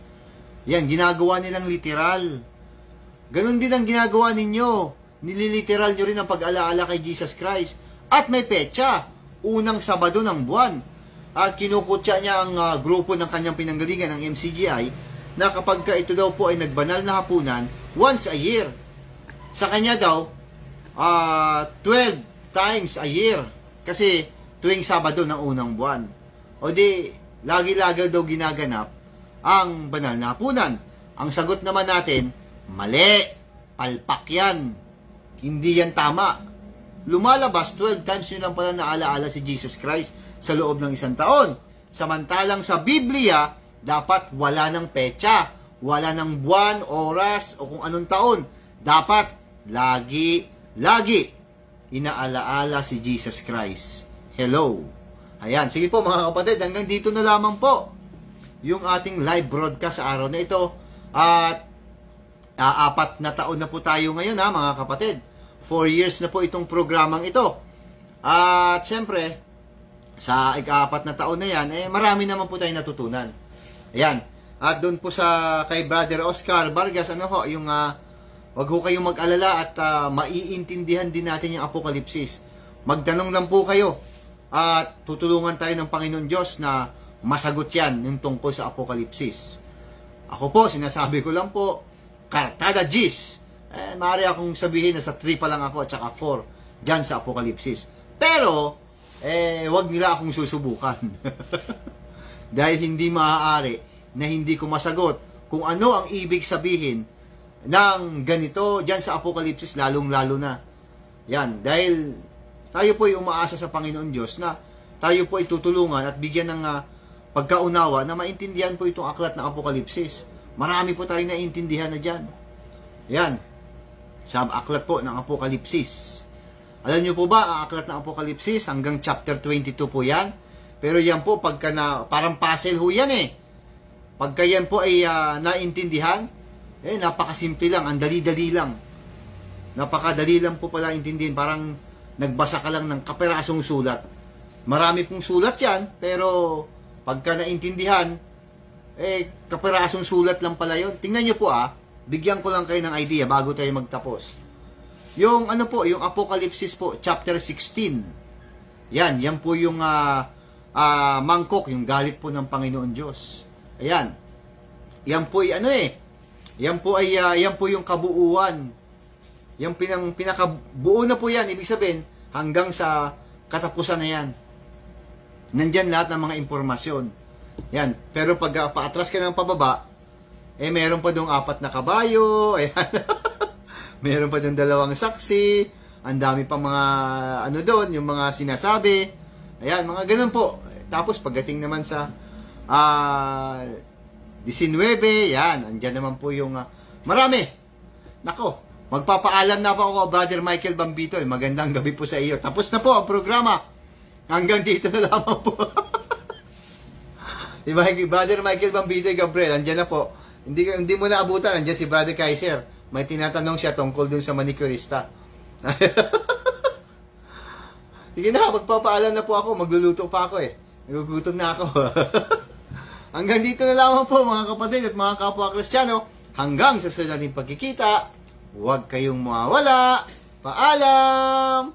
Yan, ginagawa nilang literal. Ganon din ang ginagawa ninyo. Nililiteral nyo rin ang pag-alaala kay Jesus Christ. At may petsa, unang Sabado ng buwan. At kinukutya niya ang grupo ng kanyang pinanggalingan, ng MCGI, na kapag ito daw po ay nagbanal na hapunan, once a year. Sa kanya daw, 12 times a year. Kasi tuwing Sabado ng unang buwan. O di, lagi-lagi daw ginaganap ang banal na hapunan. Ang sagot naman natin, mali. Palpak yan. Hindi yan tama. Lumalabas, 12 times yun lang pala naalaala si Jesus Christ sa loob ng isang taon. Samantalang sa Biblia, dapat wala ng petsa, wala ng buwan, oras, o kung anong taon. Dapat, lagi inaalaala si Jesus Christ. Hello. Ayan, sige po mga kapatid, hanggang dito na lamang po yung ating live broadcast sa araw na ito. At 4 na taon na po tayo ngayon mga kapatid. 4 years na po itong programang ito. At syempre, sa 4 na taon na yan, marami naman po tayong natutunan. Ayan. At doon po sa kay Brother Oscar Vargas, yung wag ho kayong mag-alala at maiintindihan din natin yung Apokalipsis. Magtanong lang po kayo at tutulungan tayo ng Panginoon Diyos na masagot yan yung tungkol sa Apokalipsis. Ako po, sinasabi ko lang po, Kartada Gis. Maaari akong sabihin na sa 3 pa lang ako at saka 4 dyan sa Apokalipsis. Pero, wag nila akong susubukan. Dahil hindi maaari na hindi ko masagot kung ano ang ibig sabihin ng ganito dyan sa Apokalipsis, lalong-lalo na. Yan, dahil tayo po ay umaasa sa Panginoon Diyos na tayo po ay tutulungan at bigyan ng pagkaunawa na maintindihan po itong aklat ng Apokalipsis. Marami po tayong naiintindihan na dyan. Yan, sa aklat po ng Apokalipsis. Alam niyo po ba, ang aklat ng Apokalipsis hanggang chapter 22 po yan. Pero yan po, pagka parang puzzle ho yan Pagka yan po ay naintindihan, napakasimple lang, ang dali-dali lang. Napakadali lang po pala intindihin, parang nagbasa ka lang ng kaperasong sulat. Marami pong sulat yan, pero pagka naintindihan, kaperasong sulat lang pala yun. Tingnan nyo po bigyan ko lang kayo ng idea bago tayo magtapos. Yung yung Apokalipsis po, chapter 16. Yan po yung mangkok, yung galit po ng Panginoon Diyos. Ayan. Yan po ay yan po yung kabuuan. Yung pinakabuo na po yan, ibig sabihin, hanggang sa katapusan na yan. Nandyan lahat ng mga impormasyon. Yan. Pero pag paatras ka ng pababa, meron pa doong 4 na kabayo, meron pa doong 2 saksi, ang dami pa mga doon, yung mga sinasabi. Ayan, mga ganun po. Tapos pagdating naman sa 19, yan, andyan naman po yung marami. Nako, magpapaalam na po ako, Brother Michael Bambito. Magandang gabi po sa iyo. Tapos na po ang programa. Hanggang dito na lamang po. Diba, Brother Michael Bambito, Gabriel, andyan na po. Hindi mo na abutan, andyan si Brother Kaiser. May tinatanong siya tungkol dun sa manicurista. Sige na, magpapaalam na po ako. Magluluto pa ako Nagugutom na ako. Hanggang dito na lamang po mga kapatid at mga kapwa Kristiyano. Hanggang sa susunod nating pagkikita, huwag kayong mawawala. Paalam!